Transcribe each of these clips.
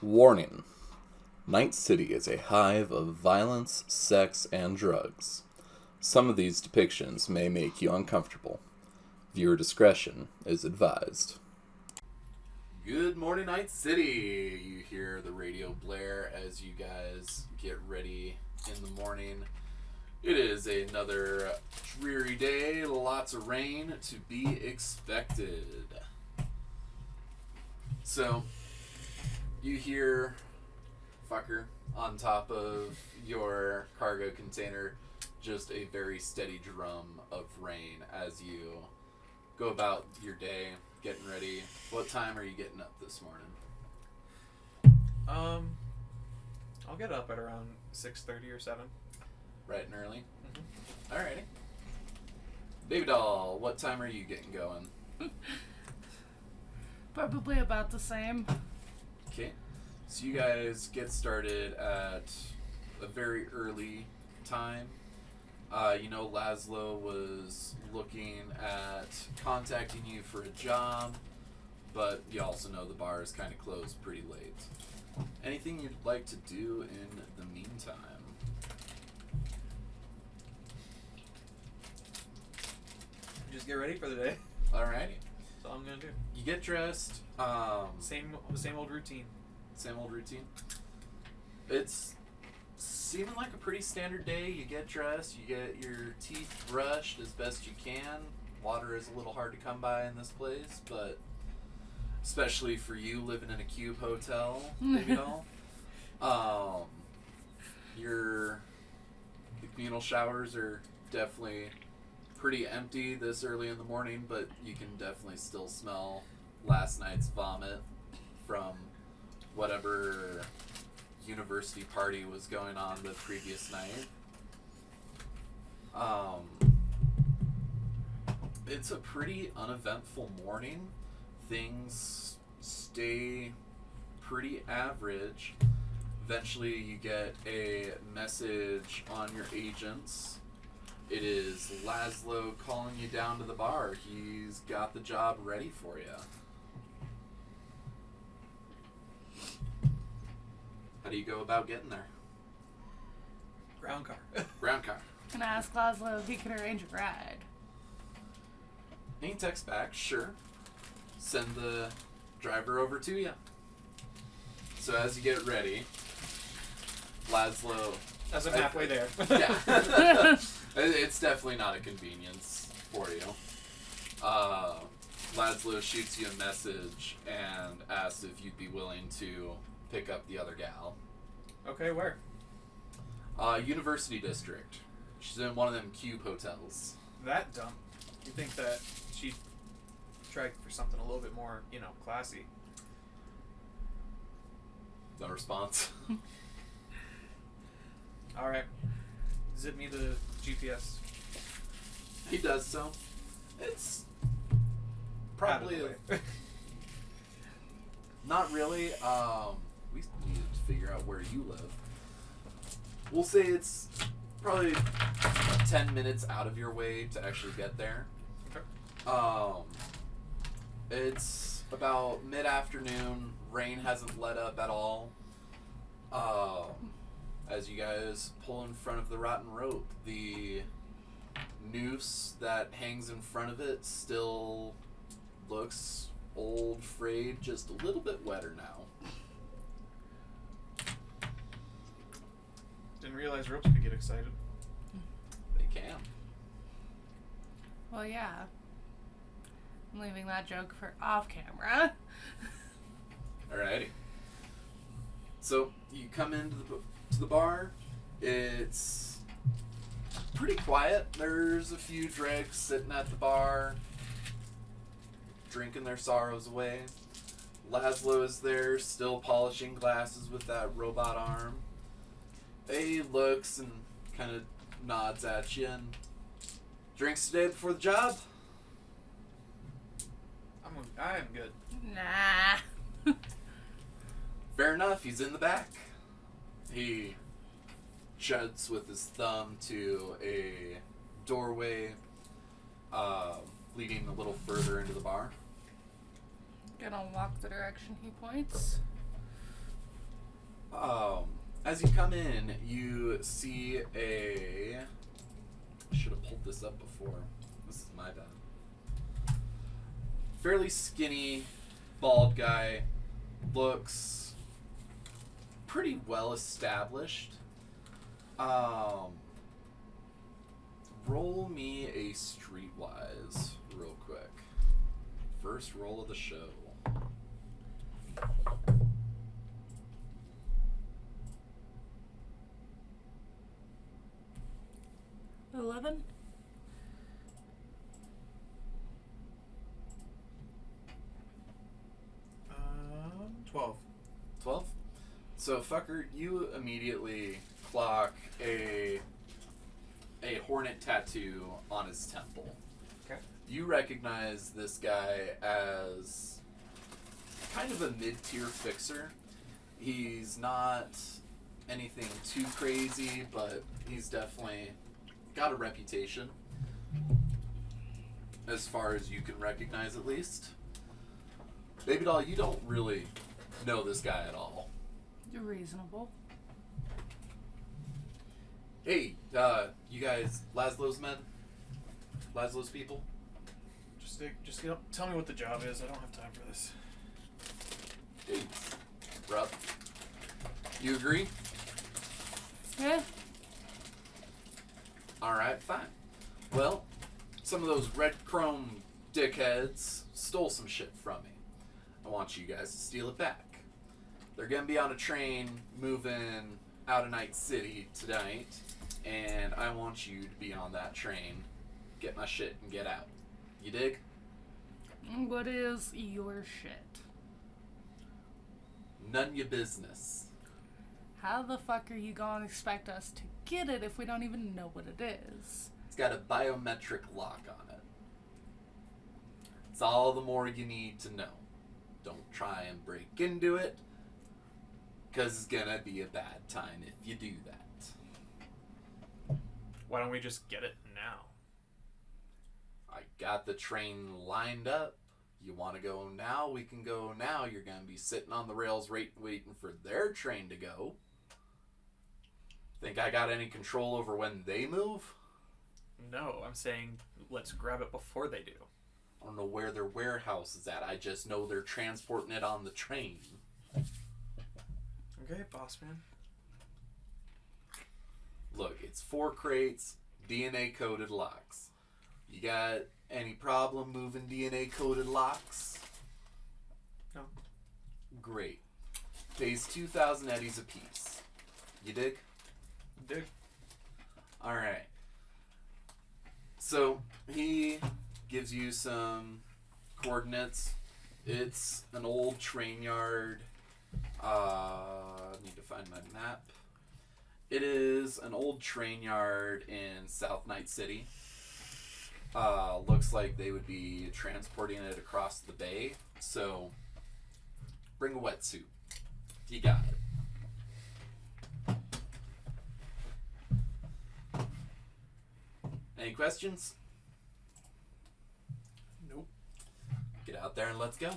Warning. Night City is a hive of violence, sex, and drugs. Some of these depictions may make you uncomfortable. Viewer discretion is advised. Good morning, Night City! You hear the radio blare as you guys get ready in the morning. It is another dreary day, lots of rain to be expected. So, you hear fucker on top of your cargo container, just a very steady drum of rain as you go about your day, getting ready. What time are you getting up this morning? I'll get up at around 6:30 or 7. Bright and early? Mm-hmm. Alrighty. BabyDoll, what time are you getting going? Probably about the same. Okay. So you guys get started at a very early time. Laszlo was looking at contacting you for a job, but you also know the bar is kind of closed pretty late. Anything you'd like to do in the meantime? Just get ready for the day. Alrighty. That's all I'm gonna do. You get dressed. Same old routine. Same old routine. It's seeming like a pretty standard day. You get dressed, you get your teeth brushed as best you can. Water is a little hard to come by in this place, but especially for you living in a cube hotel, BabyDoll. The communal showers are definitely pretty empty this early in the morning, but you can definitely still smell last night's vomit from whatever university party was going on the previous night. It's a pretty uneventful morning. Things stay pretty average. Eventually you get a message on your agents. It is Laszlo calling you down to the bar. He's got the job ready for you. How do you go about getting there? Ground car. Ground car. Can I ask Laszlo if he could arrange a ride? And he texts back, sure. Send the driver over to you. So as you get ready, Laszlo... As I'm halfway there. Yeah. It's definitely not a convenience for you. Laszlo shoots you a message and asks if you'd be willing to pick up the other gal. Okay, where? University District. She's in one of them cube hotels. That dumb. You think that she'd try for something a little bit more, classy. No response. Alright. Zip me the GPS. He does so. It's probably not really. We need to figure out where you live. We'll say it's probably 10 minutes out of your way to actually get there. Okay. It's about mid-afternoon. Rain hasn't let up at all. As you guys pull in front of the rotten rope, the noose that hangs in front of it still looks old, frayed, just a little bit wetter now. Didn't realize ropes could get excited. They can. Well, yeah. I'm leaving that joke for off camera. Alrighty. So you come into the bar. It's pretty quiet. There's a few dregs sitting at the bar, drinking their sorrows away. Laszlo is there, still polishing glasses with that robot arm. He looks and kind of nods at you. And drinks today before the job? I am good. Nah. Fair enough. He's in the back. He chuds with his thumb to a doorway leading a little further into the bar. Gonna walk the direction he points. As you come in, you see a... I should have pulled this up before. This is my bad. Fairly skinny, bald guy. Looks pretty well established. Roll me a streetwise real quick. First roll of the show. $11. 12. 12? So, fucker, you immediately clock a hornet tattoo on his temple. Okay. You recognize this guy as kind of a mid-tier fixer. He's not anything too crazy, but he's definitely got a reputation, as far as you can recognize at least. BabyDoll, you don't really know this guy at all. You're reasonable. Hey, you guys, Laszlo's men? Laszlo's people? Just tell me what the job is. I don't have time for this. Hey, bruh. You agree? Yeah. Alright, fine. Well, some of those red chrome dickheads stole some shit from me. I want you guys to steal it back. They're gonna be on a train moving out of Night City tonight, and I want you to be on that train, get my shit, and get out. You dig? What is your shit? None your business. How the fuck are you gonna expect us to get it if we don't even know what it is? It's got a biometric lock on it. It's all the more you need to know. Don't try and break into it, because it's gonna be a bad time if you do that. Why don't we just get it now? I got the train lined up. You want to go now? We can go now. You're gonna be sitting on the rails waiting for their train to go. Think I got any control over when they move? No, I'm saying let's grab it before they do. I don't know where their warehouse is at. I just know they're transporting it on the train. Okay, boss man. Look, it's 4 crates, DNA-coded locks. You got any problem moving DNA-coded locks? No. Great. Pays 2,000 eddies apiece. You dig? Dig. Alright. So, he gives you some coordinates. It's an old train yard. I need to find my map. It is an old train yard in South Night City. Looks like they would be transporting it across the bay. So, bring a wetsuit. You got it. Any questions? Nope. Get out there and let's go.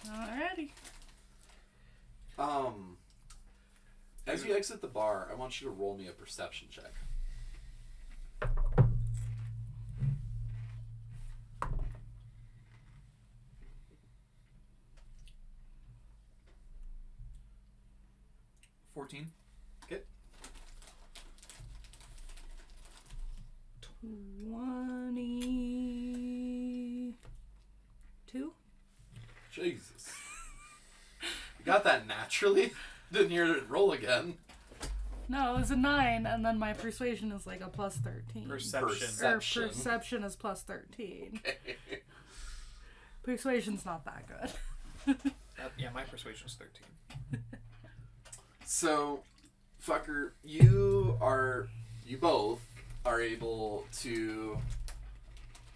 Alrighty. As you exit the bar, I want you to roll me a perception check. $14. Okay. 22. Jesus. You got that naturally? Didn't hear it roll again. No, it was a 9, and then my persuasion is like a plus 13. Perception. Or perception is plus 13. Okay. Persuasion's not that good. Yeah, my persuasion is 13. So, fucker, you both are able to,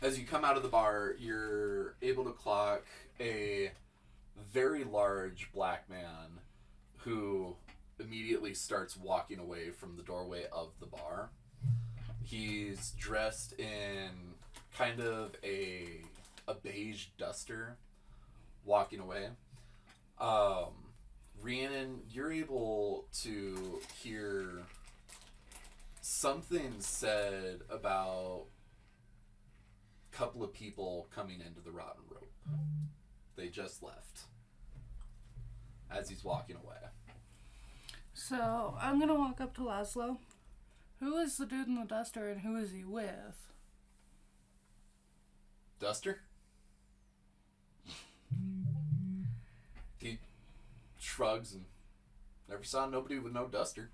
as you come out of the bar, you're able to clock a very large black man who immediately starts walking away from the doorway of the bar. He's dressed in kind of a beige duster, walking away. Rhiannon, you're able to hear something said about a couple of people coming into the Rotten Rope. They just left as he's walking away. So, I'm gonna walk up to Laszlo. Who is the dude in the duster and who is he with? Duster? He shrugs and never saw nobody with no duster.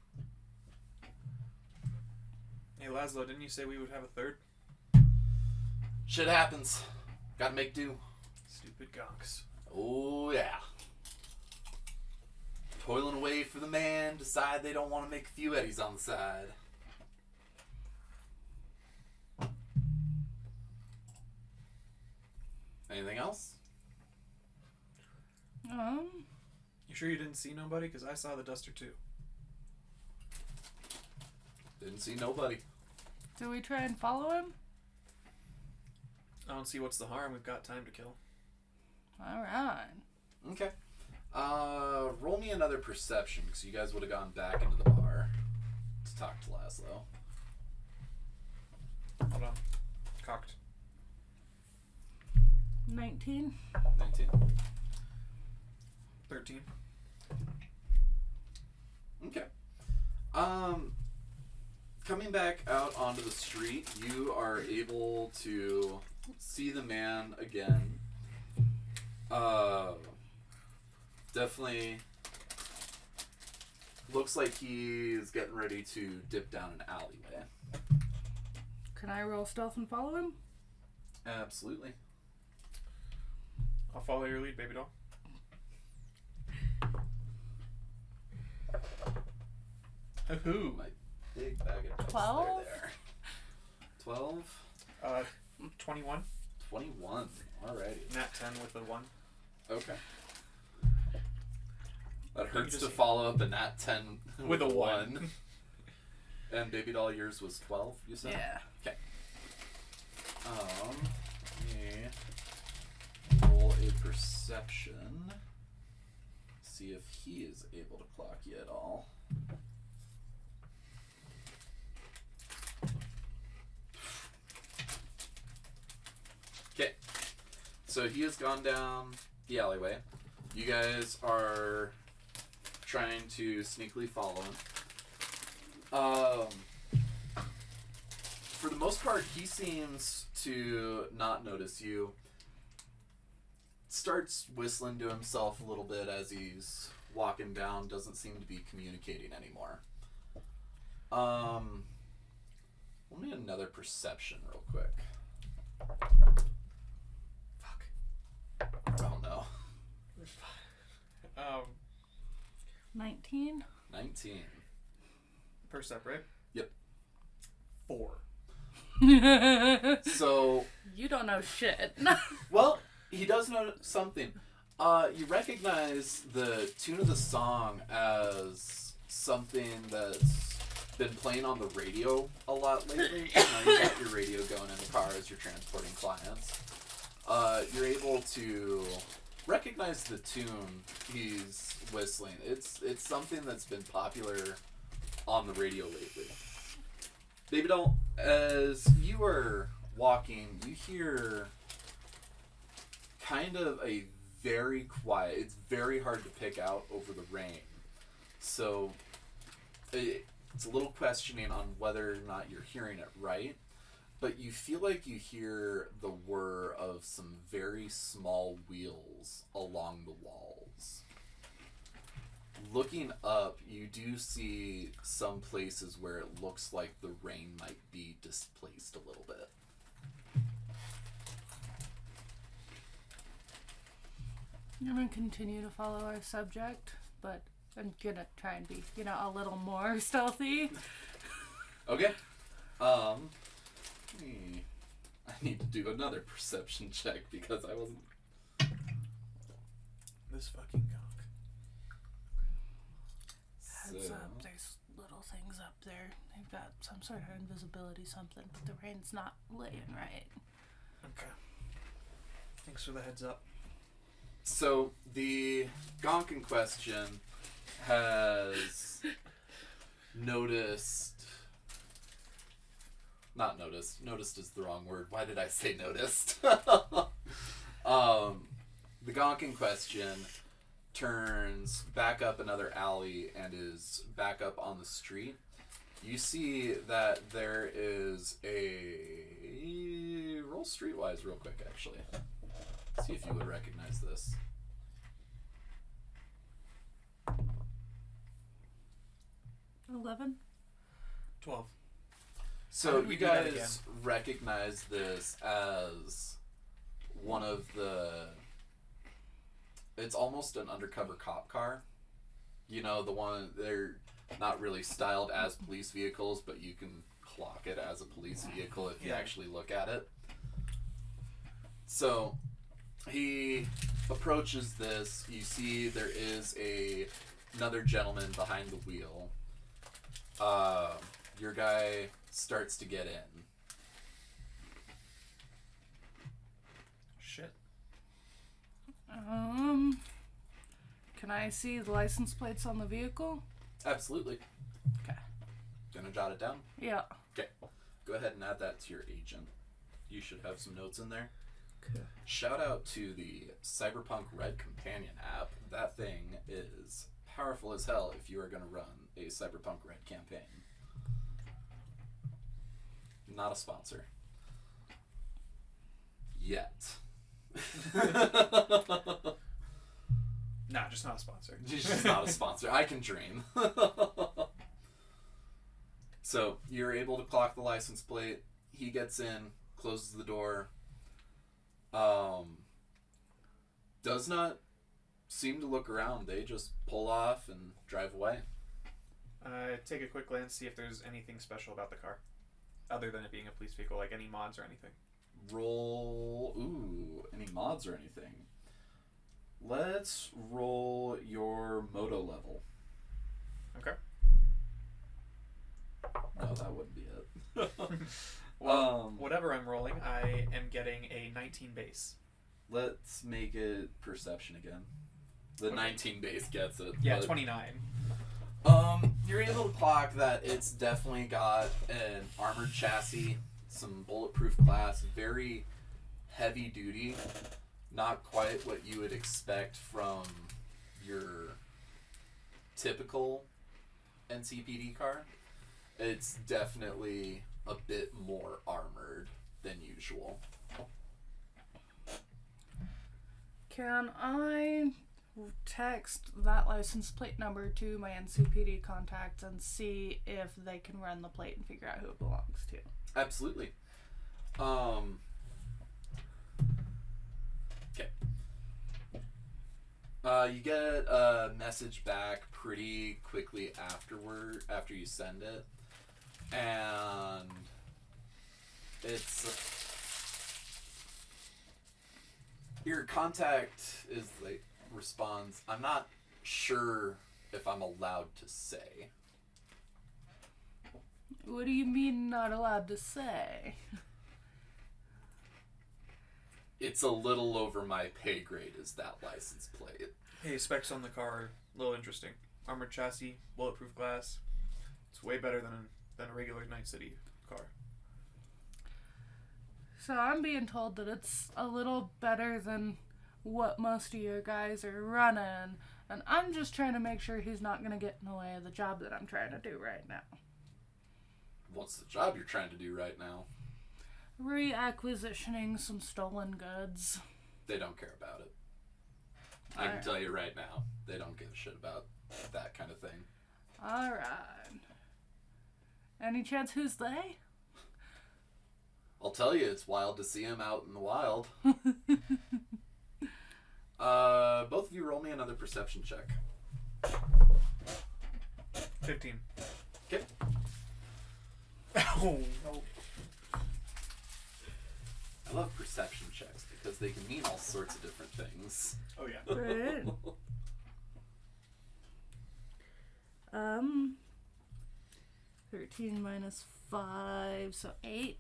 Hey, Laszlo, didn't you say we would have a third? Shit happens. Gotta make do. Stupid gonks. Oh, yeah. Toiling away for the man, decide they don't want to make a few eddies on the side. Anything else? You sure you didn't see nobody? Because I saw the duster too. Didn't see nobody. Do we try and follow him? I don't see what's the harm. We've got time to kill. Alright. Okay. Roll me another perception, because you guys would have gone back into the bar to talk to Laszlo. Hold on. Cocked. 19. 19. 13. Okay. Coming back out onto the street, you are able to see the man again. Definitely looks like he's getting ready to dip down an alleyway. Can I roll stealth and follow him? Absolutely. I'll follow your lead, baby doll. Hoo-hoo. My big bag of chips 12? there. 12? 21. 21. Alrighty. Nat 10 with a 1. Okay. That You hurts just- to follow up a nat 10 With a 1. And baby doll, yours was 12, you said? Yeah. Okay. Roll a perception. See if he is able to clock you at all. Okay. So he has gone down the alleyway. You guys are trying to sneakily follow him. For the most part, he seems to not notice you. Starts whistling to himself a little bit as he's walking down. Doesn't seem to be communicating anymore. We'll need another perception real quick. Fuck. Oh no. 19. 19. Percep, right? Yep. 4. So, You don't know shit. well, he does know something. You recognize the tune of the song as something that's been playing on the radio a lot lately. You know, you got your radio going in the car as you're transporting clients. You're able to recognize the tune he's whistling. It's something that's been popular on the radio lately. BabyDoll, as you are walking, you hear kind of a very quiet, it's very hard to pick out over the rain. So it's a little questioning on whether or not you're hearing it right, but you feel like you hear the whir of some very small wheels along the walls. Looking up, you do see some places where it looks like the rain might be displaced a little bit. I'm gonna continue to follow our subject, but I'm gonna try and be, a little more stealthy. Okay. I need to do another perception check because I wasn't... This fucking gonk. Heads up, there's little things up there. They've got some sort of invisibility something, but the rain's not laying right. Okay. Thanks for the heads up. So, the gonk in question has noticed... Not noticed. Noticed is the wrong word. Why did I say noticed? The gonk in question turns back up another alley and is back up on the street. You see that there is a... Roll streetwise real quick, actually. See if you would recognize this. 11. 12. So you guys recognize this as one of the... It's almost an undercover cop car. You know, the one... They're not really styled as police vehicles, but you can clock it as a police vehicle if you actually look at it. So he approaches this. You see there is another gentleman behind the wheel. Your guy starts to get in. Shit. Can I see the license plates on the vehicle? Absolutely. Okay. Gonna jot it down? Yeah. Okay. Go ahead and add that to your agent. You should have some notes in there. Okay. Shout out to the Cyberpunk Red Companion app. That thing is powerful as hell if you are going to run a Cyberpunk Red campaign. Not a sponsor. Yet. Nah, just not a sponsor. Just not a sponsor. I can dream. So, you're able to clock the license plate. He gets in, closes the door. Does not seem to look around. They just pull off and drive away. Take a quick glance, see if there's anything special about the car. Other than it being a police vehicle, like any mods or anything. Roll... Ooh, any mods or anything. Let's roll your moto level. Okay. No, that wouldn't be it. Well, whatever I'm rolling, I am getting a 19 base. Let's make it perception again. The 19 base gets it. Yeah, but, 29. You're able to clock that it's definitely got an armored chassis, some bulletproof glass, very heavy duty. Not quite what you would expect from your typical NCPD car. It's definitely a bit more armored than usual. Can I text that license plate number to my NCPD contacts and see if they can run the plate and figure out who it belongs to? Absolutely. Okay. You get a message back pretty quickly after you send it. And it's... your contact is like responds, "I'm not sure if I'm allowed to say." What do you mean not allowed to say? It's a little over my pay grade, is that license plate. Hey, specs on the car are a little interesting. Armored chassis, bulletproof glass. It's way better than a regular Night City car. So I'm being told that it's a little better than what most of your guys are running, and I'm just trying to make sure he's not going to get in the way of the job that I'm trying to do right now. What's the job you're trying to do right now? Reacquisitioning some stolen goods. They don't care about it. I can tell you right now, they don't give a shit about that kind of thing. Alright. Any chance who's they? I'll tell you, it's wild to see him out in the wild. Both of you roll me another perception check. 15. Okay. Oh, no. I love perception checks because they can mean all sorts of different things. Oh, yeah. Right. 13 minus 5, so 8.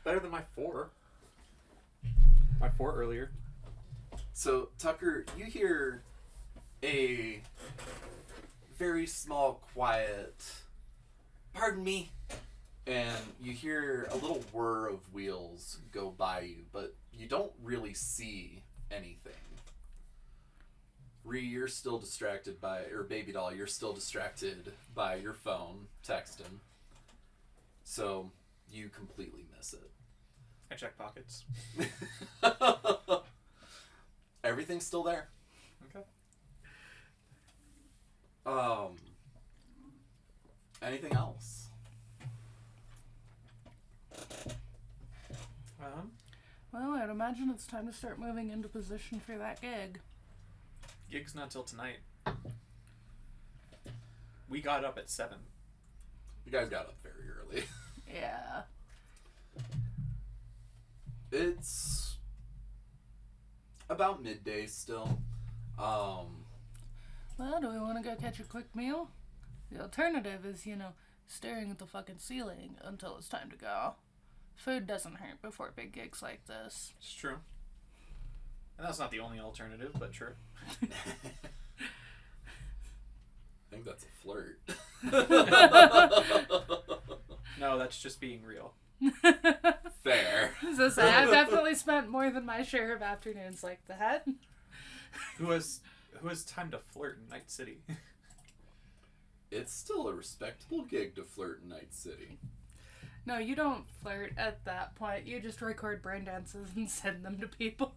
Better than my 4. My 4 earlier. So, Tucker, you hear a very small, quiet, "Pardon me," and you hear a little whir of wheels go by you, but you don't really see anything. Rhea, you're still distracted by, or BabyDoll, you're still distracted by your phone, texting. So, you completely miss it. I check pockets. Everything's still there. Okay. Anything else? Well, I'd imagine it's time to start moving into position for that gig. Gig's not till tonight. We got up at 7. You guys got up very early. Yeah. It's about midday still. Well, do we want to go catch a quick meal? The alternative is, staring at the fucking ceiling until it's time to go. Food doesn't hurt before big gigs like this. It's true. And that's not the only alternative, but true. I think that's a flirt. No, that's just being real. Fair. So say, I've definitely spent more than my share of afternoons like that. Who has time to flirt in Night City? It's still a respectable gig to flirt in Night City. No, you don't flirt at that point. You just record brain dances and send them to people.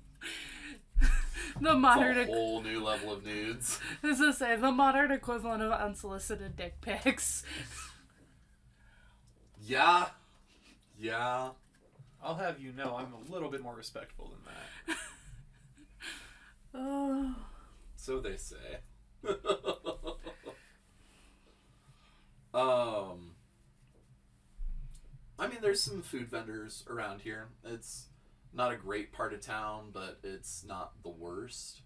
The modern It's a whole new level of nudes. As I say, the modern equivalent of unsolicited dick pics. Yeah. I'll have you know I'm a little bit more respectful than that. Oh. So they say. I mean, there's some food vendors around here. It's not a great part of town, but it's not the worst.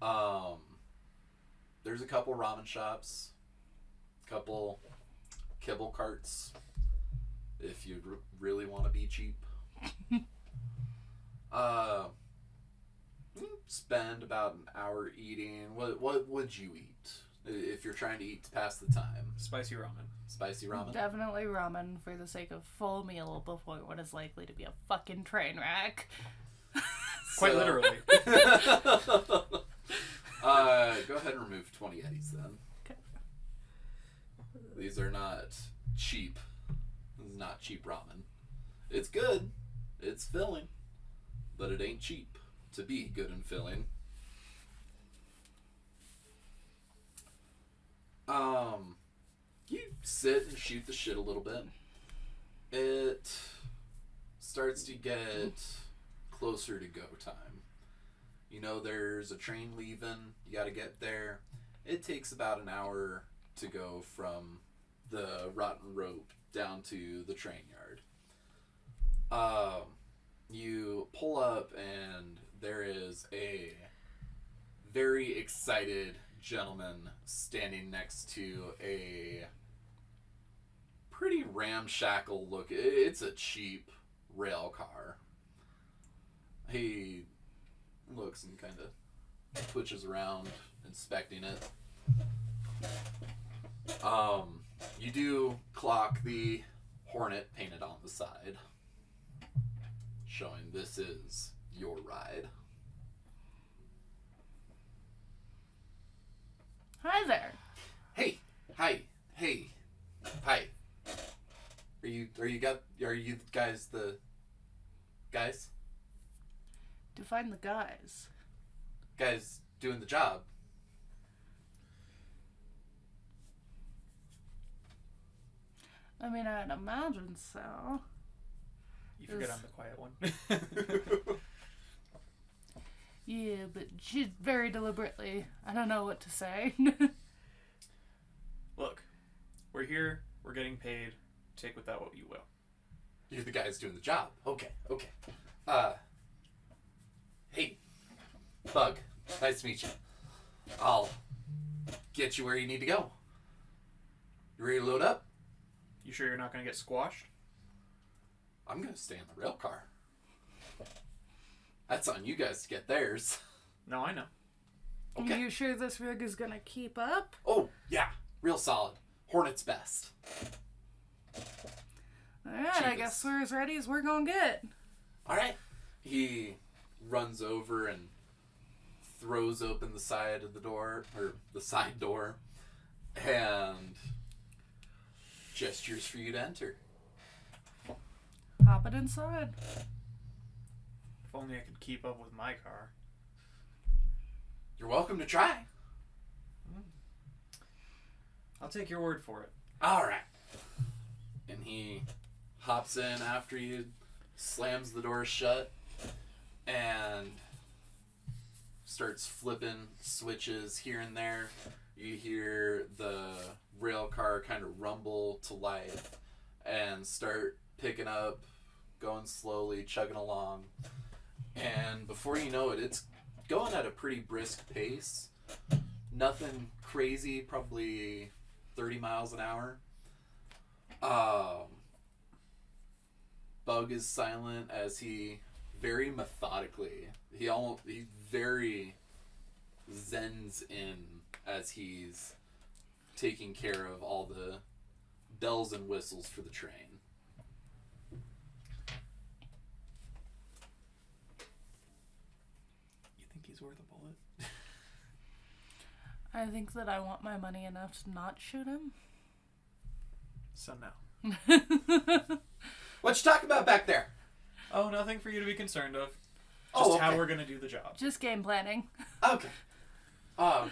There's a couple ramen shops, couple kibble carts, if you really want to be cheap. Spend about an hour eating. What would you eat if you're trying to eat to pass the time? Spicy ramen. Spicy ramen? Definitely ramen for the sake of full meal before what is likely to be a fucking train wreck. Quite literally. Go ahead and remove 20 eddies then. Okay. These are not cheap. This is not cheap ramen. It's good. It's filling. But it ain't cheap to be good and filling. You sit and shoot the shit a little bit. It starts to get closer to go time. There's a train leaving. You gotta get there. It takes about an hour to go from the rotten rope down to the train yard. You pull up and there is a very excited gentleman standing next to a pretty ramshackle look. It's a cheap rail car. He looks and kind of twitches around, inspecting it. You do clock the Hornet painted on the side, showing this is your ride. Hi there. Hey, hi, hey, hi. Are you guys the guys? Define the guys. Guys doing the job. I mean, I'd imagine so. You forget I'm the quiet one. Yeah, but she's very deliberately. I don't know what to say. Look, we're here. We're getting paid. Take with that what you will. You're the guys doing the job. Okay. Hey, Bug. Nice to meet you. I'll get you where you need to go. You ready to load up? You sure you're not going to get squashed? I'm going to stay in the rail car. That's on you guys to get theirs. No, I know. Okay. Are you sure this rig is gonna keep up? Oh, yeah. Real solid. Hornet's best. Alright, I guess we're as ready as we're gonna get. Alright. He runs over and throws open the side of the door, or the side door, and gestures for you to enter. Hop it inside. If only I could keep up with my car. You're welcome to try. I'll take your word for it. Alright. And he hops in after you, slams the door shut, and starts flipping switches here and there. You hear the rail car kind of rumble to life and start picking up, going slowly, chugging along. And before you know it, it's going at a pretty brisk pace. Nothing crazy, probably 30 miles an hour. Bug is silent as he very methodically, he very zens in as he's taking care of all the bells and whistles for the train. You think he's worth a bullet? I think that I want my money enough to not shoot him. So no. What you talking about back there? Oh, nothing for you to be concerned of. Oh, Just okay. how we're gonna do the job. Just game planning. Okay. You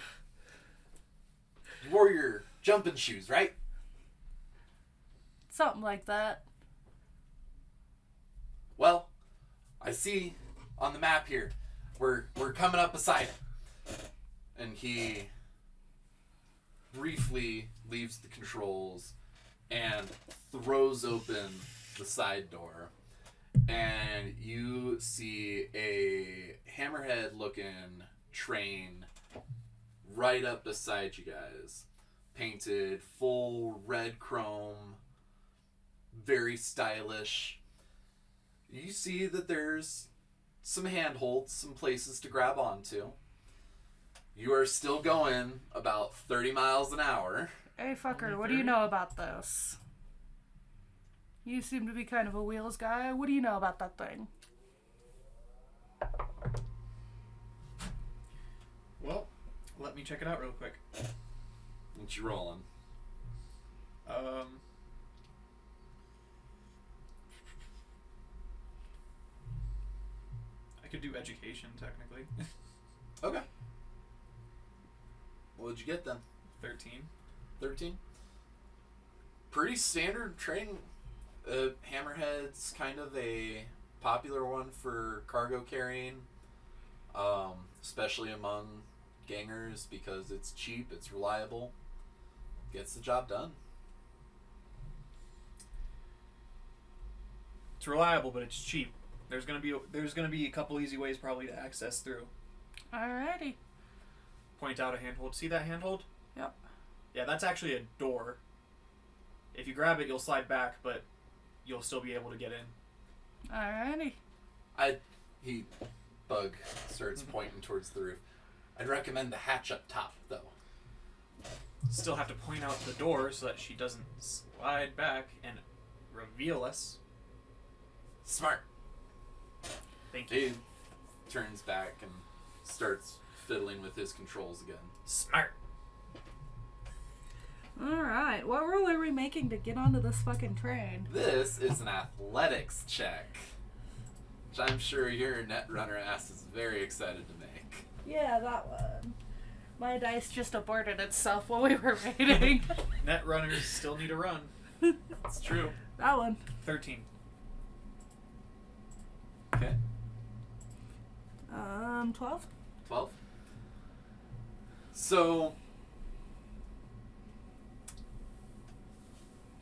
wore your jumping shoes, right? Something like that. Well, I see on the map here, we're coming up beside it. And he briefly leaves the controls and throws open the side door. And you see a hammerhead looking train right up beside you guys. Painted full red chrome, very stylish. You see that there's some handholds, some places to grab onto. You are still going about 30 miles an hour. Hey fucker, what do you know about this? You seem to be kind of a wheels guy. What do you know about that thing? Well, let me check it out real quick. What you rolling? I could do education, technically. Okay. What'd you get then? 13. 13? Pretty standard training. Hammerhead's kind of a popular one for cargo carrying, especially among gangers because it's cheap, it's reliable, gets the job done. It's reliable, but it's cheap. There's gonna be a couple easy ways probably to access through. Alrighty. Point out a handhold. See that handhold? Yep. Yeah, that's actually a door. If you grab it, you'll slide back, but you'll still be able to get in. Alrighty. Bug starts pointing towards the roof. I'd recommend the hatch up top, though. Still have to point out the door so that she doesn't slide back and reveal us. Smart. Thank you. He turns back and starts fiddling with his controls again. Smart. Alright, what rule are we making to get onto this fucking train? This is an athletics check, which I'm sure your Netrunner ass is very excited to make. Yeah, that one. My dice just aborted itself while we were waiting. Netrunners still need a run. It's true. That one. 13. Okay. 12? 12? So,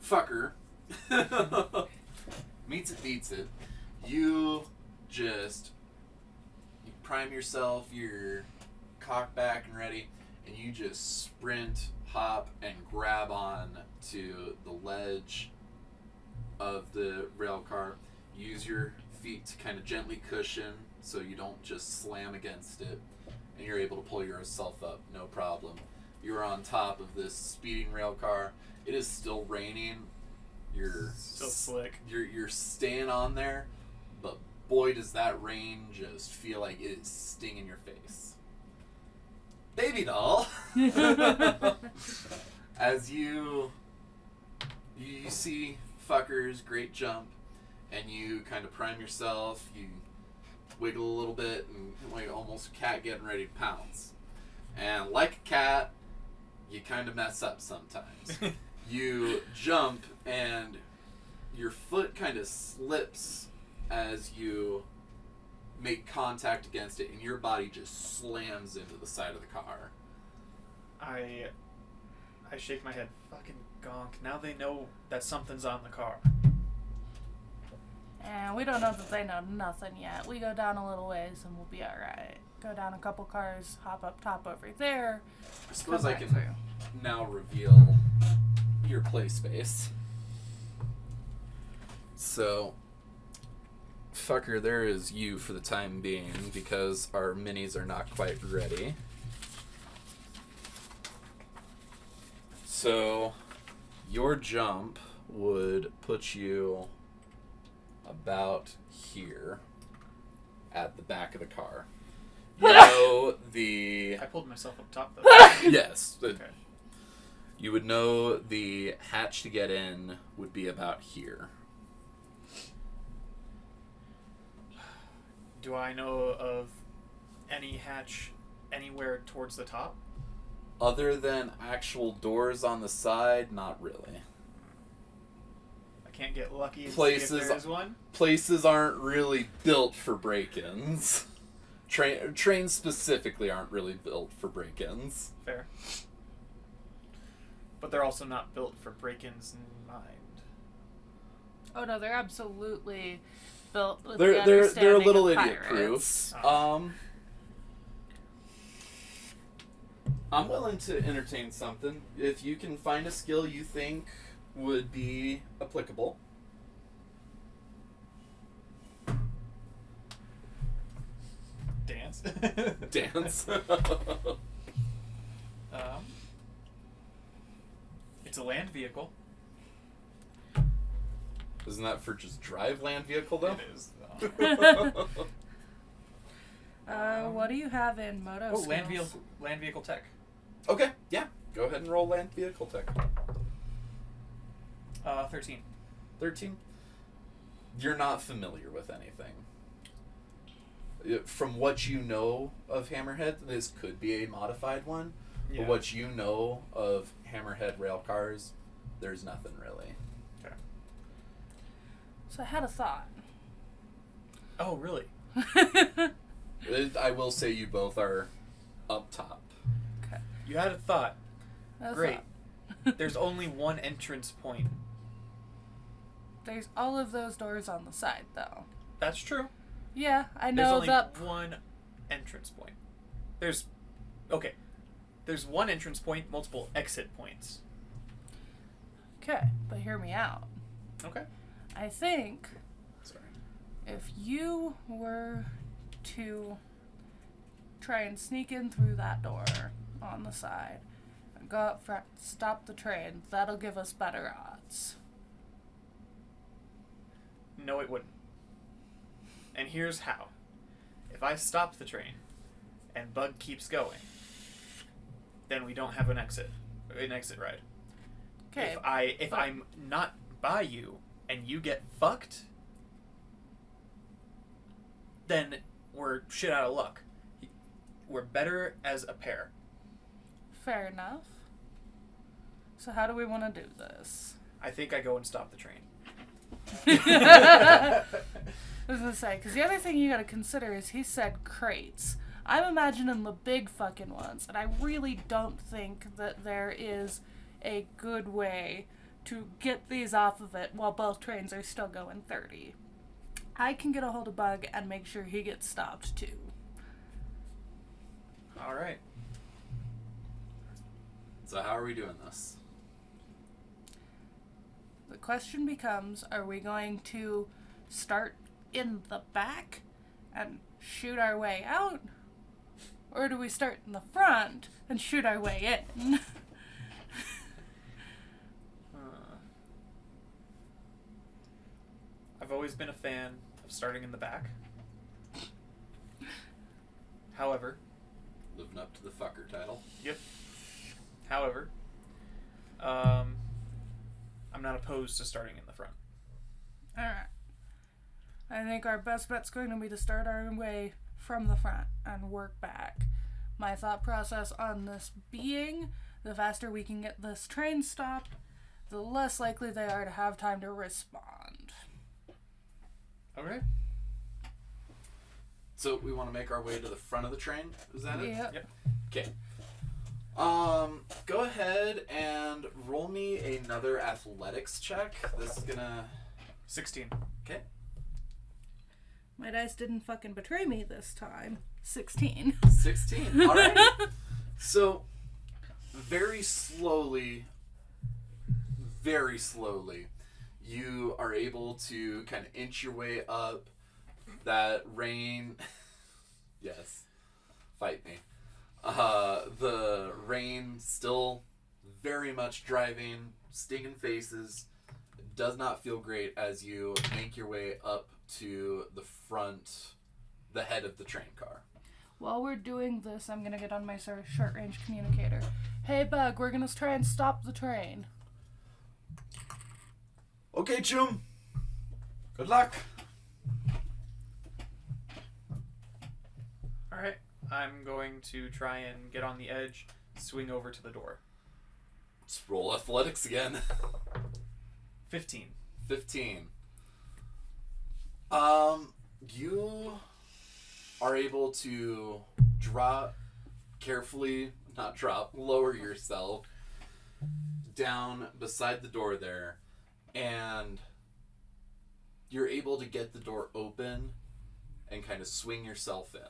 fucker meets it, beats it. You prime yourself, you're cocked back and ready, and you just sprint, hop, and grab on to the ledge of the rail car. Use your feet to kind of gently cushion so you don't just slam against it, and you're able to pull yourself up, no problem. You're on top of this speeding rail car. It is still raining. You're still slick. You're staying on there, but boy, does that rain just feel like it is stinging your face. BabyDoll, as you see fuckers, great jump, and you kind of prime yourself. You wiggle a little bit, and like almost a cat getting ready to pounce. And like a cat, you kind of mess up sometimes. You jump, and your foot kind of slips as you make contact against it, and your body just slams into the side of the car. I shake my head. Fucking gonk. Now they know that something's on the car. And we don't know that they know nothing yet. We go down a little ways and we'll be alright. Go down a couple cars, hop up top over there. I suppose I can through. now reveal your play space. So, fucker, there is you for the time being because our minis are not quite ready. So, your jump would put you about here at the back of the car. You know the... I pulled myself up top, though. Yes. Okay. You would know the hatch to get in would be about here. Do I know of any hatch anywhere towards the top? Other than actual doors on the side, not really. I can't get lucky and see if there's one? Places aren't really built for break-ins. Trains specifically aren't really built for break-ins. Fair. But they're also not built for break-ins in mind. Oh no, they're absolutely built with They're the a little understanding of idiot-proof. pirates. I'm willing to entertain something. If you can find a skill you think would be applicable. Dance? Dance. It's a land vehicle. Isn't that for just drive land vehicle, though? It is. What do you have in moto skills? Land vehicle tech. Okay, yeah. Go ahead and roll land vehicle tech. 13. 13. You're not familiar with anything. From what you know of Hammerhead, this could be a modified one. Yeah. But what you know of Hammerhead rail cars, there's nothing really. Okay. So I had a thought. Oh, really? I will say you both are up top. Okay. You had a thought. Great. Thought. There's only one entrance point. There's all of those doors on the side, though. That's true. Yeah, I There's know only that. one entrance point. There's one entrance point, multiple exit points. Okay, but hear me out. Okay. I think Sorry. if you were to try and sneak in through that door on the side and go up front, stop the train, that'll give us better odds. No, it wouldn't. And here's how. If I stop the train and Bug keeps going, then we don't have an exit ride. Okay. If I'm not by you and you get fucked, then we're shit out of luck. We're better as a pair. Fair enough. So how do we want to do this? I think I go and stop the train. I was gonna say, because the other thing you gotta consider is he said crates. I'm imagining the big fucking ones, and I really don't think that there is a good way to get these off of it while both trains are still going 30. I can get a hold of Bug and make sure he gets stopped too. All right. So how are we doing this? The question becomes, are we going to start in the back and shoot our way out? Or do we start in the front and shoot our way in? I've always been a fan of starting in the back. However... Living up to the fucker title. Yep. However, I'm not opposed to starting in the front. Alright. I think our best bet's going to be to start our way from the front and work back. My thought process on this being, the faster we can get this train stopped, the less likely they are to have time to respond. Okay. So we want to make our way to the front of the train? Is that it? Yep. Yep. Okay. Go ahead and roll me another athletics check. This is gonna... 16. Okay. My dice didn't fucking betray me this time. 16. 16. All right. So, very slowly, you are able to kind of inch your way up that rain. Yes. Fight me. The rain still very much driving, stinging faces. It does not feel great as you make your way up to the front, the head of the train car. While we're doing this, I'm gonna get on my short-range communicator. Hey, Bug, we're gonna try and stop the train. Okay, Chum. Good luck. Alright. I'm going to try and get on the edge, swing over to the door. Let's roll athletics again. 15. 15. You are able to lower yourself down beside the door there, and you're able to get the door open and kind of swing yourself in.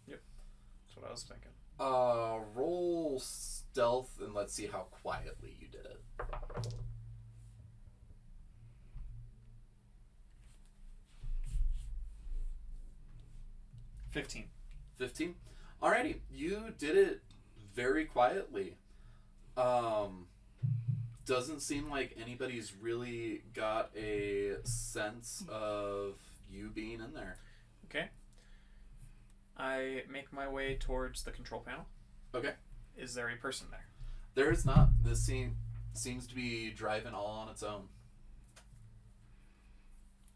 Yep. That's what I was thinking. Roll stealth and let's see how quietly you did it. 15. 15? Alrighty, you did it very quietly. Doesn't seem like anybody's really got a sense of you being in there. Okay. I make my way towards the control panel. Okay. Is there a person there? There is not. This seems to be driving all on its own.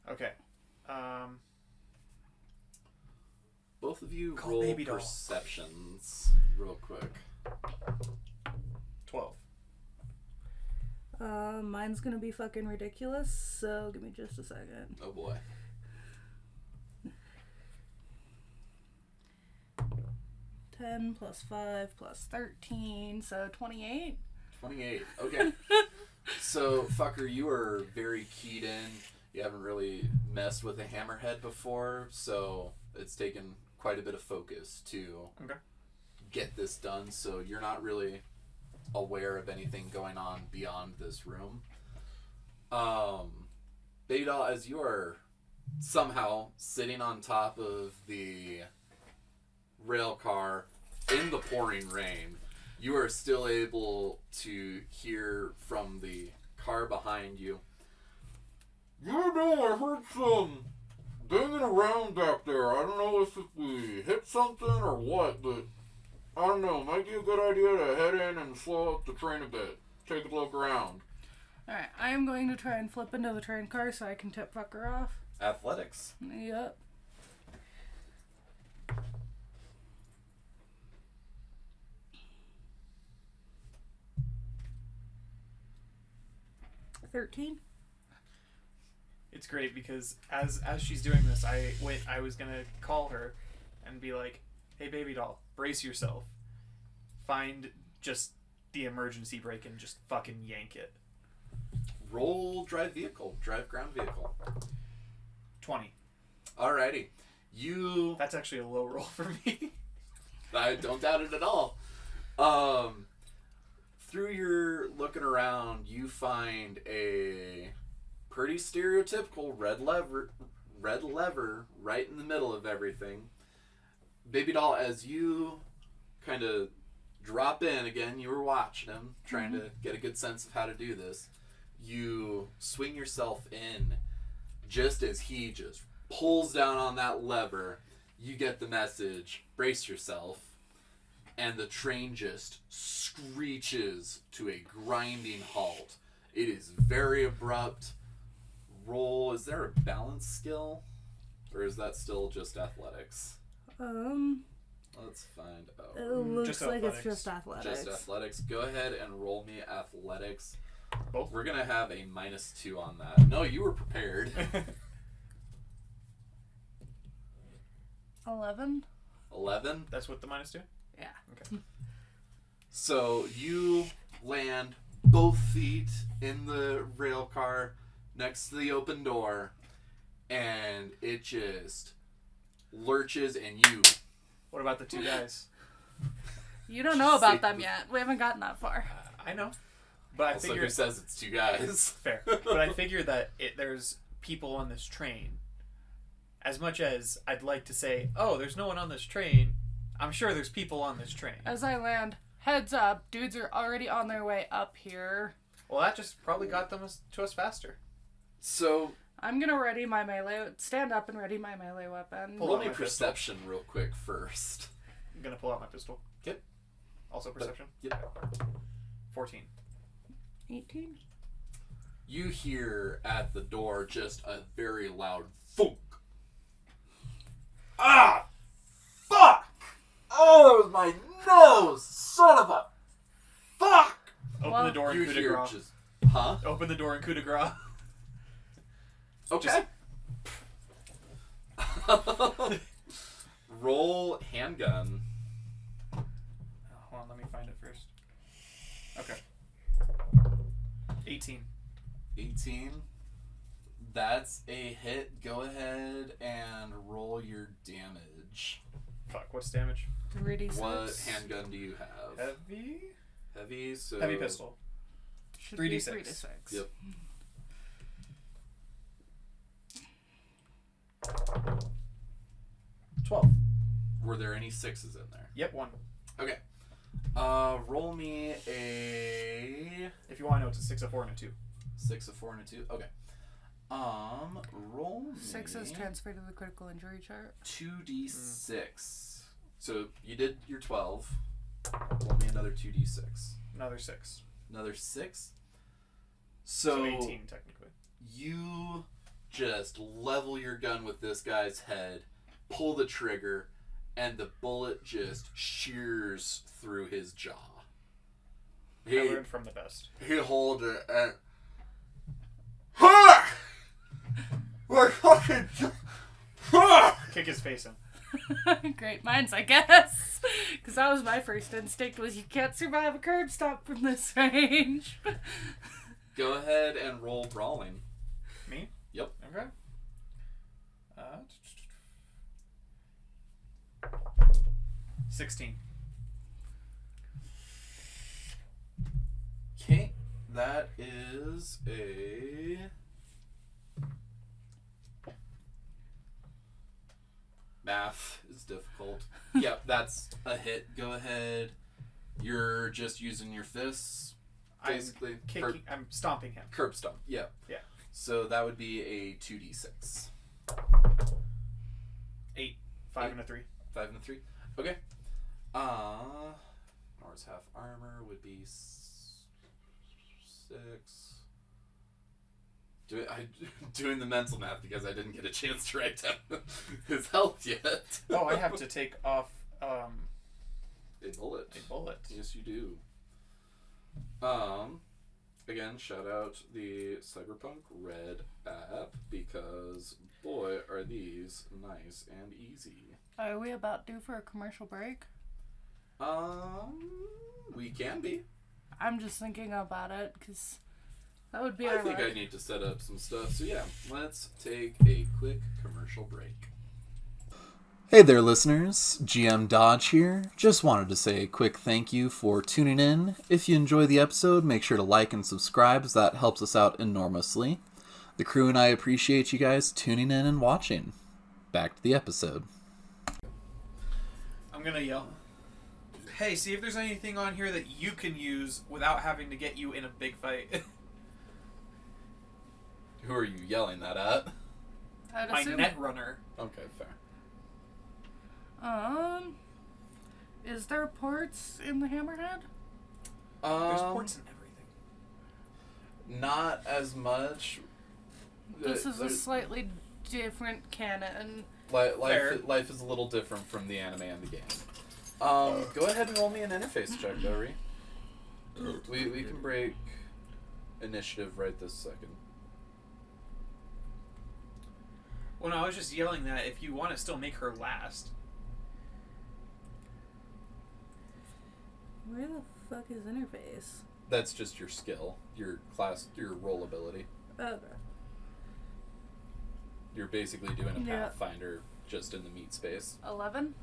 Okay. Both of you Call roll BabyDoll. perceptions real quick. 12. Mine's gonna be fucking ridiculous, so give me just a second. Oh boy. 10 plus 5 plus 13, so 28. 28. Okay. So, fucker, you are very keyed in. You haven't really messed with a hammerhead before, so it's taken quite a bit of focus to get this done, so you're not really aware of anything going on beyond this room. BabyDoll, as you are somehow sitting on top of the rail car in the pouring rain, you are still able to hear from the car behind you. You know, I heard some banging around back there. I don't know if we hit something or what, but I don't know. Might be a good idea to head in and slow up the train a bit. Take a look around. Alright, I am going to try and flip into the train car so I can tip fucker off. Athletics. Yep. $13. It's great because as she's doing this, I was gonna call her and be like, "Hey, BabyDoll, brace yourself. Find just the emergency brake and just fucking yank it." Roll drive ground vehicle. 20. Alrighty. You... That's actually a low roll for me. I don't doubt it at all. Through your looking around, you find a pretty stereotypical red lever right in the middle of everything. BabyDoll, as you kind of drop in again, you were watching him, trying to get a good sense of how to do this. You swing yourself in just as he just pulls down on that lever. You get the message, brace yourself, and the train just screeches to a grinding halt. It is very abrupt. Roll, is there a balance skill? Or is that still just athletics? Let's find out. It looks Just like athletics. it's just athletics. Just athletics. Go ahead and roll me athletics. Both? We're going to have a -2 on that. No, you were prepared. 11? 11? That's what the -2? Yeah. Okay. So you land both feet in the rail car next to the open door, and it just lurches, and you... What about the 2 guys? You don't know about them yet. We haven't gotten that far. I know. But I Also, figure who says it's 2 guys? fair. But I figure that there's people on this train. As much as I'd like to say, oh, there's no one on this train, I'm sure there's people on this train. As I land, heads up, dudes are already on their way up here. Well, that just probably got them to us faster. So, I'm gonna ready my melee, stand up and ready my melee weapon. Pull roll out me my perception real quick first. I'm gonna pull out my pistol. Okay. Also perception? Yep. 14. 18? You hear at the door just a very loud thunk. Ah! Fuck! Oh, that was my nose! Son of a... Fuck! Open the door and You coup de hear grace. just... Huh? Open the door and coup de grace. Okay. Roll handgun. Oh, hold on, let me find it first. Okay. 18. 18. That's a hit. Go ahead and roll your damage. Fuck, what's damage? 3d6. What handgun do you have? Heavy? Heavy, so... Heavy pistol. Should 3d6. be 3d6. Yep. 12. Were there any 6s in there? Yep, 1. Okay. Roll me a If you want to know, it's a 6, a 4, and a 2. 6, a 4, and a 2. Okay. Roll me 6 is transferred to the critical injury chart. 2d6. So you did your 12. Roll me another 2d6. Another 6. Another 6. So So 18, technically. you just level your gun with this guy's head, pull the trigger, and the bullet just shears through his jaw. I He learned from the best. holds it and... Ha! My fucking... Ha! Kick his face in. Great minds, I guess. Because that was my first instinct, was you can't survive a curb stop from this range. Go ahead and roll brawling. Me? Yep. Okay. 16. Okay, that is a... Math is difficult. Yep, that's a hit. Go ahead. You're just using your fists, basically. I'm stomping him. Curb stomp. Yep. Yeah. So that would be a 2d6. 8. 5 and a 3. 5 and a 3. Okay. Nor's half armor would be 6. Doing the mental math because I didn't get a chance to write down his health yet. Oh, I have to take off a bullet. a bullet. Yes, you do. Again, shout out the Cyberpunk Red app because boy are these nice and easy. Are we about due for a commercial break? We can be. I'm just thinking about it, because that would be I our think luck. I need to set up some stuff. So yeah, let's take a quick commercial break. Hey there, listeners. GM Dodge here. Just wanted to say a quick thank you for tuning in. If you enjoy the episode, make sure to like and subscribe, as that helps us out enormously. The crew and I appreciate you guys tuning in and watching. Back to the episode. I'm gonna yell, hey, see if there's anything on here that you can use without having to get you in a big fight. Who are you yelling that at? My net runner. Okay, fair. Is there ports in the Hammerhead? There's ports in everything. Not as much. This is a slightly different canon. Life is a little different from the anime and the game. Go ahead and roll me an interface check, Dory. We can break initiative right this second. Well, no, I was just yelling that if you want to still make her last. Where the fuck is interface? That's just your skill, your class, your roll ability. Okay. You're basically doing a Pathfinder just in the meat space. 11?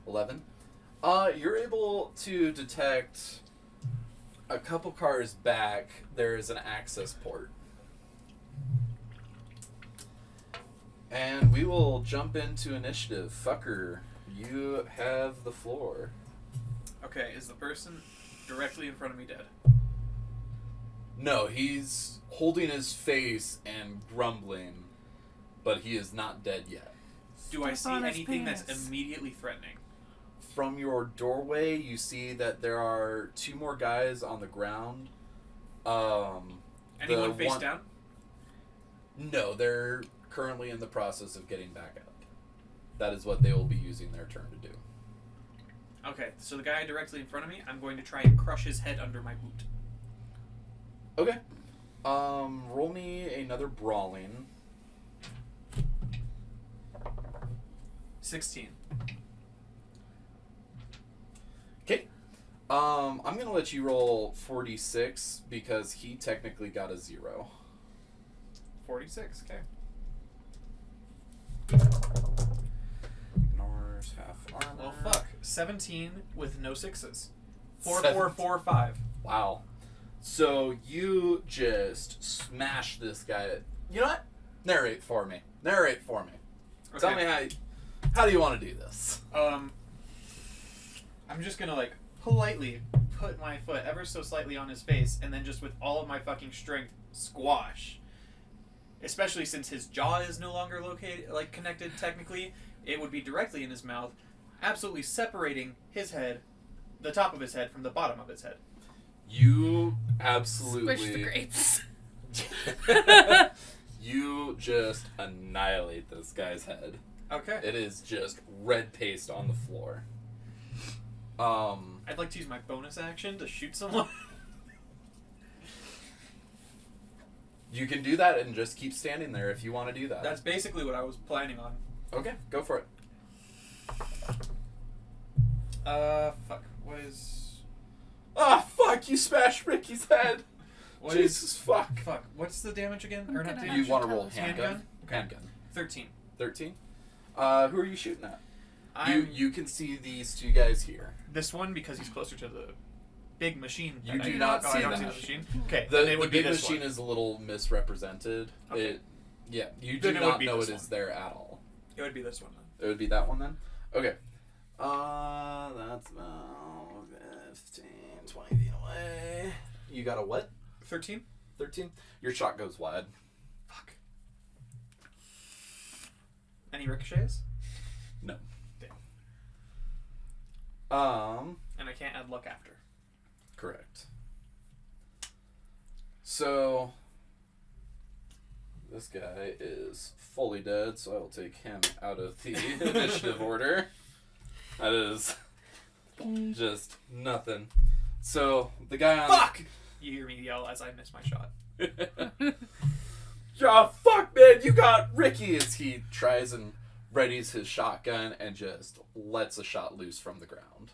11. You're able to detect a couple cars back. There is an access port. And we will jump into initiative. Fucker, you have the floor. Okay, is the person directly in front of me dead? No, he's holding his face and grumbling, but he is not dead yet. Do I see anything that's immediately threatening? From your doorway, you see that there are two more guys on the ground. Anyone face down? No, they're currently in the process of getting back up. That is what they will be using their turn to do. Okay, so the guy directly in front of me, I'm going to try and crush his head under my boot. Okay. Roll me another brawling. 16. Okay. I'm gonna let you roll 46 because he technically got a 0. 46, okay. Ignores half armor. Well, fuck. 17 with no 6s. 4, 17. 4, 4, 5. Wow. So you just smash this guy. You know what? Narrate for me. Okay. Tell me how do you want to do this? I'm just gonna, like, politely put my foot ever so slightly on his face and then just with all of my fucking strength squash. Especially since his jaw is no longer located, like, connected technically. It would be directly in his mouth, absolutely separating his head, the top of his head, from the bottom of his head. You absolutely... Squish the grapes. You just annihilate this guy's head. Okay. It is just red paste on the floor. I'd like to use my bonus action to shoot someone. You can do that and just keep standing there if you want to do that. That's basically what I was planning on. Okay, go for it. Fuck. What is... Ah, fuck! You smashed Ricky's head! What Jesus, fuck. Fuck. What's the damage again? I'm Or not gonna damage? You want to roll Handgun? handgun? Okay. Handgun. 13. 13? Who are you shooting at? You can see these two guys here. This one, because he's closer to the big machine. You that do I- not oh, see I don't the see the machine. machine. Okay, The then it would be big this machine one. is a little misrepresented. Okay. You do Then it would not be know this it one. is there at all. It would be this one then. It would be that one then? Okay. That's about 15, 20 feet away. You got a what? 13? 13? Your shot goes wide. Fuck. Any ricochets? No. Damn. And I can't add luck after. Correct. So, this guy is fully dead, so I will take him out of the initiative order. That is just nothing. So, the guy on... Fuck! You hear me yell as I miss my shot. Oh, fuck, man, you got Ricky! As he tries and readies his shotgun and just lets a shot loose from the ground.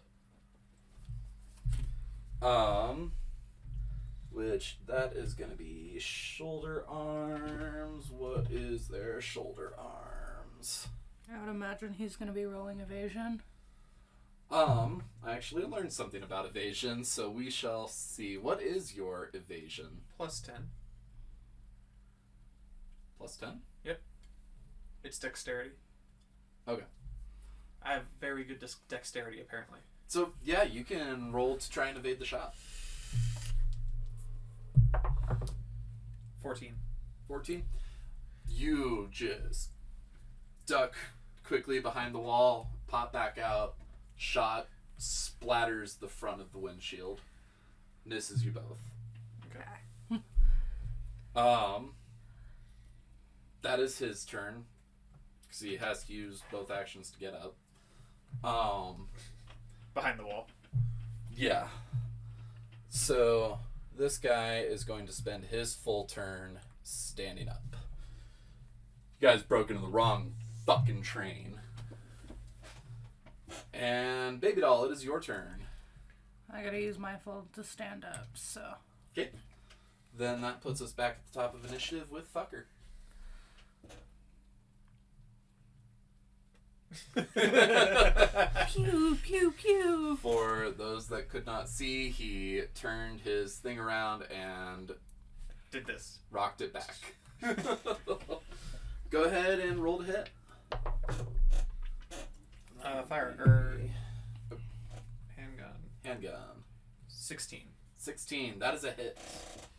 Which, that is going to be shoulder arms. What is their shoulder arms? I would imagine he's going to be rolling evasion. I actually learned something about evasion, so we shall see. What is your evasion? +10. Plus 10? It's dexterity. Okay. I have very good dexterity, apparently. So, yeah, you can roll to try and evade the shot. 14. 14. You just duck quickly behind the wall, pop back out, shot splatters the front of the windshield, misses you both. Okay. That is his turn, because he has to use both actions to get up. Behind the wall. Yeah. So this guy is going to spend his full turn standing up. You guys broke into the wrong fucking train. And BabyDoll, it is your turn. I gotta use my full to stand up, so. Okay. Then that puts us back at the top of initiative with Fucker. Pew, pew, pew. For those that could not see, he turned his thing around and Did this. rocked it back. Go ahead and roll to hit. Handgun. 16. 16. That is a hit.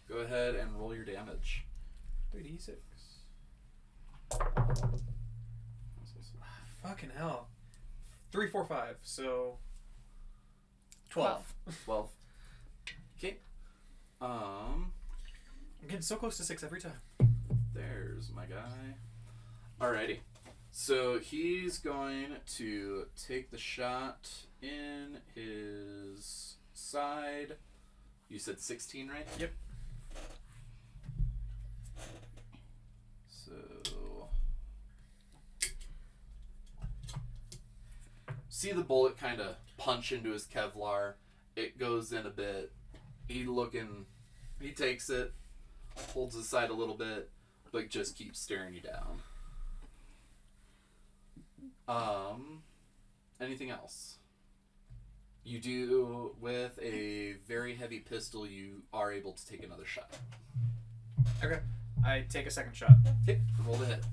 Go ahead and roll your damage. 3d6. Fucking hell. 3, 4, 5. So 12. 12. Okay. I'm getting so close to 6 every time. There's my guy. Alrighty. So he's going to take the shot in his side. You said 16, right? Yep. So see the bullet kind of punch into his Kevlar. It goes in a bit. He takes it, holds his side a little bit, but just keeps staring you down. Anything else? You do, with a very heavy pistol, you are able to take another shot. Okay. I take a second shot. Okay, roll the hit.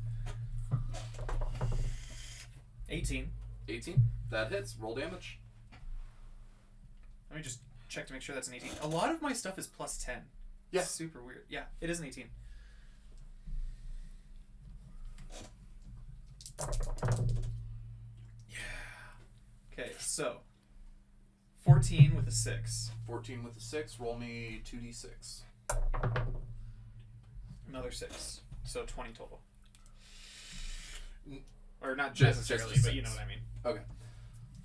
18. 18. That hits. Roll damage. Let me just check to make sure that's an 18. A lot of my stuff is plus 10. Yeah. Super weird. Yeah, it is an 18. Okay, so 14 with a 6. 14 with a 6. Roll me 2d6. Another 6. So 20 total. N- Or not Just necessarily, a but you know 6. what I mean. Okay.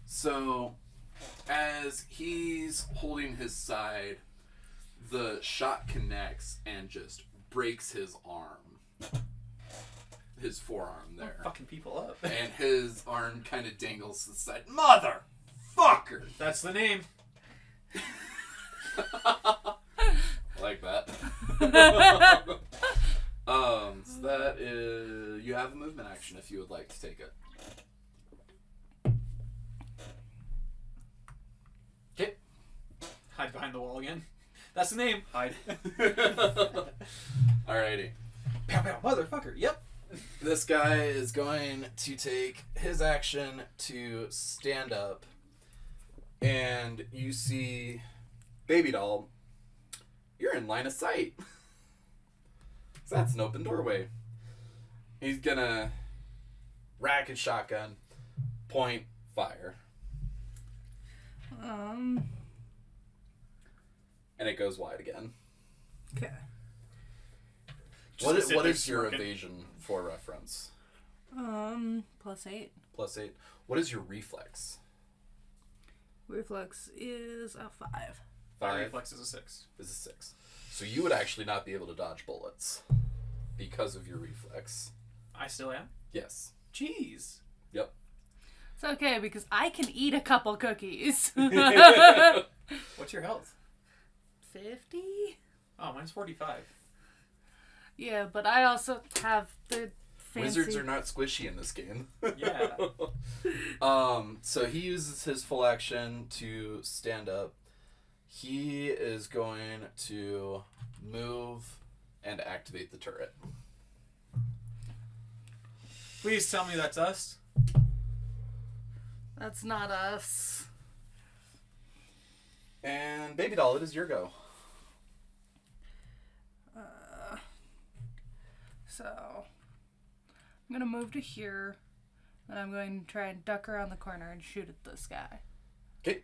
So, as he's holding his side, the shot connects and just breaks his arm. His forearm there. Fucking people up. And his arm kind of dangles to the side. Motherfucker! That's the name. Like that. So that is... You have a movement action if you would like to take it. Okay. Hide behind the wall again. That's the name. Hide. Alrighty. Pow pow. Motherfucker. Yep. This guy is going to take his action to stand up, and you see BabyDoll. You're in line of sight. So that's an open doorway. He's gonna rack his shotgun, point, fire. And it goes wide again. Okay. What sit there is your smirking. evasion for reference? +8. +8. What is your reflex? Reflex is a 5. My 5 reflex is a 6. is a 6. So you would actually not be able to dodge bullets because of your reflex. I still am? Yes. Jeez. Yep. It's okay because I can eat a couple cookies. What's your health? 50? Oh, mine's 45. Yeah, but I also have the fancy... Wizards are not squishy in this game. Yeah. So he uses his full action to stand up. He is going to move and activate the turret. Please tell me that's us. That's not us. And BabyDoll, it is your go. So, I'm gonna move to here, and I'm going to try and duck around the corner and shoot at this guy. Okay.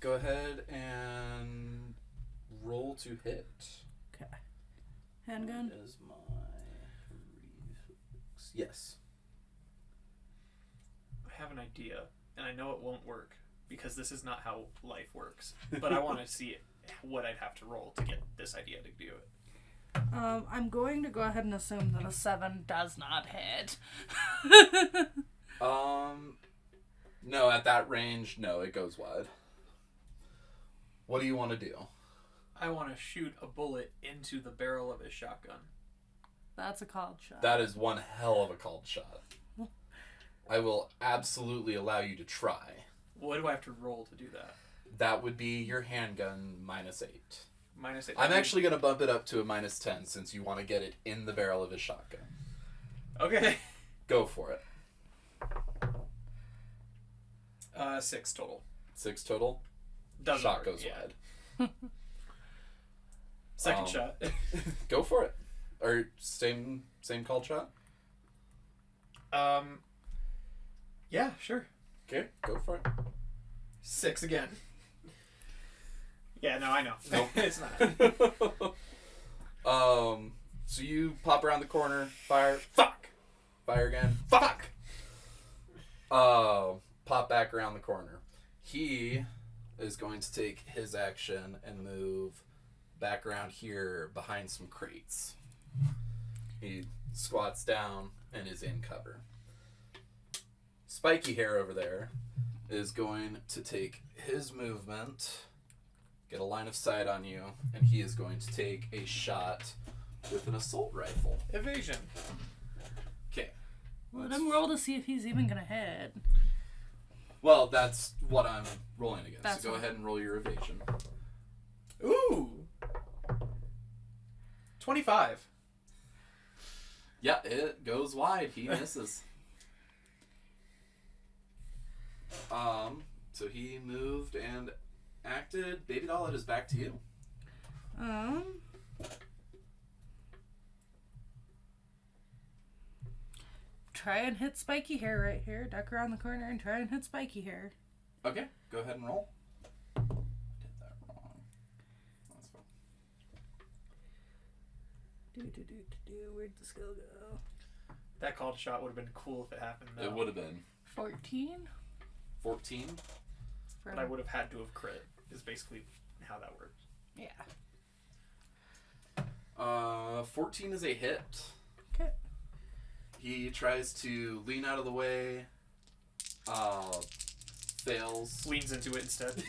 Go ahead and roll to hit. Okay. Handgun? That is my reflex. Yes. I have an idea, and I know it won't work because this is not how life works. But I want to see what I'd have to roll to get this idea to do it. I'm going to go ahead and assume that a 7 does not hit. No, at that range, no, it goes wide. What do you want to do? I want to shoot a bullet into the barrel of his shotgun. That's a called shot. That is one hell of a called shot. I will absolutely allow you to try. What do I have to roll to do that? That would be your handgun -8. -8. I'm actually going to bump it up to a -10 since you want to get it in the barrel of his shotgun. Okay. Go for it. 6 total. 6 total? Doesn't Shot work, goes yeah. wide. Second shot. Go for it. Or same called shot? Yeah, sure. Okay, go for it. 6 again. Yeah, no, I know. Nope. It's not. So you pop around the corner, fire, fuck! Fire again, fuck! Pop back around the corner. He is going to take his action and move back around here behind some crates. He squats down and is in cover. Spiky Hair over there is going to take his movement, get a line of sight on you, and he is going to take a shot with an assault rifle. Evasion. Okay. Let him roll to see if he's even gonna hit. Well, that's what I'm rolling against. That's So go fine. ahead and roll your evasion. Ooh. 25. Yeah, it goes wide. He misses. So he moved and acted. BabyDoll, it is back to you. Try and hit Spiky Hair right here. Duck around the corner and try and hit Spiky Hair. Okay, go ahead and roll. I did that wrong. That's fine. Where'd the skill go? That called shot would have been cool if it happened. Though. It would have been 14? 14. But I would have had to have crit, is basically how that works. Yeah. 14 is a hit. Okay. He tries to lean out of the way. Fails. Leans into it instead.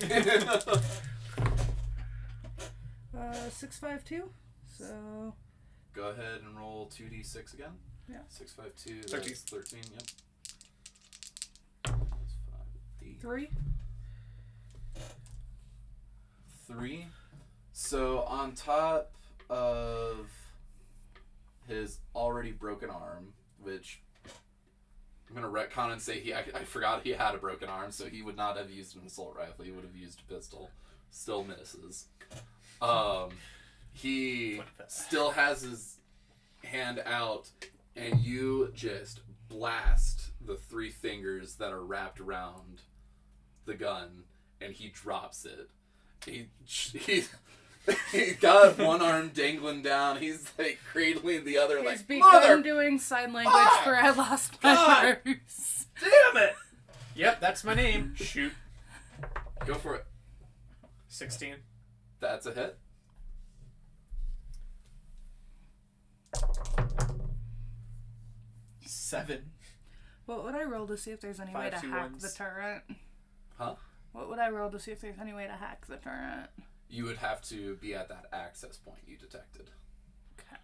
652. So Go ahead and roll 2d6 again. Yeah. 652. 13. That's 13. Yep. That's 5d. 3. 3. So on top of his already broken arm, which I'm gonna retcon and say I forgot he had a broken arm, so he would not have used an assault rifle. He would have used a pistol. Still misses. He still has his hand out, and you just blast the 3 fingers that are wrapped around the gun, and he drops it. He got one arm dangling down. He's like cradling the other, He's like, begun mother. doing sign language fuck! for I lost my God! purse. Damn it! Yep, that's my name. Shoot. Go for it. 16. That's a hit. Seven. What would I roll to see if there's any way to 5, 2 hack ones. the turret? Huh? What would I roll to see if there's any way to hack the turret? You would have to be at that access point you detected. Okay.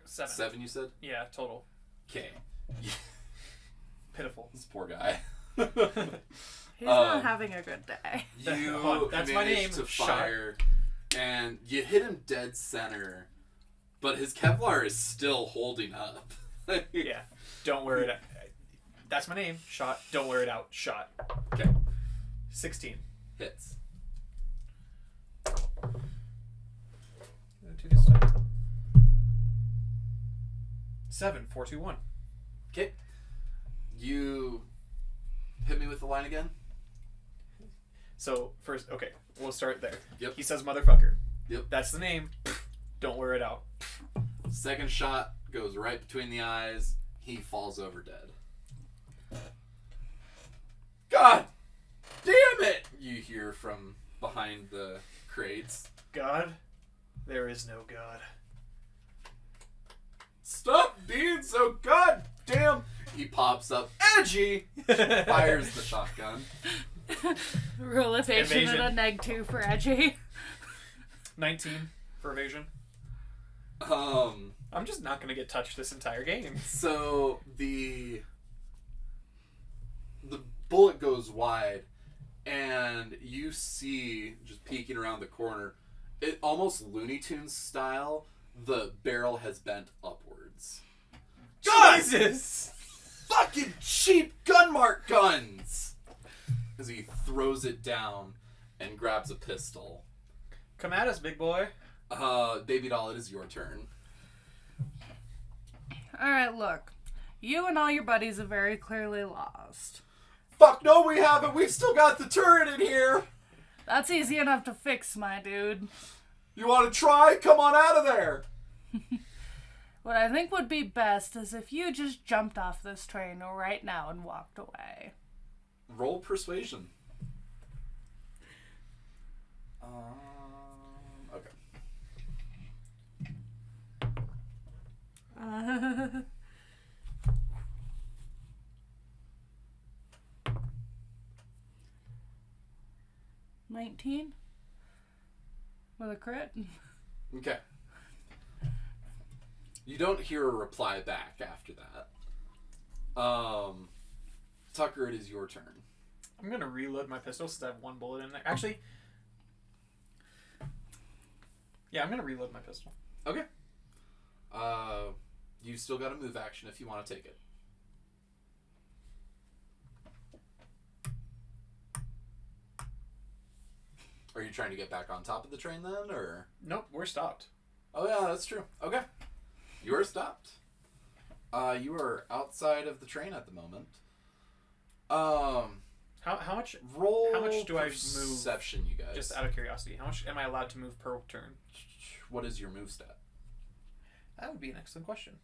7. 7 you said? Yeah, total. Okay. Pitiful. This poor guy. He's not having a good day. You That's my managed name. to Shot. fire, and you hit him dead center, but his Kevlar is still holding up. Yeah. Don't wear it out. That's my name. Shot. Don't wear it out. Shot. Okay. 16. Hits. 2 gets done. 7. 4, 2, 1. Okay. You hit me with the line again? So, first, okay, we'll start there. Yep. He says motherfucker. Yep. That's the name. Don't wear it out. Second shot goes right between the eyes. He falls over dead. God damn it! You hear from behind the crates. God? There is no God. Stop being so goddamn! He pops up, edgy! Fires the shotgun. Roll evasion Evasion. and a -2 for edgy. 19 for evasion. I'm just not going to get touched this entire game. So the bullet goes wide, and you see, just peeking around the corner, it almost Looney Tunes style, the barrel has bent upwards. Jesus! Fucking cheap Gunmark guns! As he throws it down and grabs a pistol. Come at us, big boy. BabyDoll, it is your turn. Alright, look. You and all your buddies have very clearly lost. Fuck no, we haven't! We've still got the turret in here! That's easy enough to fix, my dude. You want to try? Come on out of there! What I think would be best is if you just jumped off this train right now and walked away. Roll persuasion. Okay. 19? With a crit? Okay. You don't hear a reply back after that. Tucker, it is your turn. I'm going to reload my pistol since I have one bullet in there. Actually, yeah, I'm going to reload my pistol. Okay. You've still got a move action if you want to take it. Are you trying to get back on top of the train then, or? Nope, we're stopped. Oh yeah, that's true. Okay. You are stopped. You are outside of the train at the moment. How much Roll How much do I move? Perception, you guys. Just out of curiosity, how much am I allowed to move per turn? What is your move stat? That would be an excellent question.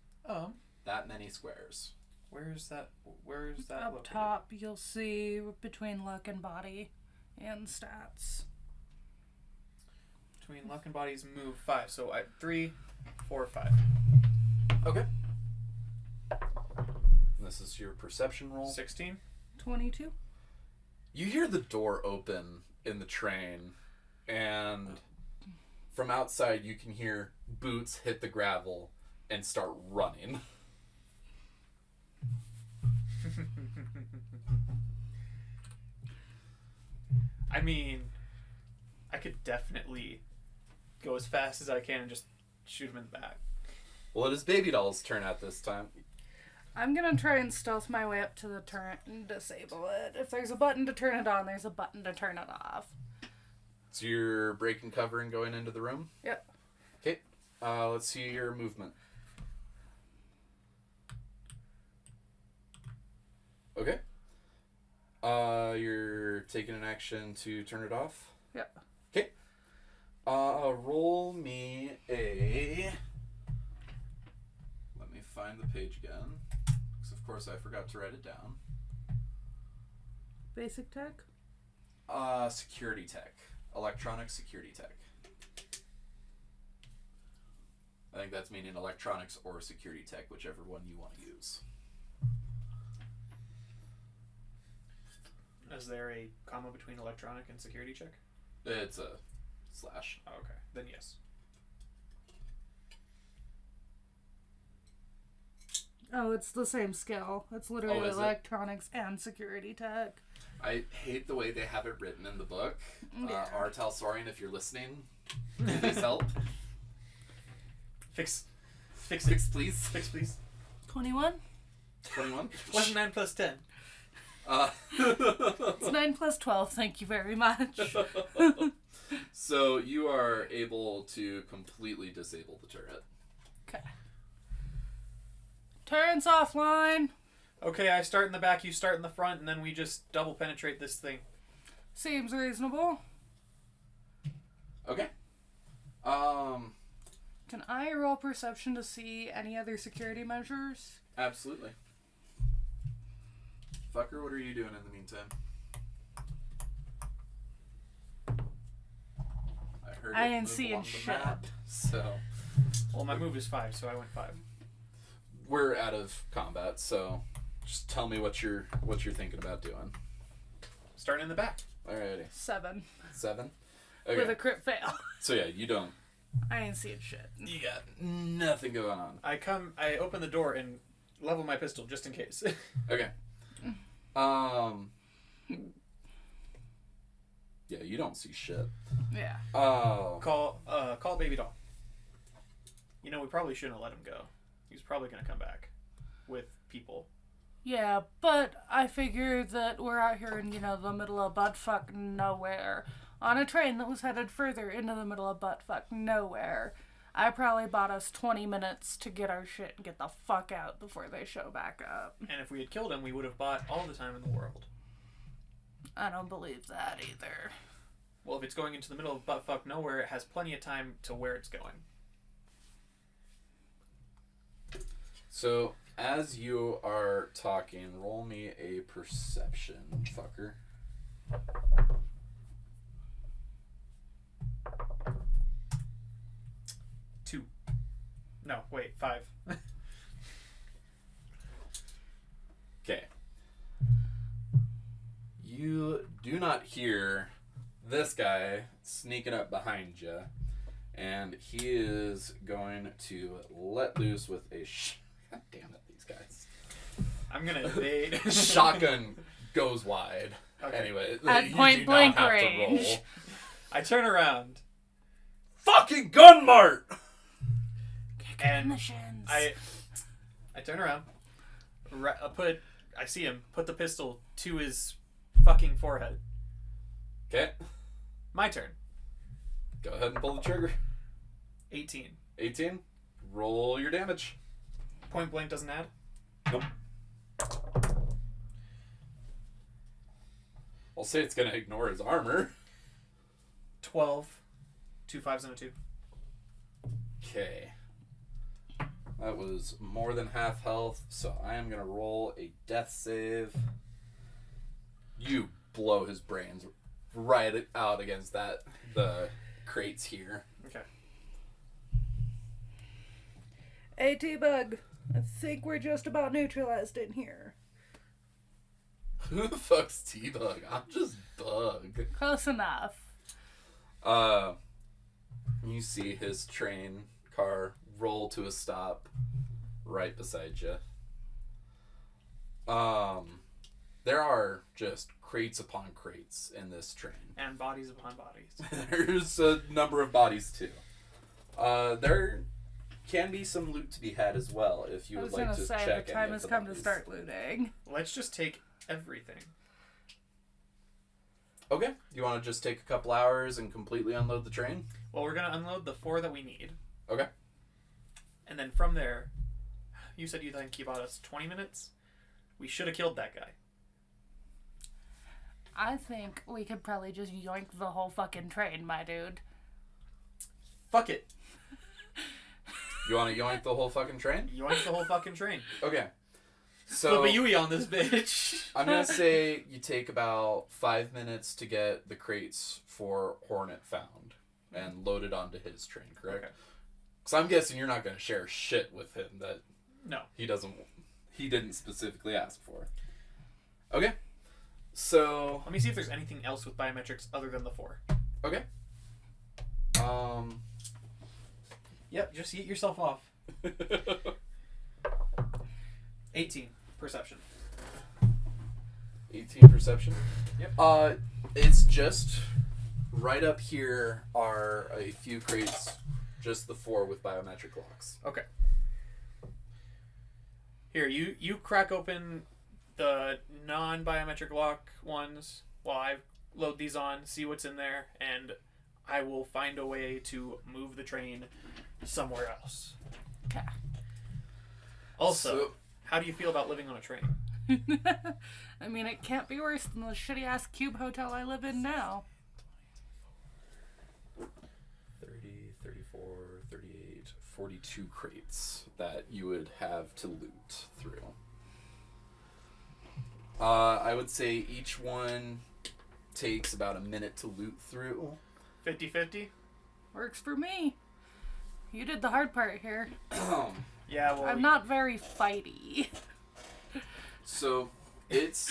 That many squares. Where's that Up located? top, you'll see between luck and body and stats. Between luck and bodies, move 5. So I 3, 4, 5. Okay. This is your perception roll. 16. 22? You hear the door open in the train, and from outside you can hear boots hit the gravel and start running. I mean, I could definitely go as fast as I can and just shoot him in the back. Well, it is BabyDoll's turn at this time. I'm gonna try and stealth my way up to the turret and disable it. If there's a button to turn it on, there's a button to turn it off. So you're breaking cover and going into the room? Yep. Okay. Let's see your movement. Okay. You're taking an action to turn it off? Yep. Okay. Roll me a... Let me find the page again. Because of course I forgot to write it down. Basic tech? Security tech. Electronic security tech. I think that's meaning electronics or security tech, whichever one you want to use. Is there a comma between electronic and security check? It's a slash. Oh, okay. Then yes. Oh, it's the same skill. It's literally is it? electronics and security tech. I hate the way they have it written in the book. Yeah. Artel Sorian, if you're listening, please help. Fix Fix, please. Fix, please. 21? 21? What's 9 plus 10? It's 9 plus 12, thank you very much. So you are able to completely disable the turret. Okay. Turns offline. Okay, I start in the back, you start in the front, and then we just double penetrate this thing. Seems reasonable. Okay. Can I roll perception to see any other security measures? Absolutely. Fucker, what are you doing in the meantime? I didn't see a shit. So Well, my move is 5, so I went 5. we're out of combat, so just tell me what you're thinking about doing. Starting in the back. Alrighty. 7. 7? Okay. With a crit fail. So yeah, you don't. I didn't see a shit. You got nothing going on. I open the door and level my pistol just in case. Okay. Yeah, you don't see shit. Yeah. Oh. Call BabyDoll. You know, we probably shouldn't have let him go. He's probably gonna come back with people. Yeah, but I figured that we're out here in, the middle of buttfuck nowhere. On a train that was headed further into the middle of buttfuck nowhere. I probably bought us 20 minutes to get our shit and get the fuck out before they show back up. And if we had killed him, we would have bought all the time in the world. I don't believe that either. Well, if it's going into the middle of buttfuck nowhere, it has plenty of time to where it's going. So, as you are talking, roll me a perception, fucker. 2. No, wait, 5. Okay. You do not hear this guy sneaking up behind you, and he is going to let loose with a God damn it, these guys. I'm gonna evade. Shotgun goes wide. Okay. Anyway, At you point do blank not have to range. roll. I turn around Fucking gun mart! and Missions. I turn around. I see him. Put the pistol to his fucking forehead. Okay, My turn. go ahead and pull the trigger. 18. 18. Roll your damage. Point blank doesn't add. Nope. I'll say it's gonna ignore his armor. 12. 2 5s and a 2. Okay. That was more than half health, so I am gonna roll a death save. You blow his brains right out against the crates here. Okay. Hey, T-Bug. I think we're just about neutralized in here. Who the fuck's T-Bug? I'm just Bug. Close enough. You see his train car roll to a stop right beside you. There are just crates upon crates in this train. And bodies upon bodies. There's a number of bodies too. There can be some loot to be had as well if you I would was like gonna to say, check the any time of has the come to bodies. start looting. Let's just take everything. Okay. You want to just take a couple hours and completely unload the train? Well, we're gonna unload the 4 that we need. Okay. And then from there, you said you think you bought us 20 minutes? We should have killed that guy. I think we could probably just yoink the whole fucking train, my dude. Fuck it. You want to yoink the whole fucking train? Yoink the whole fucking train. Okay. So Flip a Yui on this bitch. I'm going to say you take about 5 minutes to get the crates for Hornet found and loaded onto his train, correct? Okay. Because I'm guessing you're not going to share shit with him that No. he didn't specifically ask for. Okay. So, Let me see if there's anything else with biometrics other than the 4. okay. Yep, just eat yourself off. 18. Perception. 18 perception? Yep. It's just right up here are a few crates, just the 4 with biometric locks. Okay. Here, you crack open the non-biometric lock ones while I load these on, see what's in there, and I will find a way to move the train somewhere else. Okay. Also, how do you feel about living on a train? I mean, it can't be worse than the shitty-ass cube hotel I live in now. 30, 34, 38, 42 crates that you would have to loot through. I would say each one takes about a minute to loot through. 50-50? Works for me. You did the hard part here. Yeah, well... I'm not very fighty. So, it's...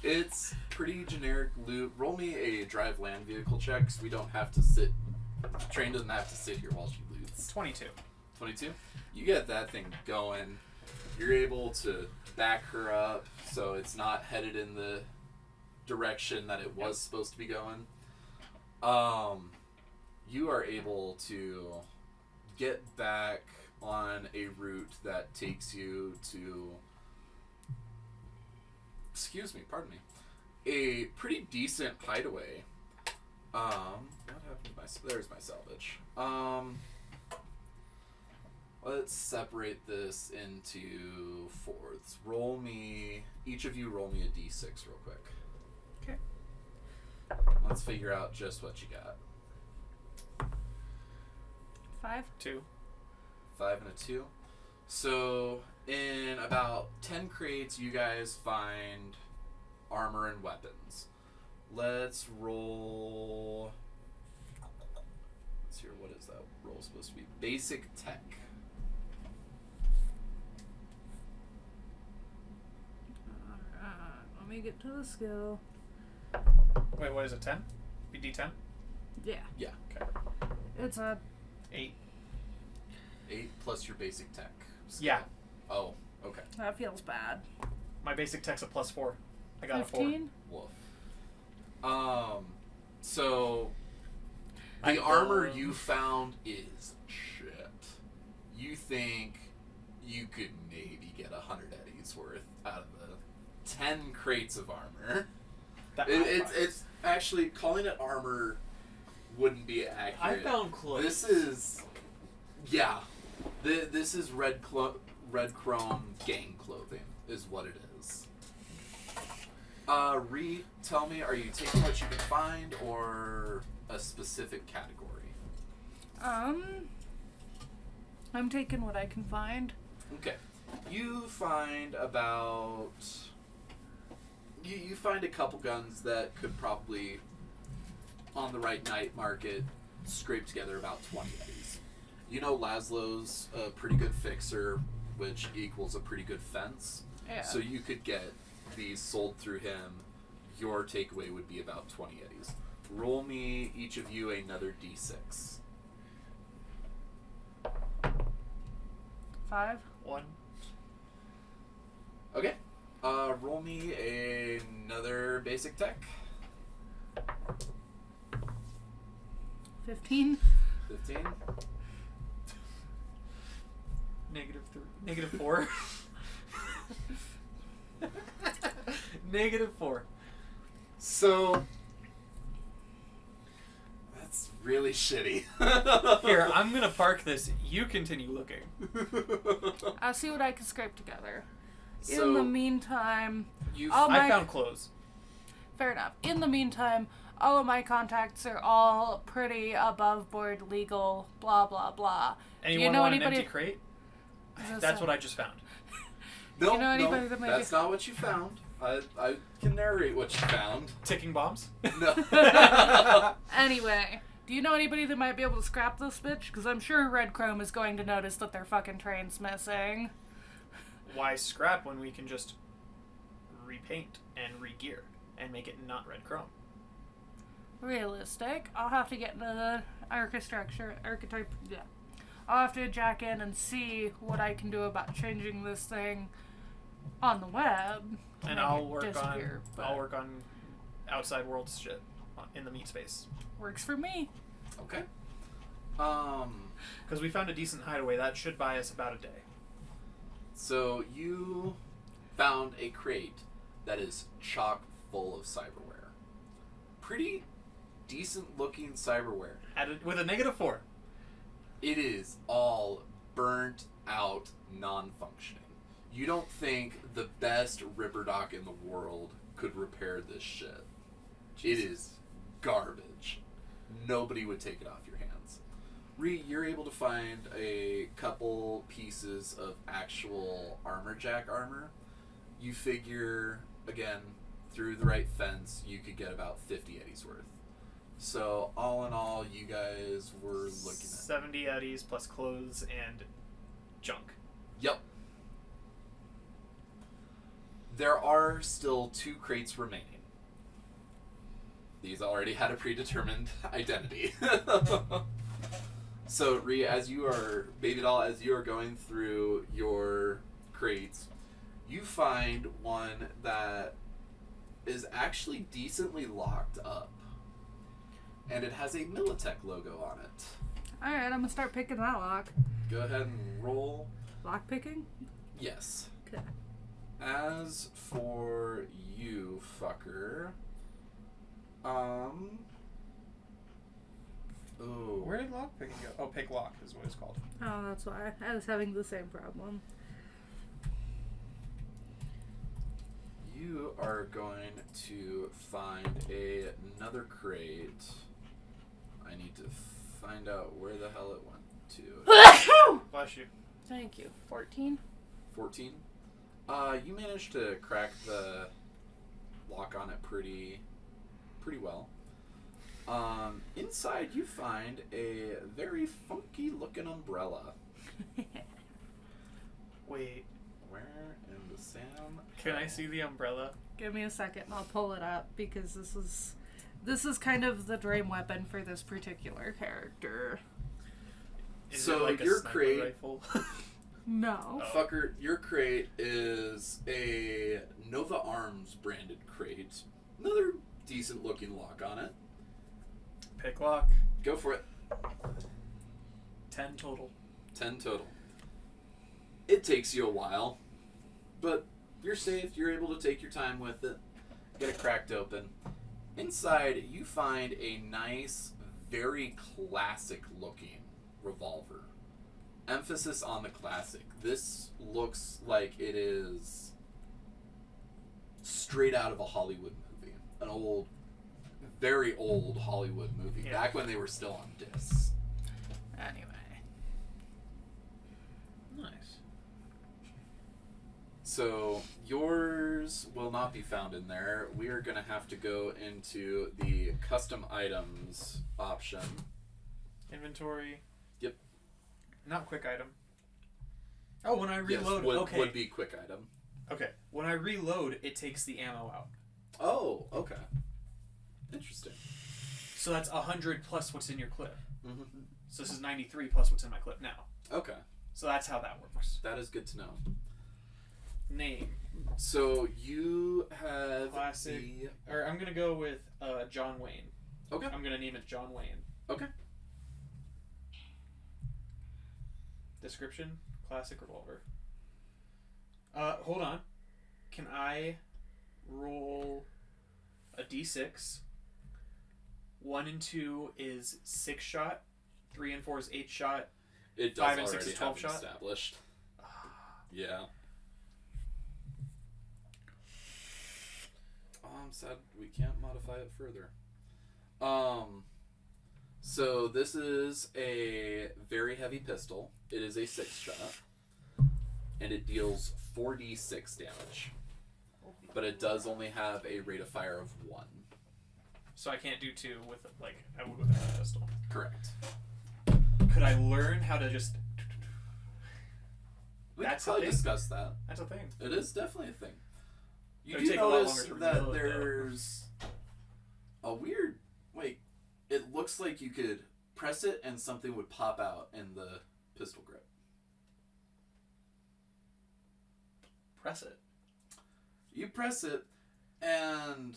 it's pretty generic loot. Roll me a drive land vehicle check, because we don't have to sit... Train doesn't have to sit here while she loots. 22. 22? You get that thing going. You're able to back her up, so it's not headed in the direction that it was supposed to be going. You are able to get back on a route that takes you to, pardon me, a pretty decent hideaway. What happened to my, there's my salvage. Let's separate this into fourths. Each of you roll me a d6 real quick. Okay. Let's figure out just what you got. 5? 2. 5 and a 2. So, in about 10 crates, you guys find armor and weapons. Let's roll... Let's hear, what is that roll supposed to be? Basic tech. Let me get to the skill. Wait, what is it, 10? BD10? Yeah. Yeah. Okay. It's a... 8. 8 plus your basic tech. skill. Yeah. Oh, okay. That feels bad. My basic tech's a +4. I got 15? Woof. So I the armor you found is shit. You think you could maybe get 100 eddies worth out of the 10 crates of armor. It's actually, calling it armor wouldn't be accurate. I found clothes. This is, yeah, this is red chrome gang clothing is what it is. Tell me, are you taking what you can find or a specific category? I'm taking what I can find. Okay. You find about... You find a couple guns that could probably, on the right night market, scrape together about 20 eddies. You know Laszlo's a pretty good fixer, which equals a pretty good fence. Yeah. So you could get these sold through him. Your takeaway would be about 20 eddies. Roll me, each of you, another d6. 5? 1. Okay. Roll me another basic tech. 15? 15. Negative 4. Negative 4. So that's really shitty. Here, I'm gonna park this. You continue looking. I'll see what I can scrape together. So In the meantime, I found clothes. fair enough. In the meantime, all of my contacts are all pretty above board legal, blah, blah, blah. Anyone Do you know want anybody? an empty crate? That's That's what I just found. no, you know anybody no, that might that's be- not what you found. I can narrate what you found. Ticking bombs? No. Anyway, do you know anybody that might be able to scrap this bitch? Because I'm sure Red Chrome is going to notice that their fucking train's missing. Why scrap when we can just repaint and re-gear and make it not red chrome? Realistic. I'll have to get into the archetype, yeah. I'll have to jack in and see what I can do about changing this thing on the web. to And make I'll it work disappear, but on outside worlds shit in the meat space. works for me. Okay. Because we found a decent hideaway. That should buy us about a day. So you found a crate that is chock full of cyberware. Pretty decent looking cyberware. With a -4. It is all burnt out, non-functioning. You don't think the best Ripperdoc in the world could repair this shit. Jesus. It is garbage. Nobody would take it off your hands. You're able to find a couple pieces of actual armor jack armor. You figure, again, through the right fence, you could get about 50 eddies worth. So, all in all, you guys were looking at 70 eddies plus clothes and junk. Yep. There are still 2 crates remaining. These already had a predetermined identity. So, BabyDoll, as you are going through your crates, you find one that is actually decently locked up. And it has a Militech logo on it. Alright, I'm gonna start picking that lock. Go ahead and roll. Lock picking? Yes. Okay. As for you, fucker. Ooh. Where did lock picking go? Oh, pick lock is what it's called. Oh, that's why. I was having the same problem. You are going to find another crate. I need to find out where the hell it went to. Bless you. Thank you. 14? 14. You managed to crack the lock on it pretty well. Inside you find a very funky looking umbrella. Wait. Where in the Sam? Can I see the umbrella? Give me a second and I'll pull it up because this is kind of the dream weapon for this particular character. Is so it like your a sniper crate, rifle? No. Oh. fucker, your crate is a Nova Arms branded crate. Another decent looking lock on it. Pick lock. Go for it. 10 total. 10 total. It takes you a while, but you're safe. You're able to take your time with it. Get it cracked open. Inside, you find a nice, very classic looking revolver. Emphasis on the classic. This looks like it is straight out of a Hollywood movie. An old, very old Hollywood movie. Yeah. Back when they were still on discs. Anyway. Nice. So, yours will not be found in there. We are going to have to go into the custom items option. Inventory. Yep. Not quick item. Oh, when I reload, yes, okay. would be quick item. Okay. When I reload, it takes the ammo out. Oh, okay. Interesting. So that's 100 plus what's in your clip. Mm-hmm. So this is 93 plus what's in my clip now. Okay. So that's how that works. That is good to know. Name. So you have Classic. Or I'm going to go with John Wayne. Okay. I'm going to name it John Wayne. Okay. Description. Classic revolver. Hold on. Can I roll a d6? 1 and 2 is 6 shot. 3 and 4 is 8 shot. It does 5 and 6 already is 12 have shot. established. Yeah. Oh, I'm sad we can't modify it further. So this is a very heavy pistol. It is a 6 shot. And it deals 4d6 damage. But it does only have a rate of fire of 1. So I can't do 2 with like I would with a pistol. Correct. Could I learn how to just? We That's could a probably thing? discuss that. That's a thing. It is definitely a thing. You It would do take a lot notice longer to that reload, though. there's a weird, like, it looks like you could press it and something would pop out in the pistol grip. Press it. You press it and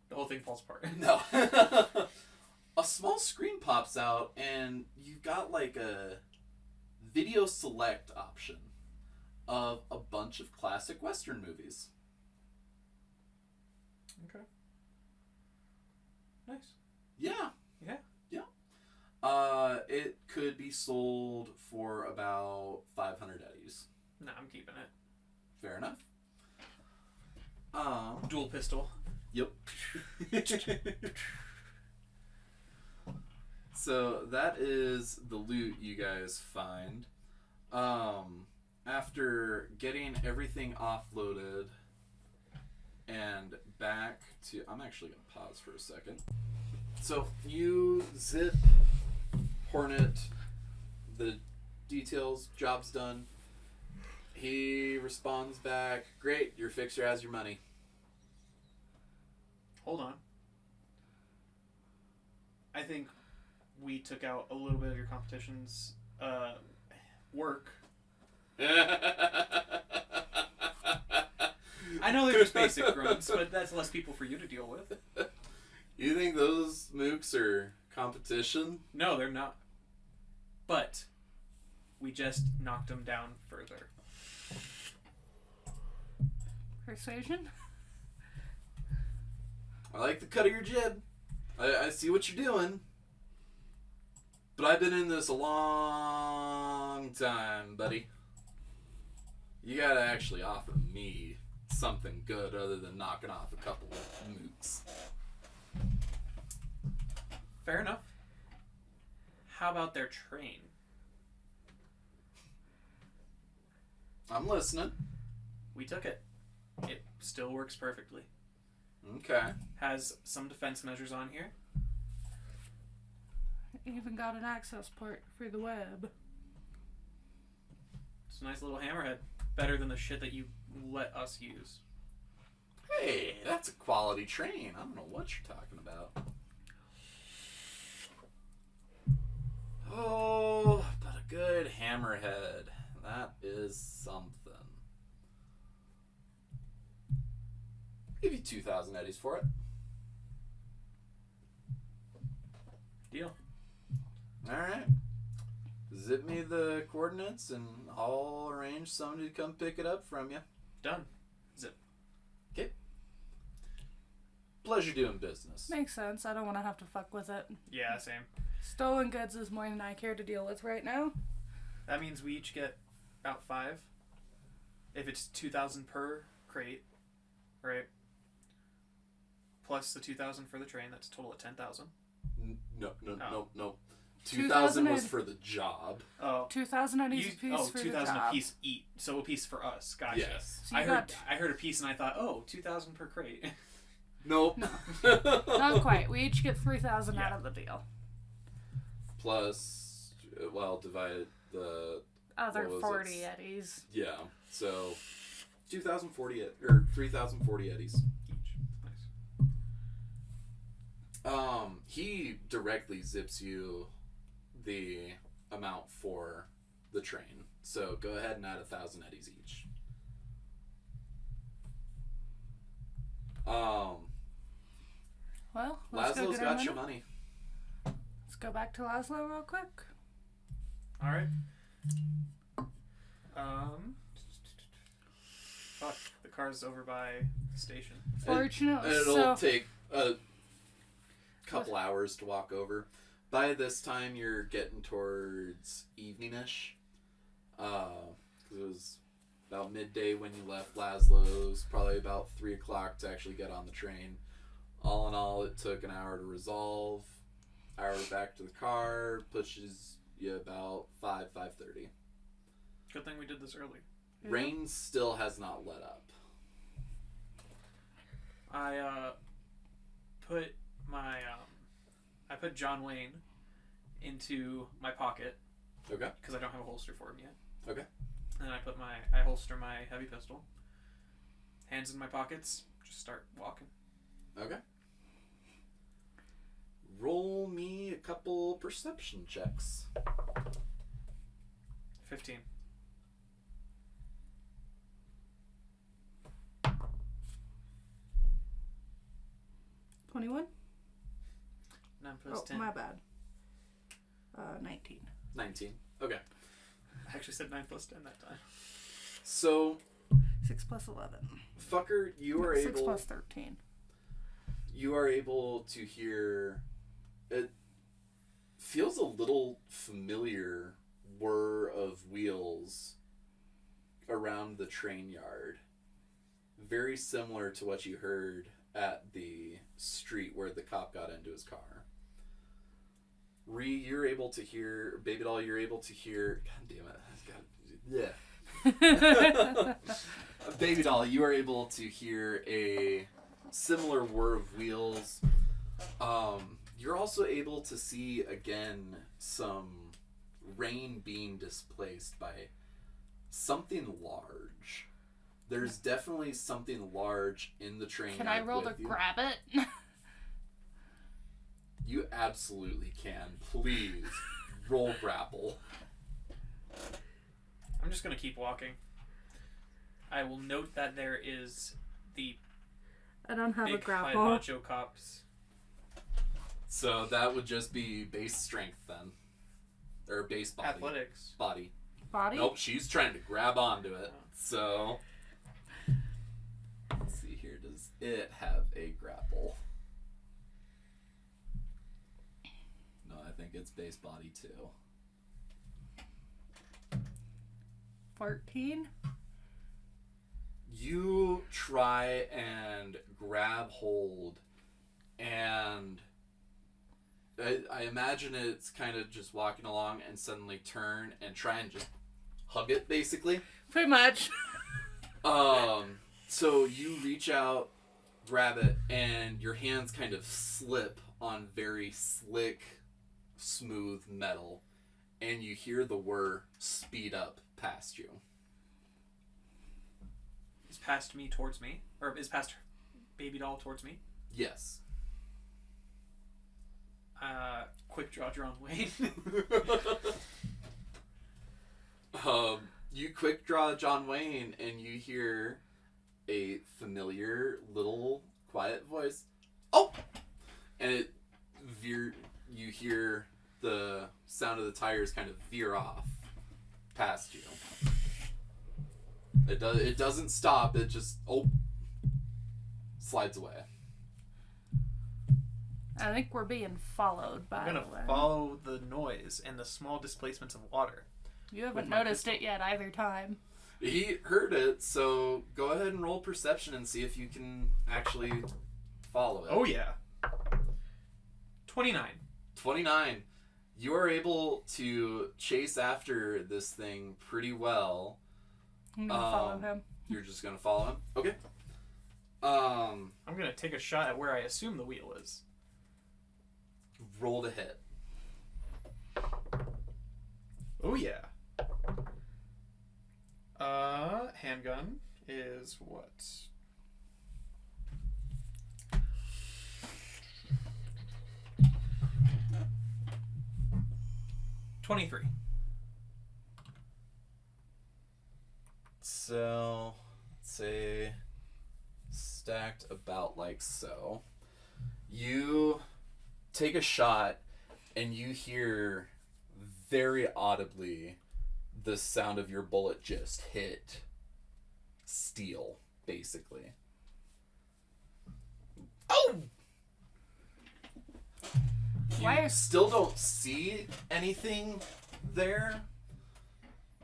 The whole thing falls apart. no. a small screen pops out, and you've got like a video select option of a bunch of classic Western movies. Okay. Nice. Yeah. Yeah. It could be sold for about 500 eddies. No, I'm keeping it. Fair enough. Dual pistol. Yep. So that is the loot you guys find. After getting everything offloaded and back to... I'm actually going to pause for a second. So you zip Hornet, the details, job's done. He responds back, great, your fixer has your money. Hold on. I think we took out a little bit of your competition's work. I know they're just basic grunts, but that's less people for you to deal with. You think those mooks are competition? No, they're not. But we just knocked them down further. Persuasion? I like the cut of your jib. I see what you're doing. But I've been in this a long time, buddy. You gotta actually offer me something good other than knocking off a couple of mooks. Fair enough. How about their train? I'm listening. We took it. It still works perfectly. Okay. Has some defense measures on here. Even got an access port for the web. It's a nice little hammerhead. Better than the shit that you let us use. Hey, that's a quality train. I don't know what you're talking about. Oh, but a good hammerhead. That is something. Give you 2,000 eddies for it. Deal. Alright. Zip me the coordinates and I'll arrange somebody to come pick it up from you. Done. Zip. Okay. Pleasure doing business. Makes sense. I don't want to have to fuck with it. Yeah, same. Stolen goods is more than I care to deal with right now. That means we each get about 5. If it's 2,000 per crate, right? Plus the 2,000 for the train, that's a total of 10,000. No. 2,000 was for the job. Oh. 2,000 eddies a piece for 2,000 the job. a piece each. So a piece for us. Gotcha. Yes. So I heard a piece and I thought, 2,000 per crate. Nope. No. Not quite. We each get 3,000 out of the deal. Plus, divide the Other what was 40 it? eddies. Yeah. So 2,040 or 3,040 eddies. Each. Nice. He directly zips you the amount for the train. So go ahead and add 1,000 eddies each. Well, let's go Laszlo's get our got your money. money. Let's go back to Laszlo real quick. All right. Fuck. The car's over by the station. Fortunately, It'll take a couple hours to walk over. By this time, you're getting towards eveningish. Because it was about midday when you left Laszlo's. Probably about 3 o'clock to actually get on the train. All in all, it took an hour to resolve. Hour back to the car pushes you about 5:30. Good thing we did this early. Yeah. Rain still has not let up. I put John Wayne into my pocket Okay. because I don't have a holster for him yet. Okay. And I holster my heavy pistol. Hands in my pockets. Just start walking. Okay. Roll me a couple perception checks. 15. 9 plus 10. my bad. 19. 19. Okay. I actually said 9 plus 10 that time. So, 6 plus 11. fucker, you are 6 able. 6 plus 13. You are able to hear. It feels a little familiar. Whir of wheels around the train yard. Very similar to what you heard at the street where the cop got into his car. You're able to hear, BabyDoll, you're able to hear, god damn it, yeah. BabyDoll, you are able to hear a similar whir of wheels. You're also able to see, again, some rain being displaced by something large. There's definitely something large in the train. Can I roll to grab it? You absolutely can. Please roll grapple. I'm just going to keep walking. I will note that there is the I don't have a big grapple. macho cops. So that would just be base strength then. Or base body. Athletics. Body. Body? Nope, she's trying to grab onto it. So let's see here. Does it have a grapple? No, I think it's base body too. 14? You try and grab hold, and I imagine it's kind of just walking along and suddenly turn and try and just hug it, basically. Pretty much. So you reach out, grab it, and your hands kind of slip on very slick, smooth metal, and you hear the whir speed up past you. Is past me towards me? Or is past BabyDoll towards me? Yes. Quick draw John Wayne. You quick draw John Wayne and you hear a familiar little quiet voice. Oh! And you hear the sound of the tires kind of veer off past you. It doesn't stop, it just slides away. I think we're being followed by I'm going to follow the noise and the small displacements of water. You haven't noticed it yet either time. He heard it, so go ahead and roll perception and see if you can actually follow it. Oh, yeah. 29. 29. You are able to chase after this thing pretty well. I'm gonna follow him. You're just gonna follow him? Okay. I'm going to take a shot at where I assume the wheel is. Roll to hit. Oh, yeah. Handgun is what? $23. So, let's say stacked about like so. You take a shot and you hear very audibly the sound of your bullet just hit steel, basically. Oh! You still don't see anything there,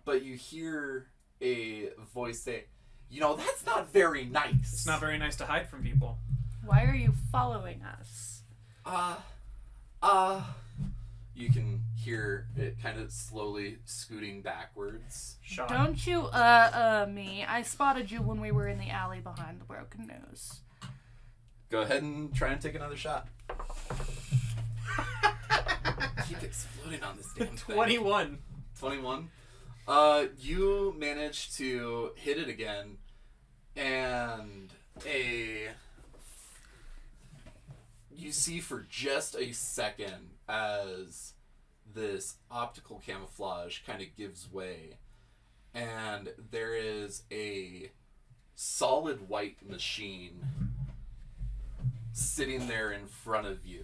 but you hear a voice say, that's not very nice. It's not very nice to hide from people. Why are you following us? You can hear it kind of slowly scooting backwards. Shot. Don't you, me. I spotted you when we were in the alley behind the broken news. Go ahead and try and take another shot. Keep exploding on this damn thing. 21. 21. You manage to hit it again, and you see for just a second as this optical camouflage kind of gives way, and there is a solid white machine sitting there in front of you,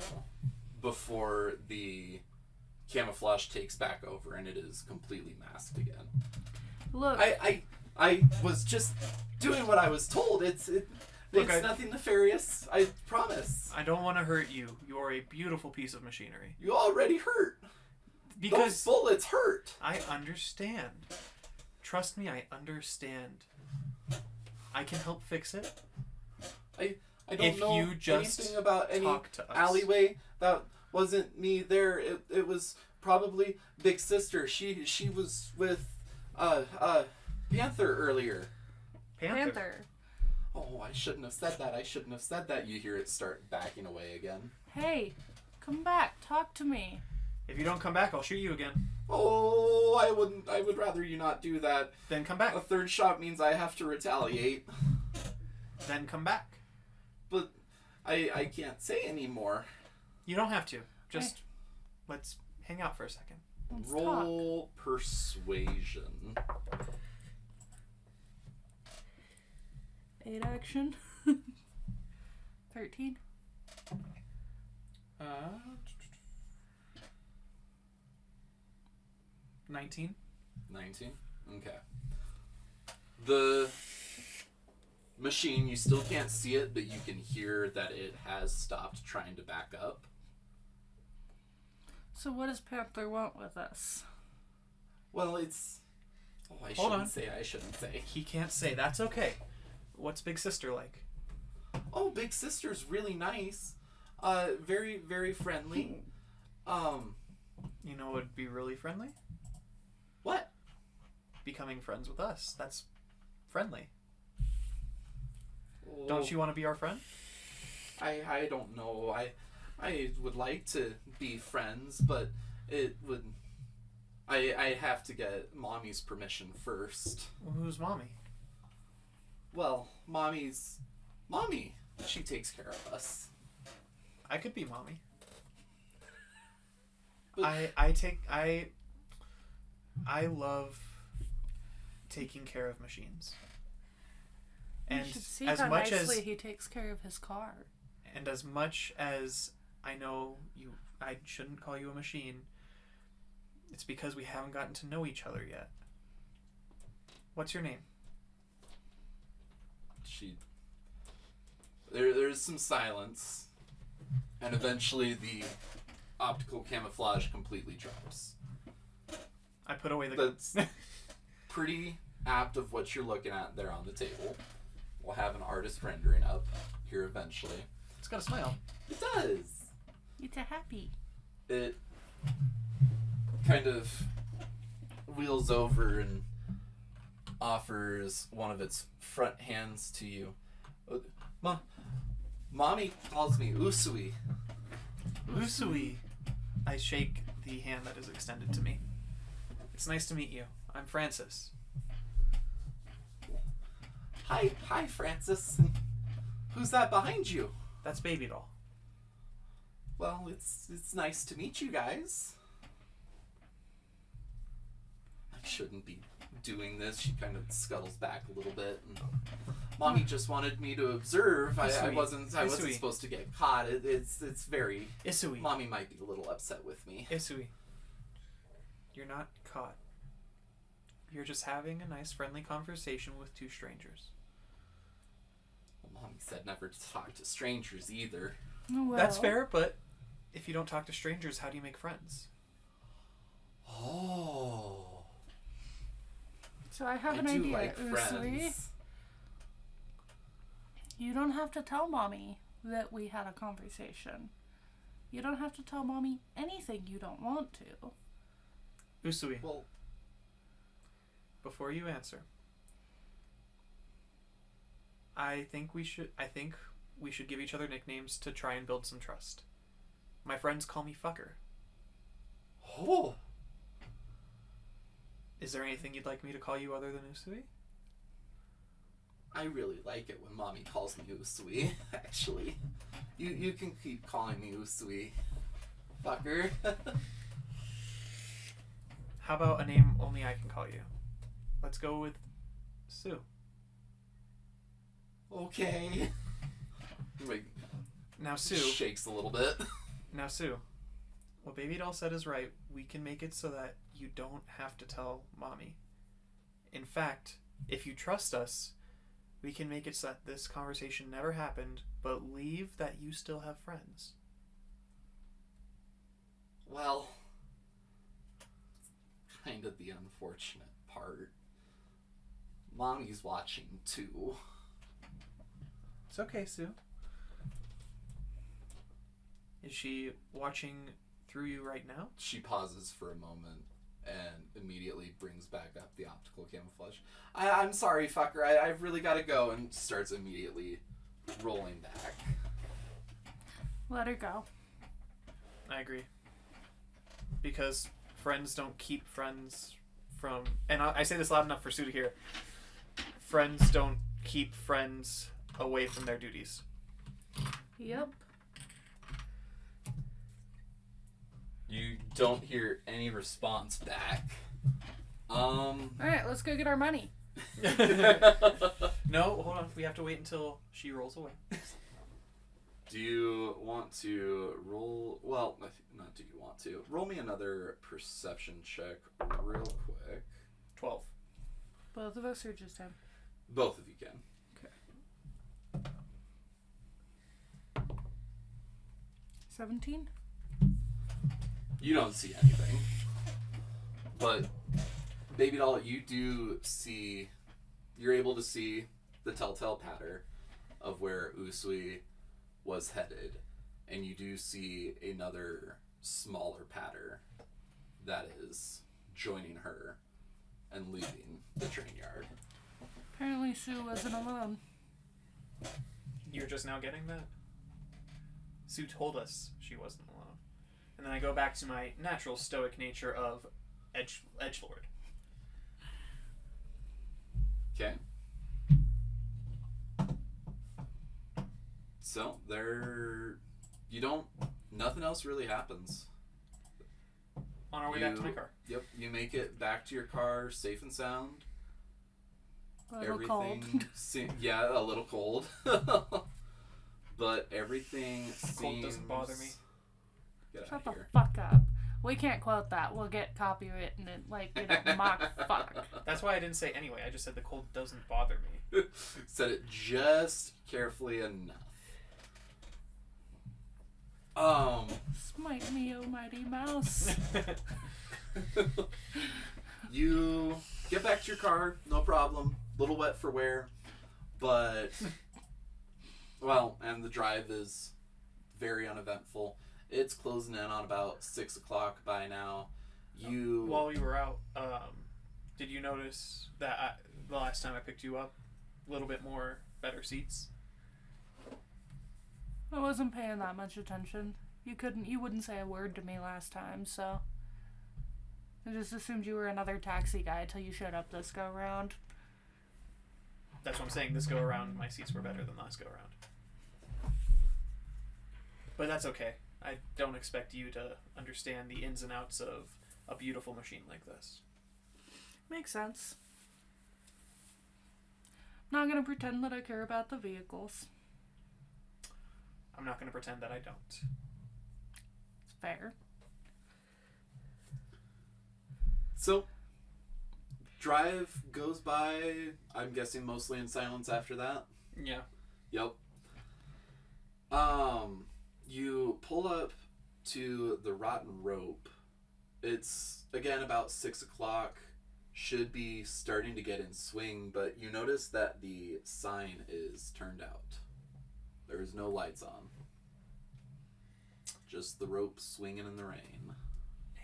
before the camouflage takes back over and it is completely masked again. Look. I was just doing what I was told. It's nothing nefarious. I promise. I don't want to hurt you. You're a beautiful piece of machinery. You already hurt. Because those bullets hurt. I understand. Trust me, I understand. I can help fix it. I don't know you just anything about any talk to us. alleyway. That wasn't me there. It was probably Big Sister. She was with Panther earlier. Panther. Oh, I shouldn't have said that. You hear it start backing away again. Hey, come back. Talk to me. If you don't come back, I'll shoot you again. Oh, I wouldn't. I would rather you not do that. Then come back. A third shot means I have to retaliate. Then come back. But I can't say anymore. You don't have to. Just let's hang out for a second. Let's Roll persuasion. 8 action. 13. 19. 19? Okay. The machine, you still can't see it, but you can hear that it has stopped trying to back up. So what does Panther want with us? Well, it's... Oh, I shouldn't say. He can't say. That's okay. What's Big Sister like? Oh, Big Sister's really nice. Very, very friendly. You know what would be really friendly? What? Becoming friends with us. That's friendly. Oh, Don't you want to be our friend? I don't know. I would like to be friends, but it would... I have to get Mommy's permission first. Well, who's Mommy? Well, Mommy. She takes care of us. I could be Mommy. But I love taking care of machines. You And should see as how much nicely as he takes care of his car. and as much as I know I shouldn't call you a machine. It's because we haven't gotten to know each other yet. What's your name? There's some silence, and eventually the optical camouflage completely drops. I put away the guns. That's pretty apt of what you're looking at there on the table. We'll have an artist rendering up here eventually. It's got a smile. It does. It's a happy. It kind of wheels over and offers one of its front hands to you. Mommy calls me Usui. Usui. I shake the hand that is extended to me. It's nice to meet you. I'm Francis. Hi, Francis. Who's that behind you? That's BabyDoll. Well, it's nice to meet you guys. I shouldn't be doing this. She kind of scuttles back a little bit. And Mommy just wanted me to observe. I wasn't supposed to get caught. It's very... Isui. Mommy might be a little upset with me. Isui. You're not caught. You're just having a nice friendly conversation with two strangers. Well, Mommy said never to talk to strangers either. Oh, well. That's fair, but if you don't talk to strangers, how do you make friends? Oh. So I have an do idea, like Usui. friends. You don't have to tell Mommy that we had a conversation. You don't have to tell Mommy anything you don't want to. Usui, Well, before you answer, I think we should give each other nicknames to try and build some trust. My friends call me Fucker. oh. Is there anything you'd like me to call you other than Usui? I really like it when Mommy calls me Usui, actually. You can keep calling me Usui. Fucker. How about a name only I can call you? Let's go with Sue. Okay. Like, Now, Sue, shakes a little bit. Now, Sue, what BabyDoll said is right. We can make it so that you don't have to tell Mommy. In fact, if you trust us, we can make it so that this conversation never happened, but leave that you still have friends. Well, kind of the unfortunate part. Mommy's watching too. It's okay, Sue. Is she watching through you right now? She pauses for a moment and immediately brings back up the optical camouflage. I'm sorry, fucker. I've really got to go, and starts immediately rolling back. Let her go. I agree. Because friends don't keep friends from... And I say this loud enough for Sue to hear. Friends don't keep friends away from their duties. Yep. You don't hear any response back. Alright, let's go get our money. No, hold on. We have to wait until she rolls away. Do you want to roll... Well, not do you want to. Roll me another perception check real quick. 12. Both of us or just him? Both of you can. Okay. 17? You don't see anything. But, BabyDoll, you do see... You're able to see the telltale pattern of where Usui was headed. And you do see another smaller pattern that is joining her and leaving the train yard. Apparently Sue wasn't alone. You're just now getting that? Sue told us she wasn't alone. And then I go back to my natural stoic nature of edgelord. Okay. So, nothing else really happens. On our way back to my car. Yep, you make it back to your car safe and sound. A little cold. Yeah, a little cold. But everything seems... Cold doesn't bother me. Get Shut out the of here. fuck up. We can't quote that. We'll get copywritten and mock fuck. That's why I didn't say anyway. I just said the cold doesn't bother me. Said it just carefully enough. Smite me, oh mighty mouse. You get back to your car, no problem. Little wet for wear, but and the drive is very uneventful. It's closing in on about 6 o'clock by now. While we were out, did you notice that the last time I picked you up, a little bit more better seats? I wasn't paying that much attention. You wouldn't say a word to me last time, so I just assumed you were another taxi guy till you showed up this go round. That's what I'm saying. This go around, my seats were better than last go around. But that's okay. I don't expect you to understand the ins and outs of a beautiful machine like this. Makes sense. I'm not gonna pretend that I care about the vehicles. I'm not going to pretend that I don't. It's fair. So, drive goes by, I'm guessing mostly in silence after that? Yeah. Yep. You pull up to the Rotten Rope. It's, again, about 6 o'clock. Should be starting to get in swing, but you notice that the sign is turned out. There's no lights on. Just the rope swinging in the rain.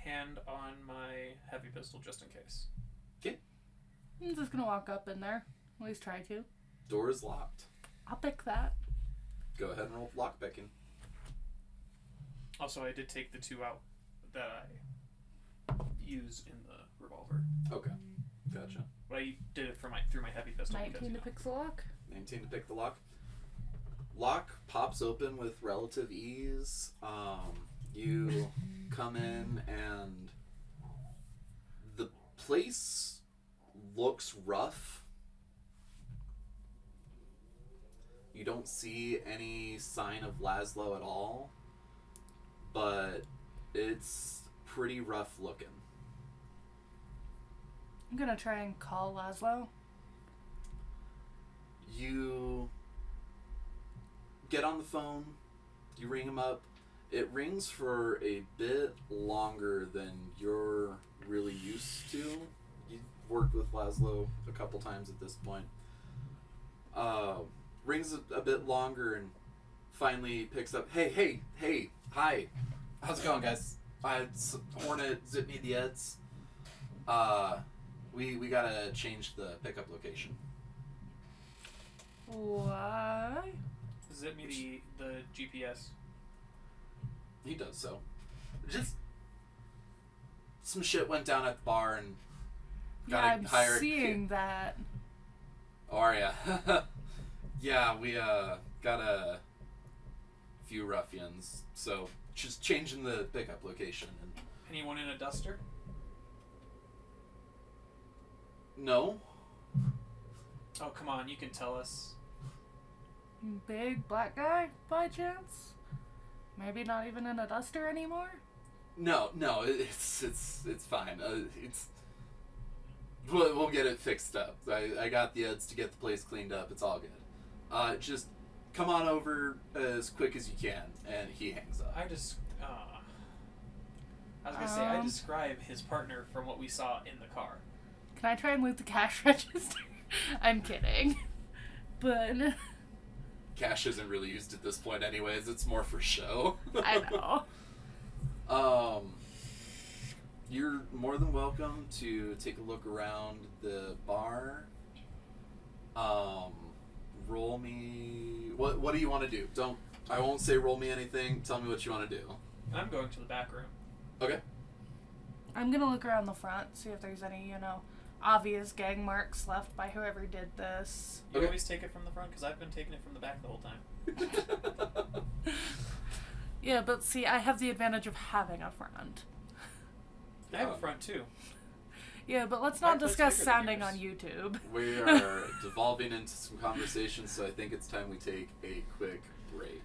Hand on my heavy pistol just in case. Okay. I'm just gonna walk up in there. At least try to. Door is locked. I'll pick that. Go ahead and roll lockpicking. Also, I did take the 2 out that I use in the revolver. Okay. Gotcha. But I did it through my heavy pistol. 19 to pick the lock. 19 to pick the lock. Lock pops open with relative ease. You come in and the place looks rough. You don't see any sign of Laszlo at all, but it's pretty rough looking. I'm gonna try and call Laszlo. You get on the phone, you ring him up. It rings for a bit longer than you're really used to. You've worked with Laszlo a couple times at this point. Rings a bit longer and finally picks up. Hey, hi. How's it going, guys? Hornet, zip me the Eds. We gotta change the pickup location. Why? Zip me the GPS. He does so. Just some shit went down at the bar and I'm seeing that. Oh, are ya? Yeah, we got a few ruffians, so just changing the pickup location. And anyone in a duster? no. Oh, come on, you can tell us. Big black guy, by chance? Maybe not even in a duster anymore? No, it's fine. We'll get it fixed up. I got the Eds to get the place cleaned up. It's all good. Just come on over as quick as you can, and he hangs up. I was gonna say, I describe his partner from what we saw in the car. Can I try and loot the cash register? I'm kidding. But... Cash isn't really used at this point anyways. It's more for show. I know. You're more than welcome to take a look around the bar. Roll me... What do you want to do? I won't say roll me anything. Tell me what you want to do. I'm going to the back room. Okay. I'm gonna look around the front, see if there's any, obvious gang marks left by whoever did this. You always take it from the front, because I've been taking it from the back the whole time. Yeah, but see, I have the advantage of having a front. I have a front, too. Yeah, but let's not discuss sounding on YouTube. We are devolving into some conversations, so I think it's time we take a quick break.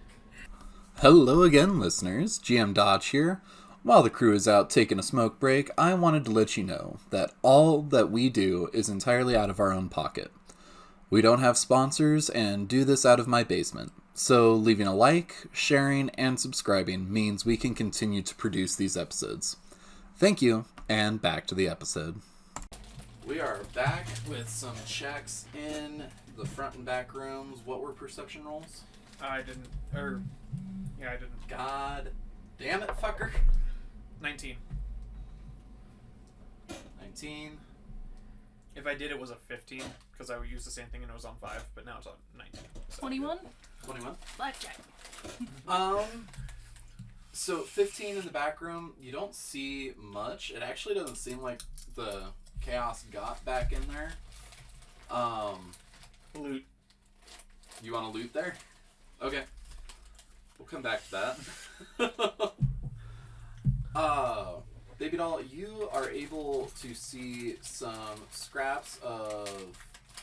Hello again, listeners. GM Dodge here. While the crew is out taking a smoke break, I wanted to let you know that all that we do is entirely out of our own pocket. We don't have sponsors and do this out of my basement, so leaving a like, sharing, and subscribing means we can continue to produce these episodes. Thank you, and back to the episode. We are back with some checks in the front and back rooms. What were perception rolls? I didn't. I didn't. God damn it, fucker. 19. 19. If I did, it was a 15, because I would use the same thing and it was on 5, but now it's on 19. So 21? 21. Blackjack. So 15 in the back room, you don't see much. It actually doesn't seem like the chaos got back in there. Loot. You want to loot there? Okay. We'll come back to that. BabyDoll, you are able to see some scraps of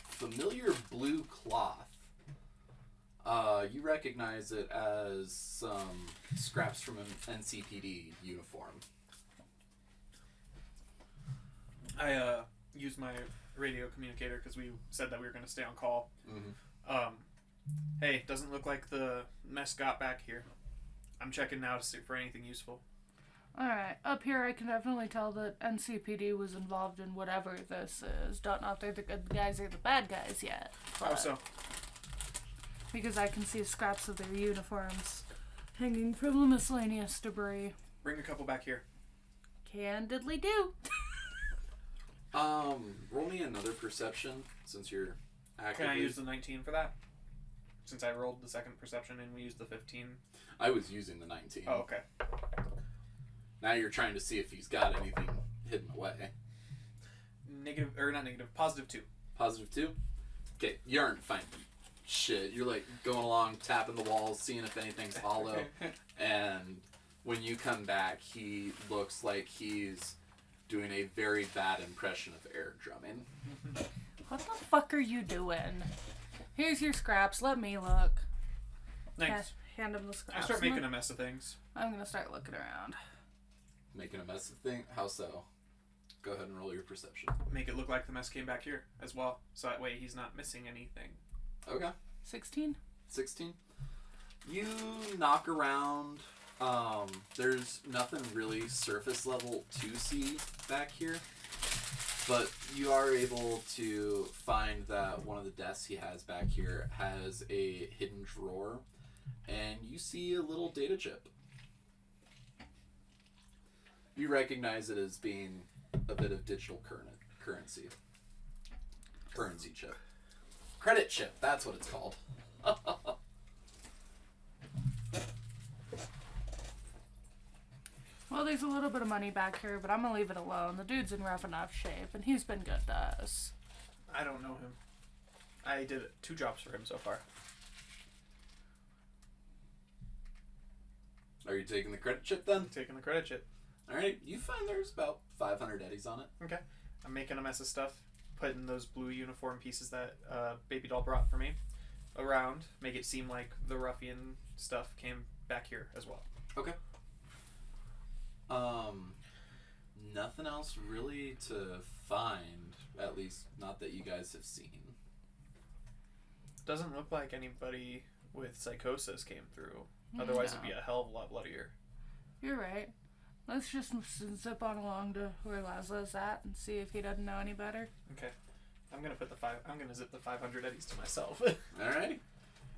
familiar blue cloth. You recognize it as some scraps from an NCPD uniform. I used my radio communicator because we said that we were going to stay on call. Mm-hmm. Hey, doesn't look like the mess got back here. I'm checking now to see for anything useful. Alright, up here I can definitely tell that NCPD was involved in whatever this is. Don't know if they're the good guys or the bad guys yet. How so? Because I can see scraps of their uniforms hanging from the miscellaneous debris. Bring a couple back here. Candidly do. Roll me another perception since you're actively... Can I use the 19 for that? Since I rolled the second perception and we used the 15. I was using the 19. Oh, okay. Now you're trying to see if he's got anything hidden away. Positive 2. Positive 2? Okay, you aren't finding shit. You're like going along, tapping the walls, seeing if anything's hollow. And when you come back, he looks like he's doing a very bad impression of air drumming. What the fuck are you doing? Here's your scraps. Let me look. Thanks. Hand him the scraps. I start making a mess of things. I'm gonna start looking around. Making a mess of things? How so? Go ahead and roll your perception. Make it look like the mess came back here as well, so that way he's not missing anything. Okay. 16? 16. You knock around. There's nothing really surface level to see back here, but you are able to find that one of the desks he has back here has a hidden drawer, and you see a little data chip. You recognize it as being a bit of digital currency. Currency chip. Credit chip, that's what it's called. Well, there's a little bit of money back here, but I'm gonna leave it alone. The dude's in rough enough shape, and he's been good to us. I don't know him. I did 2 jobs for him so far. Are you taking the credit chip then? Taking the credit chip. Alright, you find there's about 500 eddies on it. Okay. I'm making a mess of stuff, putting those blue uniform pieces that BabyDoll brought for me around, make it seem like the ruffian stuff came back here as well. Okay. Nothing else really to find, at least not that you guys have seen. Doesn't look like anybody with psychosis came through. Otherwise it'd be a hell of a lot bloodier. You're right. Let's just zip on along to where Laszlo's at and see if he doesn't know any better. Okay. I'm gonna zip the 500 eddies to myself. Alrighty.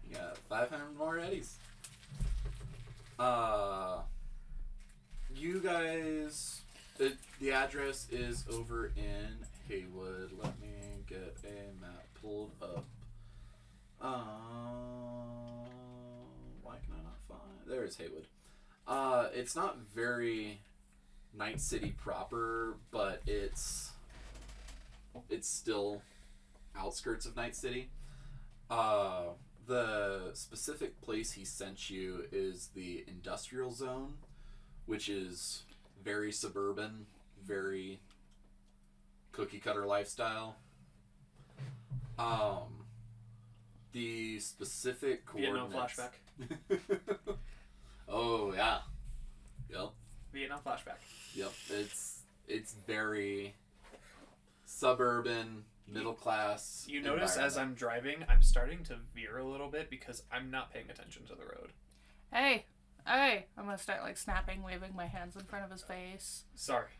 You got 500 more eddies. You guys, the address is over in Haywood. Let me get a map pulled up. Why can I not find? There's Haywood. It's not very Night City proper, but it's still outskirts of Night City. The specific place he sent you is the industrial zone, which is very suburban, very cookie cutter lifestyle. The specific coordinates. Vietnam flashback. Oh yeah. Yep. Vietnam flashback. Yep. It's very suburban, middle class. You notice as I'm driving, I'm starting to veer a little bit because I'm not paying attention to the road. Hey! I'm gonna start like snapping, waving my hands in front of his face. Sorry.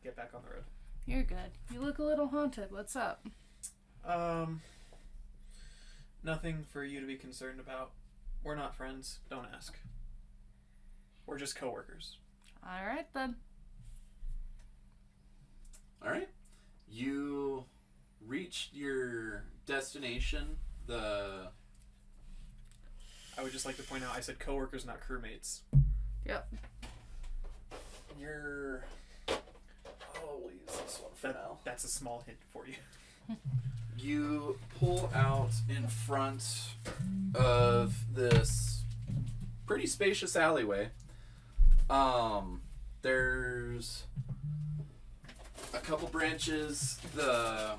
Get back on the road. You're good. You look a little haunted. What's up? Nothing for you to be concerned about. We're not friends. Don't ask. We're just coworkers. Alright then. Alright. You reached your destination. I would just like to point out I said coworkers, not crewmates. Yep. I'll use this one for now. That's a small hint for you. You pull out in front of this pretty spacious alleyway. There's a couple branches. The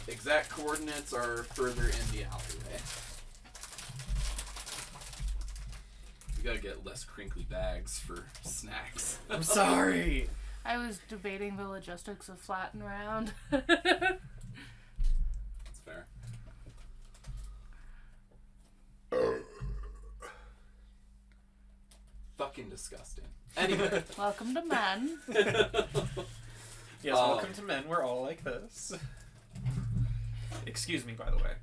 exact coordinates are further in the alleyway. You gotta get less crinkly bags for snacks. I'm sorry. I was debating the logistics of flat and round. That's fair. Fucking disgusting. Anyway. Welcome to men. Yes, welcome to men. We're all like this. Excuse me, by the way.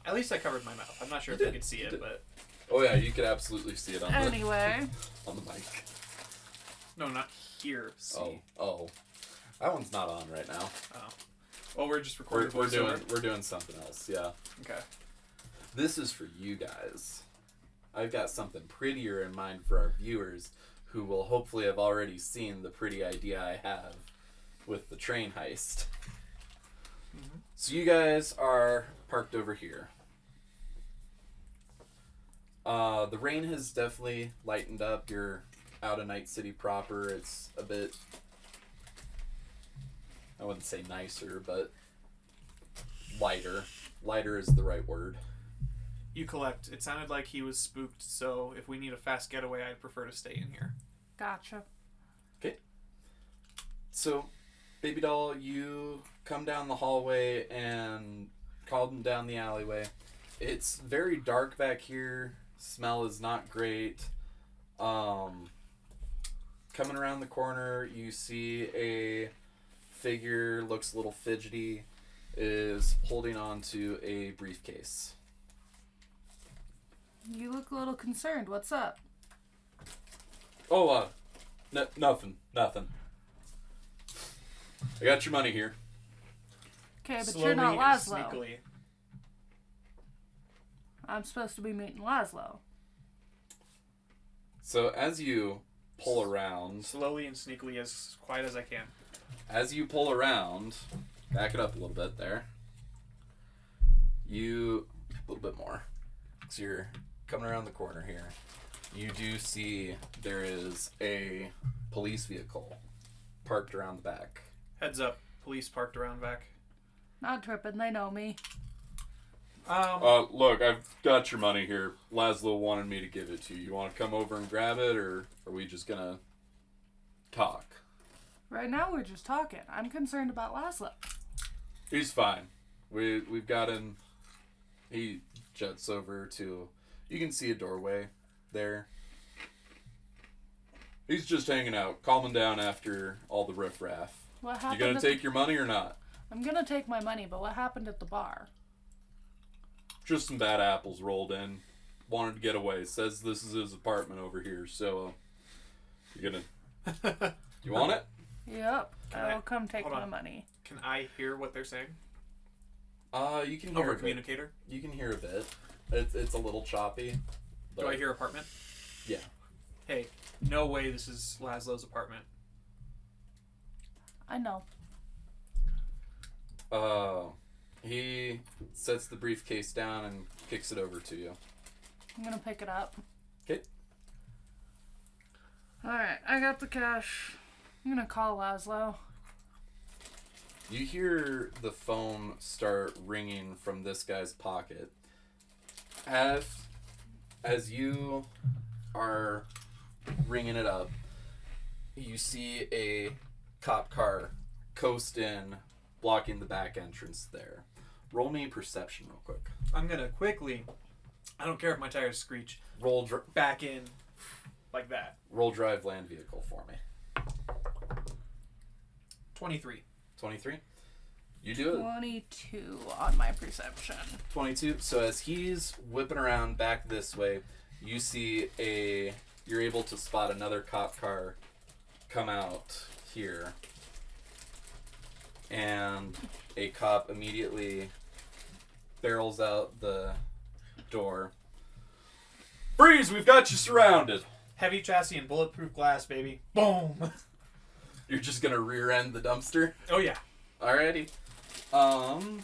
At least I covered my mouth. I'm not sure if you could see it, but... Oh yeah, you could absolutely see it on Anyway. on the mic. No, not here. See. Oh. That one's not on right now. Oh. Well, we're just recording. We're doing something else, yeah. Okay. This is for you guys. I've got something prettier in mind for our viewers who will hopefully have already seen the pretty idea I have with the train heist. Mm-hmm. So you guys are parked over here. The rain has definitely lightened up. You're out of Night City proper. It's a bit, I wouldn't say nicer, but lighter. Lighter is the right word. You collect. It sounded like he was spooked, so if we need a fast getaway, I'd prefer to stay in here. Gotcha. Okay. So, BabyDoll, you come down the hallway and call them down the alleyway. It's very dark back here. Smell is not great. Coming around the corner, you see a figure, looks a little fidgety, is holding on to a briefcase. You look a little concerned. What's up? Oh, nothing. I got your money here. Okay, but Slowly you're not and Laszlo. sneakily. I'm supposed to be meeting Laszlo. So as you pull around, Slowly and sneakily, as quiet as I can. back it up a little bit there. A little bit more. So you're coming around the corner here. You do see there is a police vehicle parked around the back. Heads up, police parked around back. Not tripping. They know me. Look, I've got your money here. Laszlo wanted me to give it to you. You want to come over and grab it, or are we just gonna talk? Right now, we're just talking. I'm concerned about Laszlo. He's fine. We've got him. He jets over to. You can see a doorway there. He's just hanging out, calming down after all the riffraff. What You happened? gonna take your money or not? I'm gonna take my money, but what happened at the bar? Just some bad apples rolled in. Wanted to get away. Says this is his apartment over here. So, you gonna? You want it? Yep. Alright, I'll come take hold my on. money. Can I hear what they're saying? You can hear Over a a bit. communicator? You can hear a bit. It's a little choppy. But Do I hear apartment? Yeah. Hey, no way this is Laszlo's apartment. I know. He sets the briefcase down and kicks it over to you. I'm gonna pick it up. Okay. Alright, I got the cash. I'm gonna call Laszlo. You hear the phone start ringing from this guy's pocket. As you are ringing it up, you see a cop car coast in, blocking the back entrance there. Roll me perception real quick. I'm gonna quickly, I don't care if my tires screech, Roll back in like that. drive land vehicle for me. 23. 23. You do it. 22 on my perception. 22. So as he's whipping around back this way, you see you're able to spot another cop car come out here. And a cop immediately barrels out the door. Freeze! We've got you surrounded! Heavy chassis and bulletproof glass, baby. Boom! You're just gonna rear end the dumpster? Oh yeah. Alrighty. I'm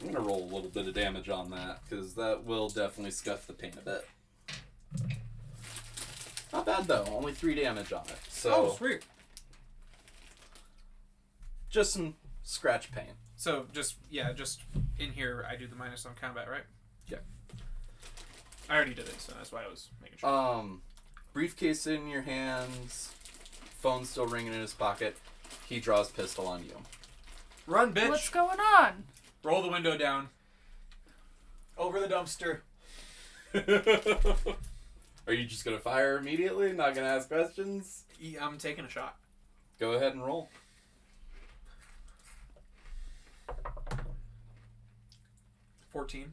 gonna roll a little bit of damage on that, because that will definitely scuff the paint a bit. Not bad though, only 3 damage on it. So Oh, sweet. just some scratch paint. So just in here, I do the minus on combat, right? Yeah. I already did it, so that's why I was making sure. Briefcase in your hands, phone still ringing in his pocket. He draws pistol on you. Run, bitch! What's going on? Roll the window down. Over the dumpster. Are you just gonna fire immediately? Not gonna ask questions? Yeah, I'm taking a shot. Go ahead and roll. 14.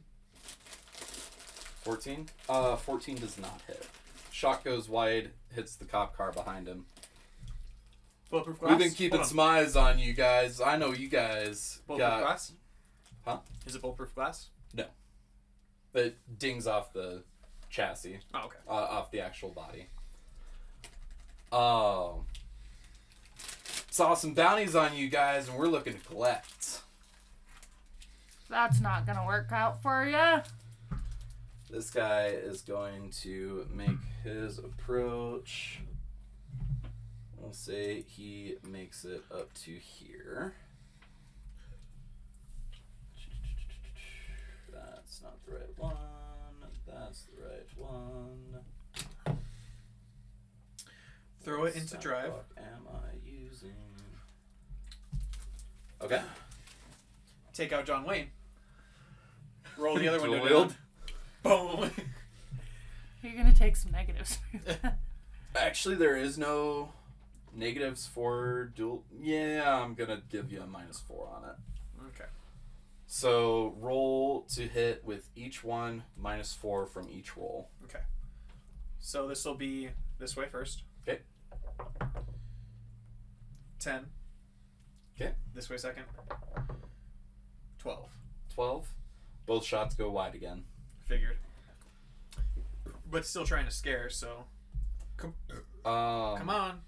14? 14 does not hit. Shot goes wide, hits the cop car behind him. Bulletproof glass? We've been keeping Hold on. some eyes on you guys. I know you guys Bulletproof got... glass? Huh? Is it bulletproof glass? No. It dings off the chassis. Oh, okay. Off the actual body. Saw some bounties on you guys, and we're looking to collect. That's not gonna work out for ya. This guy is going to make his approach. We'll say he makes it up to here. That's not the right one. That's the right one. Throw it into What drive. fuck am I using? Okay. Take out John Wayne. Roll the other Dual window wield. down. Boom. You're gonna take some negatives. Actually, there is no negatives for dual. Yeah, I'm gonna give you a -4 on it. Okay. So roll to hit with each one, -4 from each roll. Okay. So this will be this way first. Okay. 10. Okay. This way second. 12. 12. Both shots go wide again. Figured. But still trying to scare, so. Come on.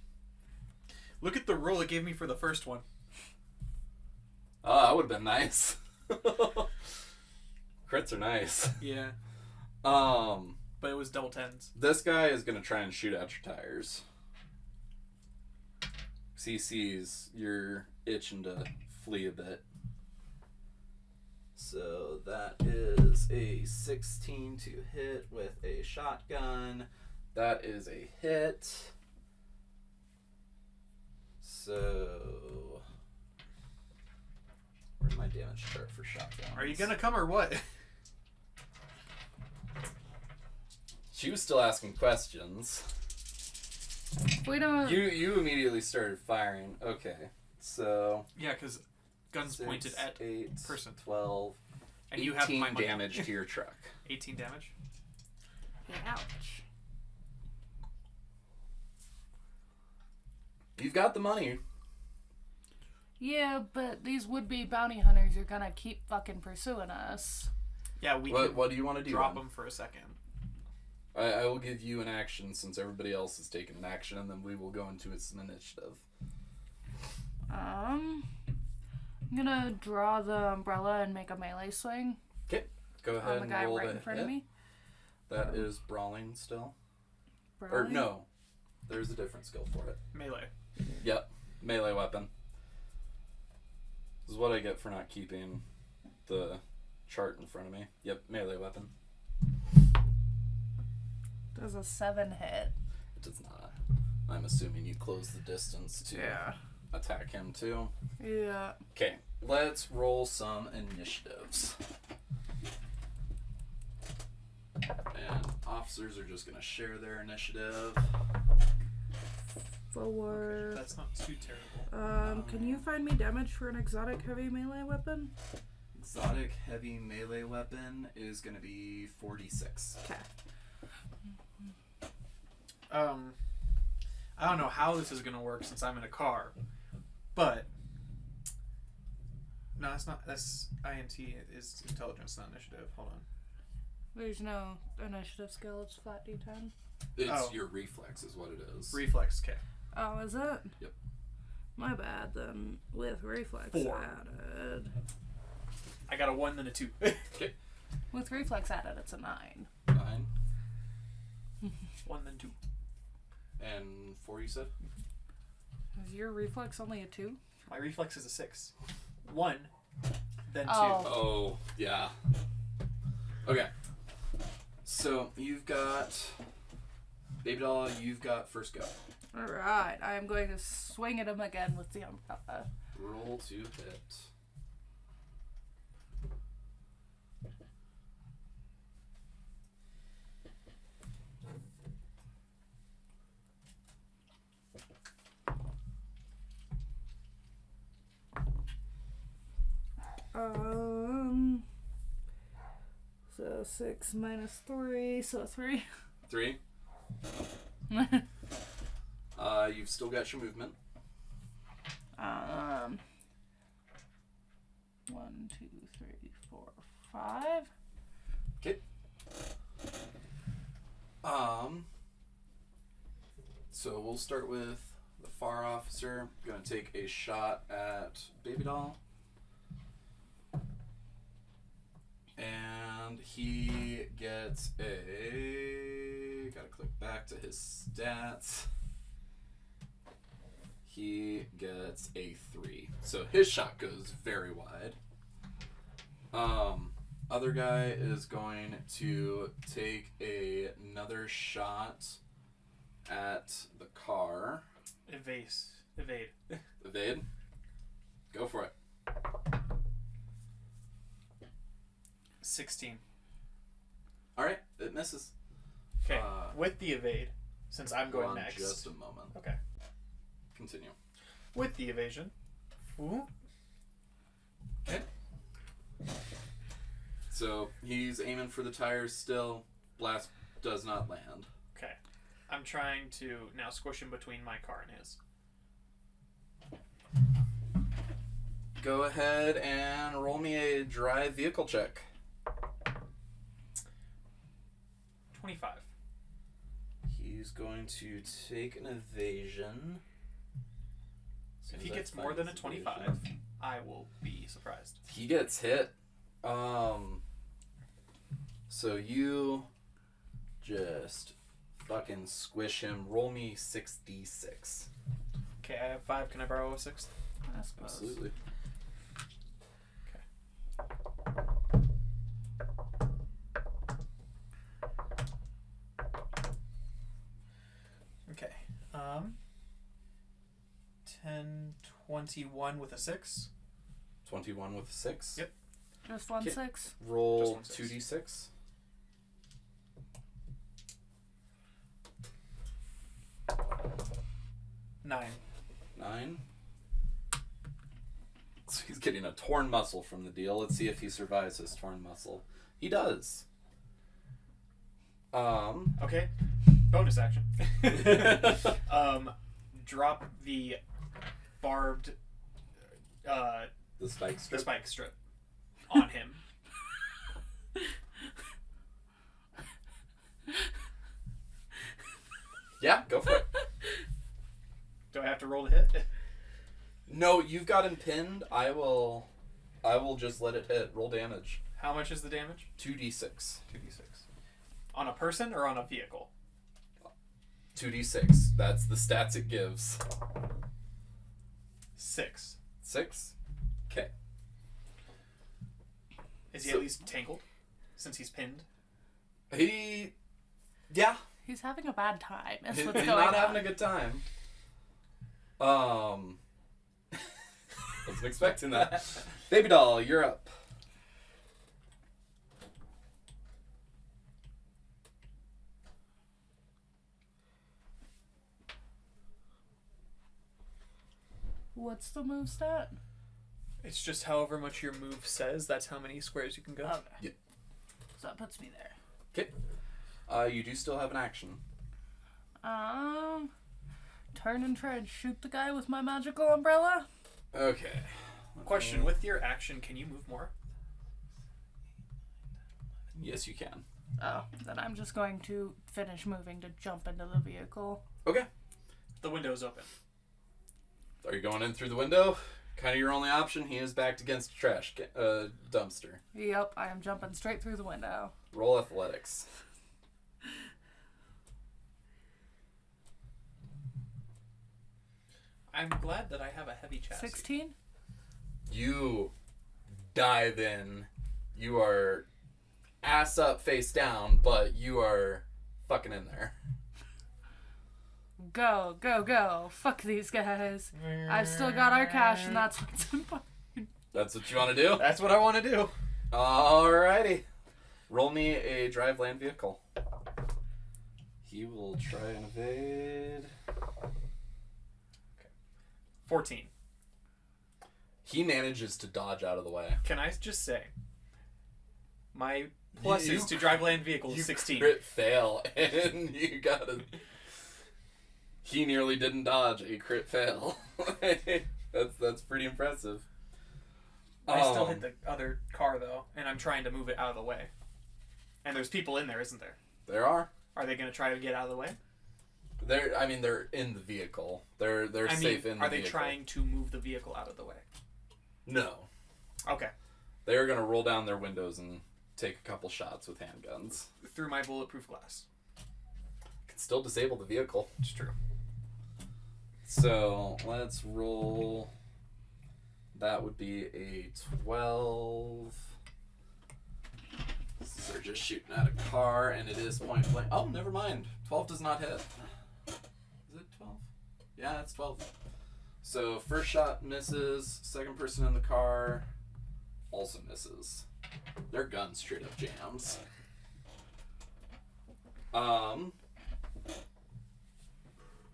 Look at the roll it gave me for the first one. Oh, that would have been nice. Crits are nice. Yeah. But it was double 10s. This guy is gonna try and shoot at your tires. He sees you're itching to flee a bit. So that is a 16 to hit with a shotgun. That is a hit. So where's my damage chart for shotgun? Are you gonna come or what? She was still asking questions. We don't. You immediately started firing. Okay, so Yeah, because guns 6, pointed at 8, person. 12, And you have 18 my money. damage to your truck. 18 damage. Ouch. You've got the money. Yeah, but these would-be bounty hunters are gonna keep fucking pursuing us. Yeah, we What, can what do you want to do? drop then? them for a second. I will give you an action since everybody else has taken an action, and then we will go into its initiative. I'm gonna draw the umbrella and make a melee swing Okay, go ahead on the and guy roll right the in front hit. of me. That is brawling still. Or Brawling? no, there's a different skill for it. Melee. Yep, melee weapon. This is what I get for not keeping the chart in front of me. Yep, melee weapon. Does a 7 hit? It does not. I'm assuming you close the distance to attack him too. Yeah. Okay, let's roll some initiatives. And officers are just going to share their initiative. 4. That's not too terrible. Can you find me damage for an exotic heavy melee weapon? Exotic heavy melee weapon is going to be 46. Okay. I don't know how this is gonna work since I'm in a car, but no, that's not. That's INT is intelligence, not initiative. Hold on. There's no initiative skill, it's flat D10. It's your reflex is what it is. Reflex. Okay. Oh, is it? Yep. My bad then. With reflex 4. added. I got a 1 then a 2. Okay. With reflex added, it's a 9. 9. 1 then 2. And 4 you said? Is your reflex only a 2? My reflex is a 6. 1 then 2. Oh. Oh, yeah. Okay. So you've got BabyDoll, you've got first go. Alright, I am going to swing at him again with the umbrella. Roll to hit. So 6 minus 3, so 3. 3. You've still got your movement. 1, 2, 3, 4, 5. Okay. So we'll start with the FAR officer. Gonna take a shot at BabyDoll. And he gets a... Gotta click back to his stats. He gets a 3. So his shot goes very wide. Other guy is going to take another shot at the car. Evade. Evade. Go for it. 16. All right, it misses. Okay. With the evade, since I'm going Hold on next. just a moment. Okay. Continue. With the evasion. Ooh. Okay. So he's aiming for the tires still. Blast does not land. Okay. I'm trying to now squish him between my car and his. Go ahead and roll me a drive vehicle check. 25. He's going to take an evasion. If he gets more than a 25, I will be surprised. He gets hit. So you just fucking squish him. Roll me 6d6. Okay, I have 5. Can I borrow a 6th? I suppose. Absolutely. Okay. 10, 21 with a 6. 21 with a 6. Yep. Just 1 Okay. 6. Roll Just 1 2d6. 9. 9. So he's getting a torn muscle from the deal. Let's see if he survives his torn muscle. He does. Okay. Bonus action. Drop the barbed The spike strip. the spike strip on him. Yeah, go for it. Do I have to roll to hit? No, you've got him pinned. I will just let it hit. Roll damage. How much is the damage? 2d6. 2d6. On a person or on a vehicle? 2d6. That's the stats it gives. 6. 6? Okay. Is he So- at least tangled? Since he's pinned? Yeah. He's having a bad time. That's He's what's not going on. having a good time. Wasn't expecting that. BabyDoll, you're up. What's the move stat? It's just however much your move says, that's how many squares you can go. Okay. Yep. So that puts me there. Okay. You do still have an action. Turn and try and shoot the guy with my magical umbrella. Okay. Question, with your action, can you move more? Yes, you can. Oh, then I'm just going to finish moving to jump into the vehicle. Okay. The window's open. Are you going in through the window? Kind of your only option. He is backed against a trash dumpster. Yep, I am jumping straight through the window. Roll athletics. I'm glad that I have a heavy chassis. 16? You dive in. You are ass up, face down, but you are fucking in there. Go, go, go. Fuck these guys. I've still got our cash, and that's what's important. That's what you want to do? That's what I want to do. Alrighty. Roll me a drive land vehicle. He will try and evade. 14. He manages to dodge out of the way. Can I just say, my pluses to drive land vehicles You is 16. crit fail, and you gotta... He nearly didn't dodge a crit fail. That's pretty impressive. I still hit the other car, though, and I'm trying to move it out of the way. And there's people in there, isn't there? There are. Are they going to try to get out of the way? They're in the vehicle. They're safe in the vehicle. Are they trying to move the vehicle out of the way? No. Okay. They're gonna roll down their windows and take a couple shots with handguns. Through my bulletproof glass. Can still disable the vehicle. It's true. So let's roll. That would be a 12. They're just shooting at a car, and it is point blank. Oh, never mind. 12 does not hit. Is it 12? Yeah, that's 12. So first shot misses. Second person in the car also misses. Their gun straight up jams.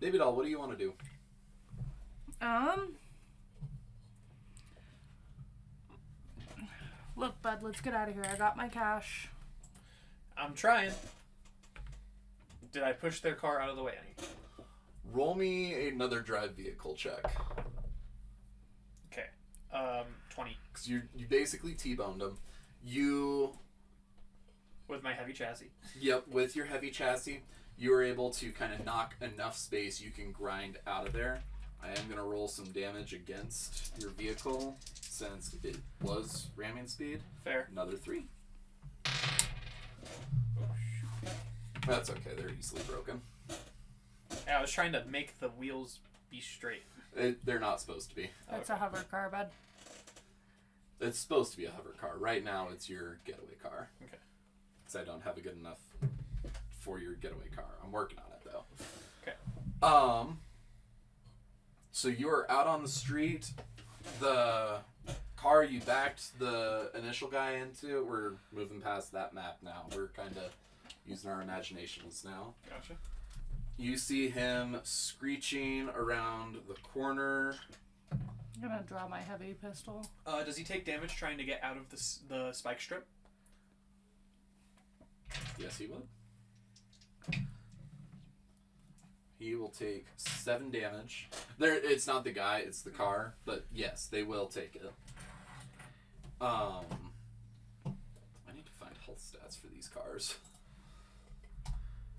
BabyDoll, what do you want to do? Look, bud, let's get out of here. I got my cash. I'm trying. Did I push their car out of the way any? Roll me another drive vehicle check. Okay. 20. Because you basically T-boned them. You... With my heavy chassis. Yep, with your heavy chassis, you were able to kind of knock enough space you can grind out of there. I am going to roll some damage against your vehicle since it was ramming speed. Fair. Another 3. Oh, shoot. That's okay, they're easily broken. Yeah, I was trying to make the wheels be straight. They're not supposed to be. That's a hover car, bud. It's supposed to be a hover car. Right now, it's your getaway car. Okay. Because I don't have a good enough for your getaway car. I'm working on it, though. Okay. So you're out on the street. The car you backed the initial guy into, we're moving past that map now. We're kind of using our imaginations now. Gotcha. You see him screeching around the corner. I'm gonna draw my heavy pistol. Does he take damage trying to get out of the spike strip? Yes, he would. He will take 7 damage. It's not the guy, it's the car. But yes, they will take it. I need to find health stats for these cars.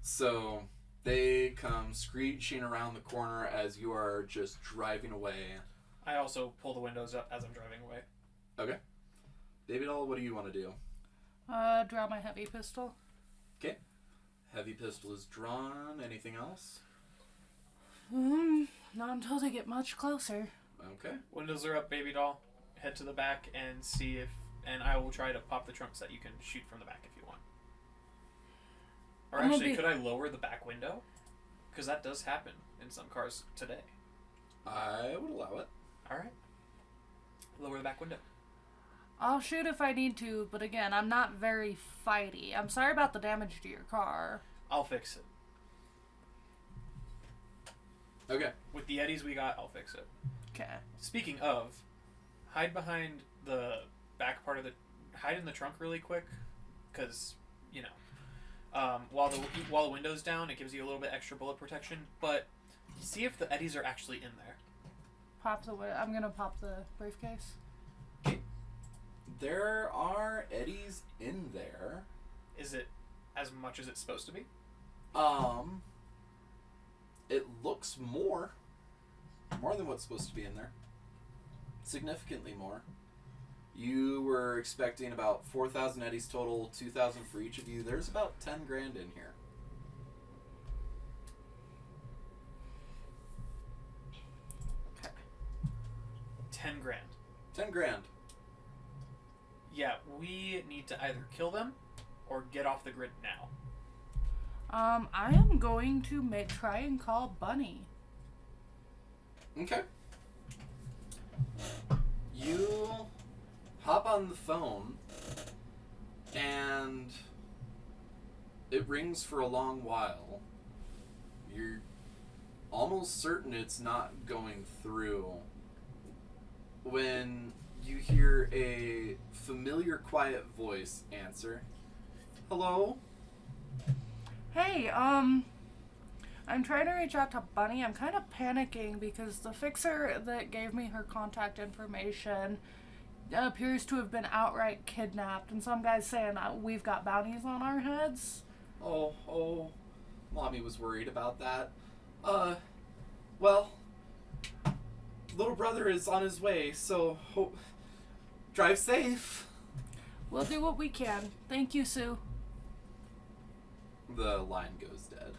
So they come screeching around the corner as you are just driving away. I also pull the windows up as I'm driving away. Okay. BabyDoll, what do you want to do? Draw my heavy pistol. Okay. Heavy pistol is drawn. Anything else? Not until they get much closer. Okay. Windows are up, BabyDoll. Head to the back and see if... And I will try to pop the trunk so that you can shoot from the back if you want. Or actually, could I lower the back window? Because that does happen in some cars today. I would allow it. Alright. Lower the back window. I'll shoot if I need to, but again, I'm not very fighty. I'm sorry about the damage to your car. I'll fix it. Okay. With the eddies we got, I'll fix it. Okay. Speaking of, hide behind the back part of the... Hide in the trunk really quick, because, you know, while the window's down, it gives you a little bit extra bullet protection, but see if the eddies are actually in there. I'm gonna pop the briefcase. There are eddies in there. Is it as much as it's supposed to be? It looks more than what's supposed to be in there. Significantly more. You were expecting about 4,000 eddies total, 2,000 for each of you. There's about 10 grand in here. Okay. 10 grand. 10 grand. Yeah, we need to either kill them or get off the grid now. I am going to try and call Bunny. Okay. You hop on the phone and it rings for a long while. You're almost certain it's not going through when you hear a familiar quiet voice answer. Hello? Hey, I'm trying to reach out to Bunny. I'm kind of panicking because the fixer that gave me her contact information appears to have been outright kidnapped, and some guy's saying we've got bounties on our heads. Oh, Mommy was worried about that. Well, little brother is on his way, so drive safe. We'll do what we can. Thank you, Sue. The line goes dead.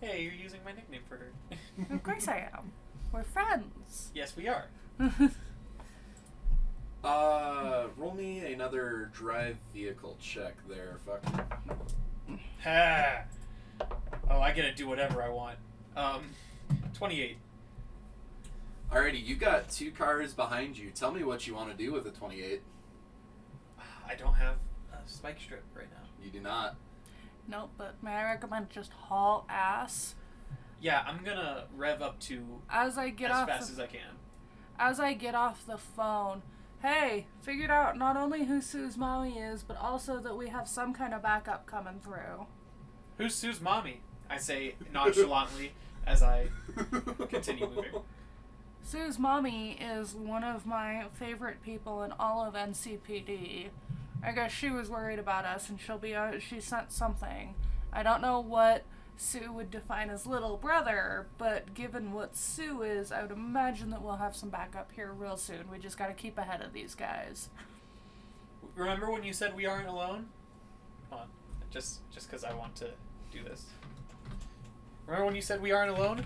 Hey, you're using my nickname for her. Of course I am. We're friends. Yes, we are. Roll me another drive vehicle check there, fuck. Ha! Oh, I get to do whatever I want. 28. Alrighty, you got 2 cars behind you. Tell me what you want to do with the 28. I don't have a spike strip right now. You do not. Nope, but may I recommend just haul ass? Yeah, I'm gonna rev up to As I get as off fast the, as I can. as I get off the phone, hey, figured out not only who Sue's mommy is, but also that we have some kind of backup coming through. Who's Sue's mommy? I say nonchalantly as I continue moving. Sue's mommy is one of my favorite people in all of NCPD. I guess she was worried about us, and she sent something. I don't know what Sue would define as little brother, but given what Sue is, I would imagine that we'll have some backup here real soon. We just gotta keep ahead of these guys. Remember when you said we aren't alone? Hold on. Just because I want to do this. Remember when you said we aren't alone?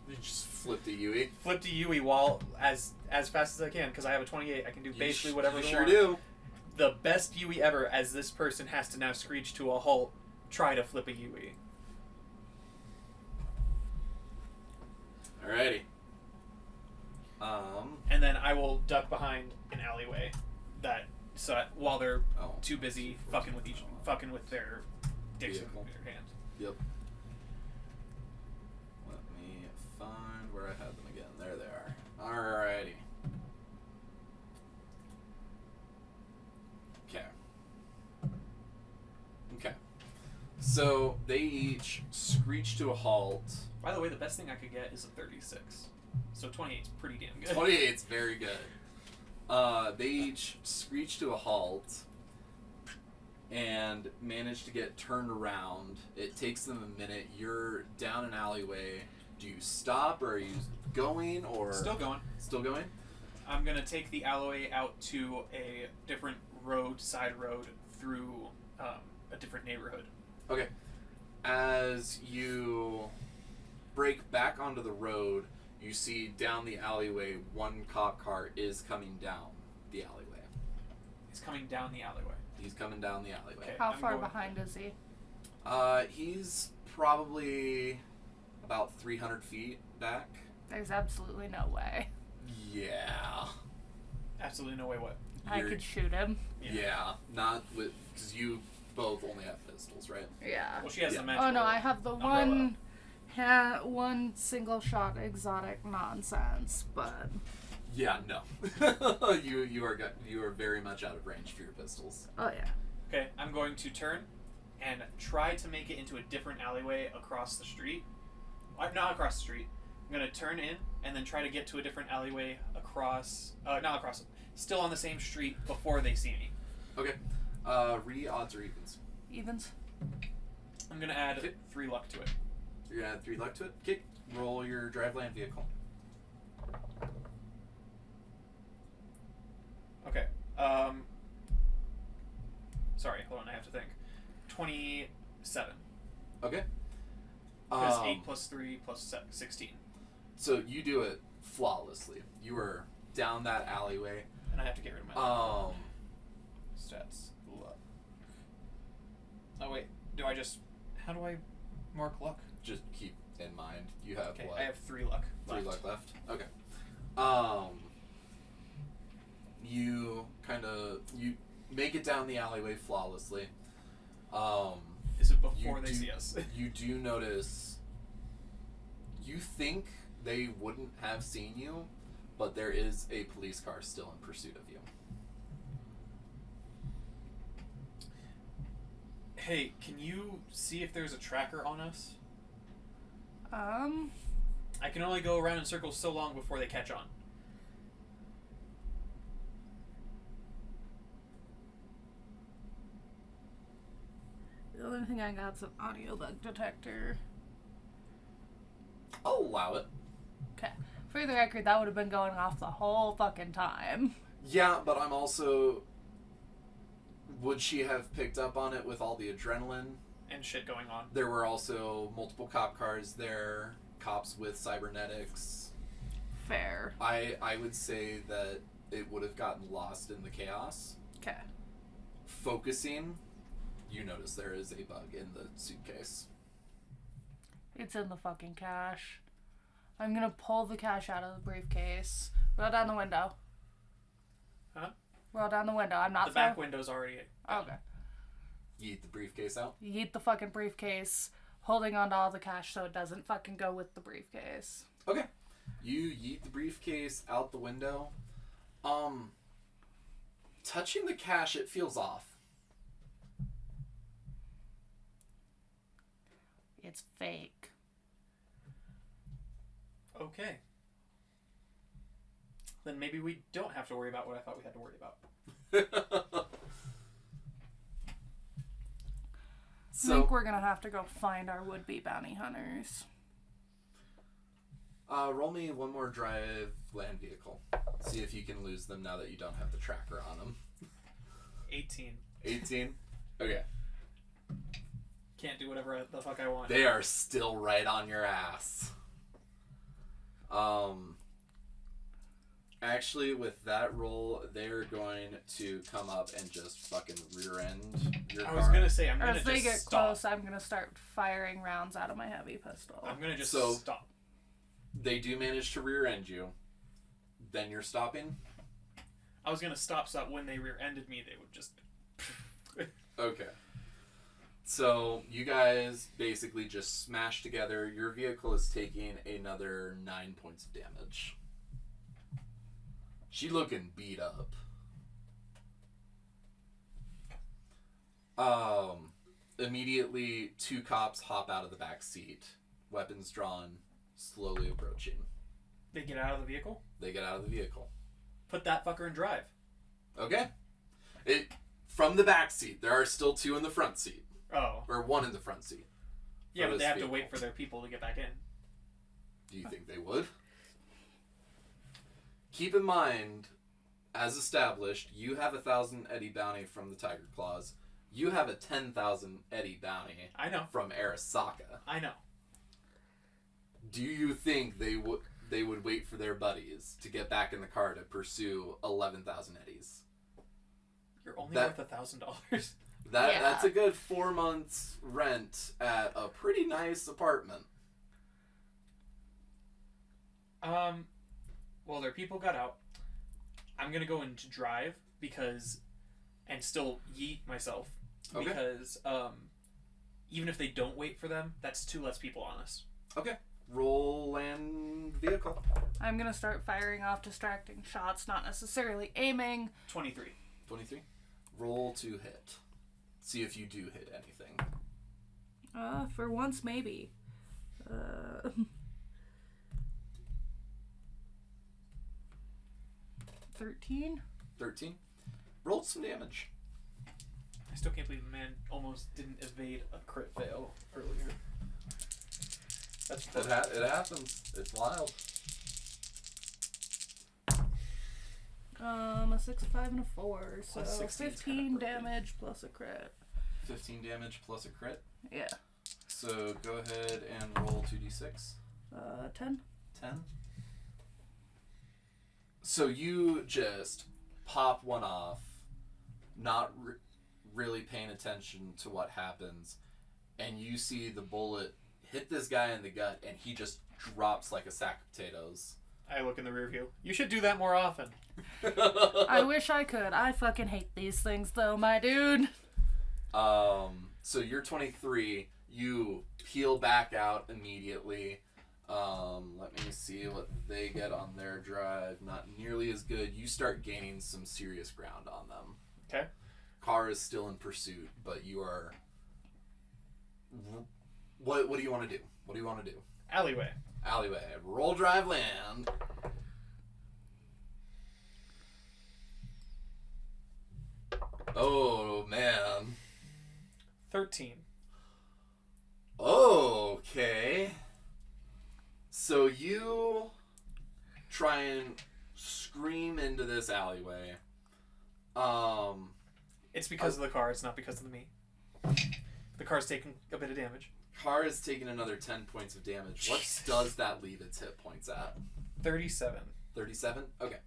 You just flipped a Yui. Flip to Yui while as fast as I can, because I have a 28. I can do basically whatever you I sure want. do. The best Yui ever, as this person has to now screech to a halt, try to flip a Yui. Alrighty. And then I will duck behind an alleyway while they're too busy fucking with their dicks in their hand. Yep. Let me find where I had them again. There they are. Alrighty. Okay. So they each screech to a halt. By the way, the best thing I could get is a 36. So 28's pretty damn good. 28's very good. They each screech to a halt and manage to get turned around. It takes them a minute. You're down an alleyway. Do you stop, or are you going, or... Still going. Still going? I'm going to take the alleyway out to a different side road, through a different neighborhood. Okay. As you break back onto the road, you see down the alleyway, one cop car is coming down the alleyway. He's coming down the alleyway. He's coming down the alleyway. Okay. How I'm far going- behind is he? He's probably about 300 feet back. There's absolutely no way. Yeah. Absolutely no way what. I could shoot him. Yeah. Not with... Because you both only have pistols, right? Yeah. Well, she has Yeah. the magical Oh no, I have the umbrella. one single shot exotic nonsense, but Yeah, no. you are very much out of range for your pistols. oh yeah. Okay, I'm going to turn and try to make it into a different alleyway across the street. Not across the street. I'm going to turn in and then try to get to a different alleyway still on the same street before they see me. Okay. Odds or evens? Evens. I'm going to add Okay. 3 luck to it. You're going to add 3 luck to it? Okay. Roll your drive land vehicle. Okay. Sorry, hold on, I have to think. 27. Okay. Because 8 plus 3 plus 16. So you do it flawlessly. You are down that alleyway. And I have to get rid of my stats. Luck. Oh, wait. How do I mark luck? Just keep in mind you have Okay, what? I have 3 luck left. 3 luck left. Okay. You make it down the alleyway flawlessly. Is it before they do- see us? You do notice. You think they wouldn't have seen you, but there is a police car still in pursuit of you. Hey, can you see if there's a tracker on us? I can only go around in circles so long before they catch on. The only thing I got's an audio bug detector. I'll allow it. Okay. For the record, that would have been going off the whole fucking time. Yeah, but I'm also... Would she have picked up on it with all the adrenaline? And shit going on. There were also multiple cop cars there, cops with cybernetics. Fair. I would say that it would have gotten lost in the chaos. Okay. Focusing, you notice there is a bug in the suitcase. It's in the fucking cache. I'm gonna pull the cash out of the briefcase. Roll down the window. Huh? Roll down the window. I'm not The back window's already... Okay. Yeet the briefcase out. Yeet the fucking briefcase, holding on to all the cash so it doesn't fucking go with the briefcase. Okay. You yeet the briefcase out the window. Touching the cash, it feels off. It's fake. Okay. Then maybe we don't have to worry about what I thought we had to worry about. I think we're gonna have to go find our would-be bounty hunters. Roll me one more drive land vehicle. See if you can lose them now that you don't have the tracker on them. 18. 18? Okay. Can't do whatever the fuck I want. They are still right on your ass. Actually, with that roll, they're going to come up and just fucking rear end your car. I was gonna say, I'm gonna As just they get stop. close, I'm gonna start firing rounds out of my heavy pistol. I'm gonna just So- stop. They do manage to rear end you. Then you're stopping? I was gonna stop so that when they rear-ended me, they would just... Okay. So, you guys basically just smash together. Your vehicle is taking another 9 points of damage. She looking beat up. Immediately, 2 cops hop out of the back seat. Weapons drawn, slowly approaching. They get out of the vehicle? They get out of the vehicle. Put that fucker in drive. Okay. From the back seat, there are still 2 in the front seat. Oh. Or 1 in the front seat. Yeah, for but this they have vehicle. to wait for their people to get back in. Do you think they would? Keep in mind, as established, you have 1,000 Eddie bounty from the Tiger Claws. You have a 10,000 Eddie bounty I know. from Arasaka. I know. Do you think they would wait for their buddies to get back in the car to pursue 11,000 Eddies? You're only worth $1,000. That's a good 4 months rent at a pretty nice apartment. Well, their people got out. I'm gonna go into drive and still yeet myself. Okay. Because, even if they don't wait for them, that's 2 less people on us. Okay. Roll land vehicle. I'm gonna start firing off distracting shots, not necessarily aiming. 23. 23. Roll to hit. See if you do hit anything. For once, maybe. 13? 13. Roll some damage. I still can't believe the man almost didn't evade a crit fail earlier. It happens. It's wild. A 6, a 5, and a 4. So Plus 16 's 15 kinda broken. damage plus a crit. 15 damage plus a crit. Yeah. So go ahead and roll 2d6. 10. 10. So you just pop one off, not really paying attention to what happens, and you see the bullet hit this guy in the gut, and he just drops like a sack of potatoes. I look in the rear view. You should do that more often. I wish I could. I fucking hate these things, though, my dude. So you're 23. You peel back out immediately. Let me see what they get on their drive. Not nearly as good. You start gaining some serious ground on them. Okay. Car is still in pursuit, but you are... What do you want to do? What do you want to do? Alleyway. Alleyway. Roll drive land. Oh, man. 13. Okay. So you try and scream into this alleyway. It's because of the car. It's not because of me. The car's taking a bit of damage. Car is taking another 10 points of damage. What Jesus. does that leave its hit points at? 37 37? Okay.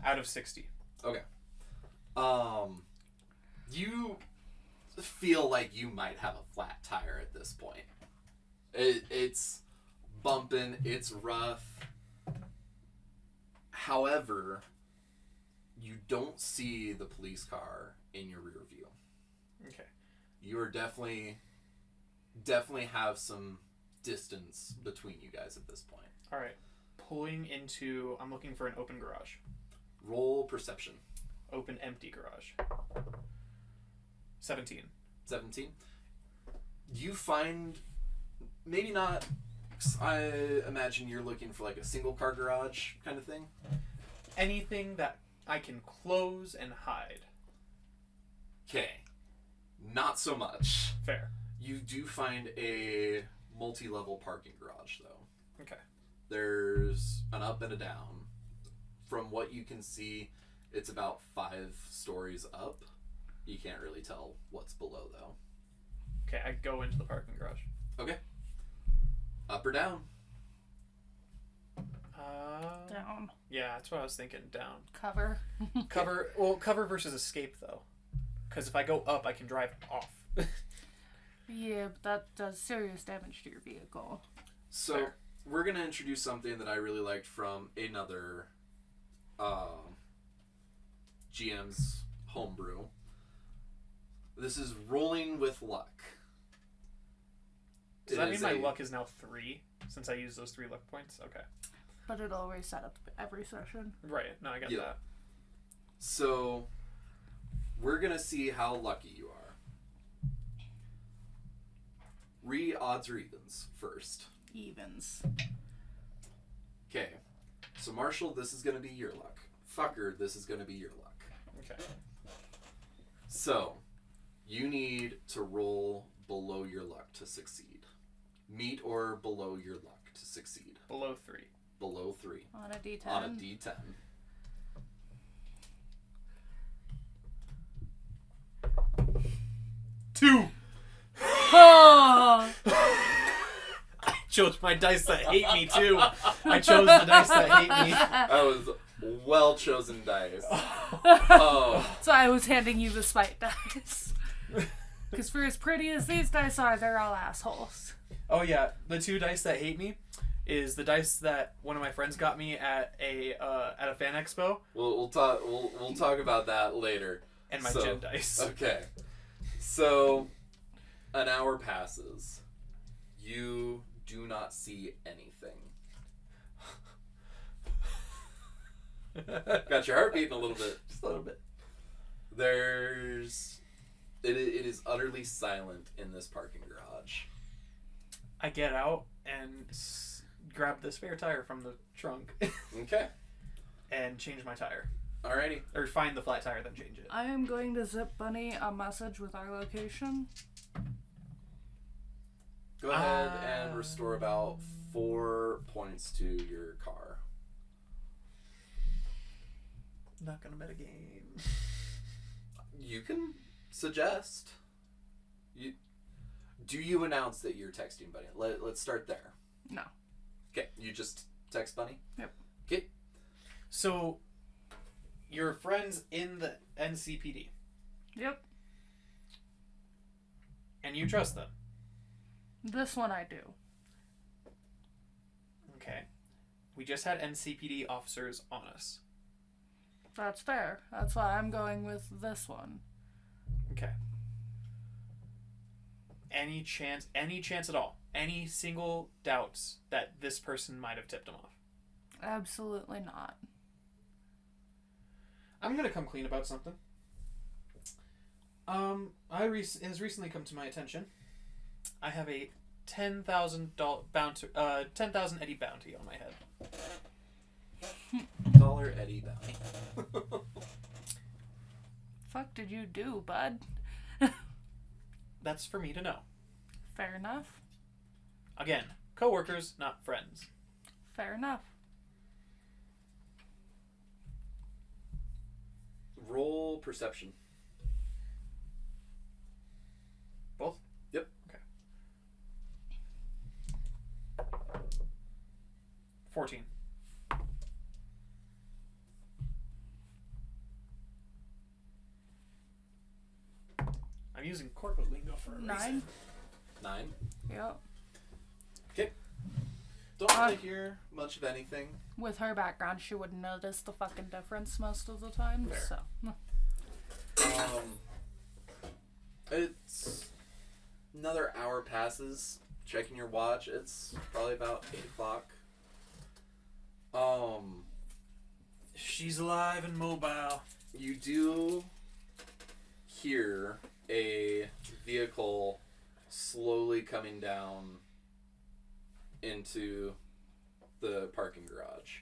out of 60. Okay. You feel like you might have a flat tire at this point. It's bumping. It's rough. However, you don't see the police car in your rear view. Okay. You are definitely have some distance between you guys at this point. All right. Pulling into... I'm looking for an open garage. Roll perception. Open empty garage. 17. 17. You find... Maybe not... I imagine you're looking for like a single car garage kind of thing. Anything that I can close and hide. Okay. Not so much. Fair. You do find a multi-level parking garage, though. Okay. There's an up and a down. From what you can see, it's about 5 stories up. You can't really tell what's below, though. Okay, I go into the parking garage. Okay. Up or down? Down. Yeah, that's what I was thinking. Down. Cover. Cover. Well, cover versus escape, though. Because if I go up, I can drive off. Yeah, but that does serious damage to your vehicle. So, Fair. we're going to introduce something that I really liked from another GM's homebrew. This is rolling with luck. Does that mean my luck is now 3 since I used those 3 luck points? Okay. But it'll reset up every session. Right. No, I got that. So, we're going to see how lucky you are. Odds or evens first. Evens. Okay. So, Marshall, this is going to be your luck. Fucker, this is going to be your luck. Okay. So, you need to roll below your luck to succeed. Meet or below your luck to succeed. Below 3. Below 3. On a D10. On a D10. Two. Oh! I chose my dice that hate me too. I chose the dice that hate me. That was well chosen dice. Oh. So I was handing you the spite dice. Because for as pretty as these dice are, they're all assholes. Oh yeah, the 2 dice that hate me is the dice that one of my friends got me at a fan expo. We'll talk about that later. And my gem dice. Okay. So, an hour passes. You do not see anything. Got your heart beating a little bit. Just a little bit. It is utterly silent in this parking garage. I get out and grab the spare tire from the trunk. Okay. And change my tire. Alrighty. Or find the flat tire, then change it. I am going to zip Bunny a message with our location. Go ahead and restore about 4 points to your car. Not gonna metagame. You can suggest. Do you announce that you're texting Bunny? Let's start there. No. Okay, you just text Bunny? Yep. Okay. So, your friends in the NCPD. Yep. And you trust them. This one I do. Okay. We just had NCPD officers on us. That's fair. That's why I'm going with this one. Okay. Any chance at all? Any single doubts that this person might have tipped him off? Absolutely not. I'm gonna come clean about something. Has recently come to my attention. I have a $10,000 bounty, 10,000 Eddie bounty on my head. Dollar Eddie bounty. Fuck did you do, bud? That's for me to know. Fair enough. Again, coworkers, not friends. Fair enough. Roll perception. Both? Yep. Okay. 14. I'm using corporate lingo for a reason. 9. 9. Yep. Okay. Don't really hear much of anything. With her background, she wouldn't notice the fucking difference most of the time. Fair. So. It's another hour passes. Checking your watch, it's probably about 8 o'clock. She's alive and mobile. You do hear a vehicle slowly coming down into the parking garage.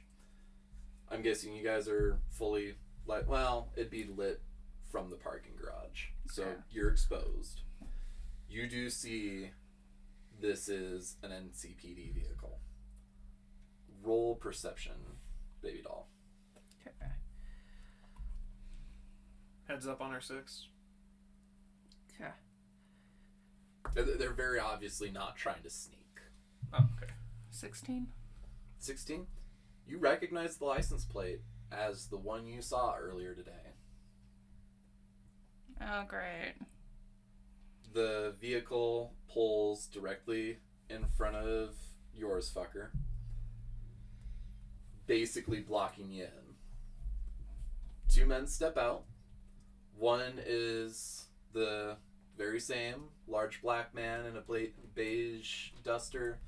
I'm guessing you guys are fully lit. Well, it'd be lit from the parking garage, so Okay. you're exposed. You do see this is an NCPD vehicle. Roll perception, BabyDoll. Okay. Heads up on our 6. Okay. They're very obviously not trying to sneak. Oh, okay. 16. 16. You recognize the license plate as the one you saw earlier today. Oh, great. The vehicle pulls directly in front of yours, fucker. Basically blocking you in. 2 men step out. One is the very same large black man in a beige duster.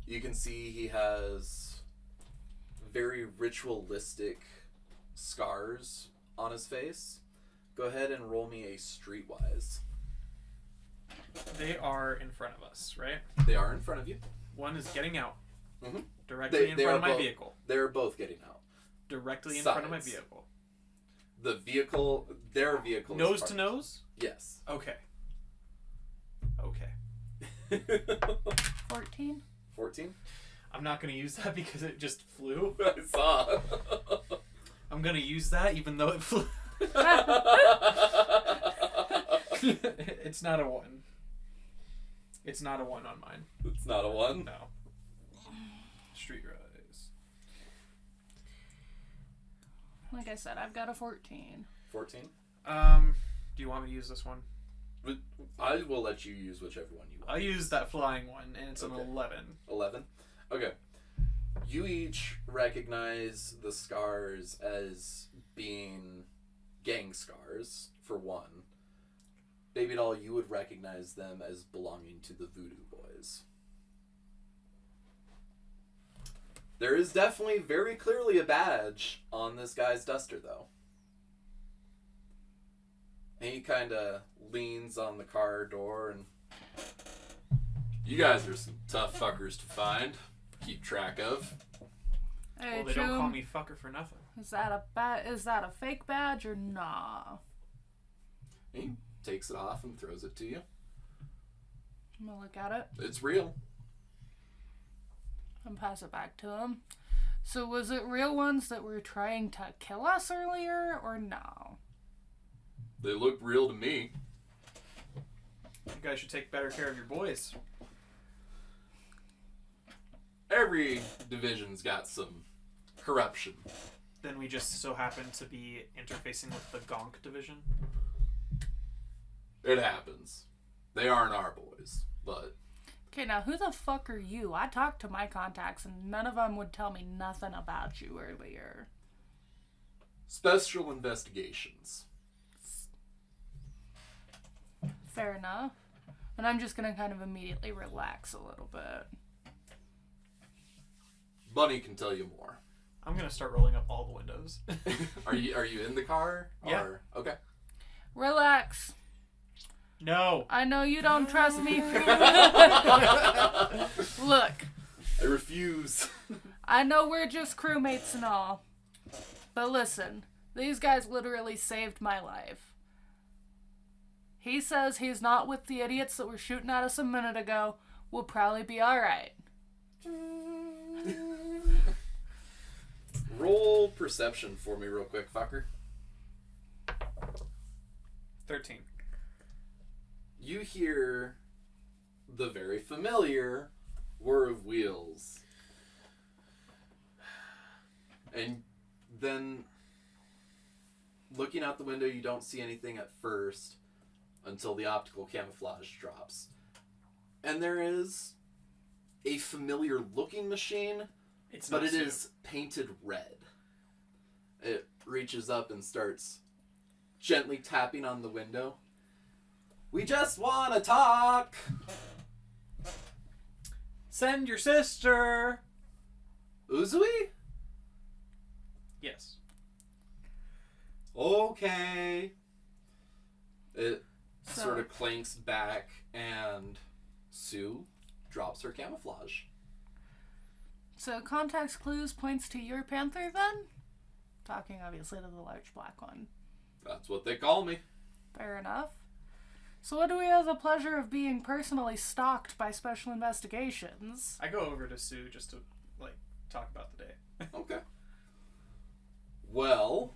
You can see he has very ritualistic scars on his face. Go ahead and roll me a streetwise. They are in front of us, right? They are in front of you. One is getting out. Mm-hmm. Directly in front of my vehicle. They're both getting out. Directly in front of my Sides. vehicle. The vehicle, their vehicle. Nose is to parked. nose? Yes. Okay. Okay. 14. 14? I'm not going to use that because it just flew. I saw. I'm going to use that even though it flew. It's not a 1. It's not a 1 on mine. It's not a 1? No. Street rise. Like I said, I've got a 14. 14? Do you want me to use this one? I will let you use whichever one you want. I'll use that flying one, and it's an Okay. 11. 11? Okay. You each recognize the scars as being gang scars, for one. BabyDoll, you would recognize them as belonging to the Voodoo Boys. There is definitely very clearly a badge on this guy's duster, though. And he kind of leans on the car door and... You guys are some tough fuckers to find, keep track of. Hey, Well, they don't call June, me fucker for nothing. is that a fake badge or nah? He takes it off and throws it to you. I'm gonna look at it It's real. and pass it back to him. So was it real ones that were trying to kill us earlier or no? They look real to me. You guys should take better care of your boys. Every division's got some corruption. Then we just so happen to be interfacing with the Gonk division. It happens. They aren't our boys, but Okay, now who the fuck are you? I talked to my contacts and none of them would tell me nothing about you earlier. special investigations. Fair enough. And I'm just gonna kind of immediately relax a little bit. Bunny can tell you more. I'm gonna start rolling up all the windows. Are you in the car? Yeah. Or, okay. Relax. No. I know you don't trust me. Look, I refuse. I know we're just crewmates and all. But listen, these guys literally saved my life. He says he's not with the idiots that were shooting at us a minute ago. We'll probably be alright. Roll perception for me real quick, fucker. 13. You hear the very familiar whir of wheels. And then, looking out the window, you don't see anything at first until the optical camouflage drops. And there is a familiar looking machine, It's but not it Sue. is painted red. It reaches up and starts gently tapping on the window. We just want to talk. Send your sister. Uzui? Yes. Okay. It So- sort of clanks back, and Sue drops her camouflage. So context clues points to your panther then? Talking obviously to the large black one. That's what they call me. Fair enough. So what do we have the pleasure of being personally stalked by special investigations? I go over to Sue just to like talk about the day. Okay. Well,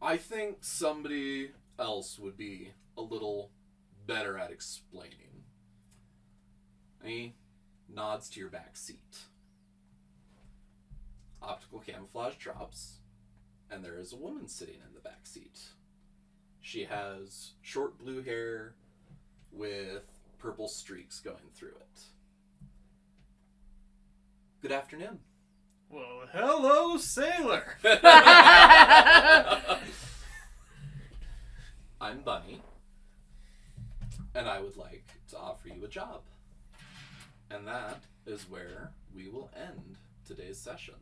I think somebody else would be a little better at explaining. He nods to your back seat. Optical camouflage drops, and there is a woman sitting in the back seat. She has short blue hair with purple streaks going through it. Good afternoon. Well, hello, sailor. I'm Bunny, and I would like to offer you a job. And that is where we will end today's session.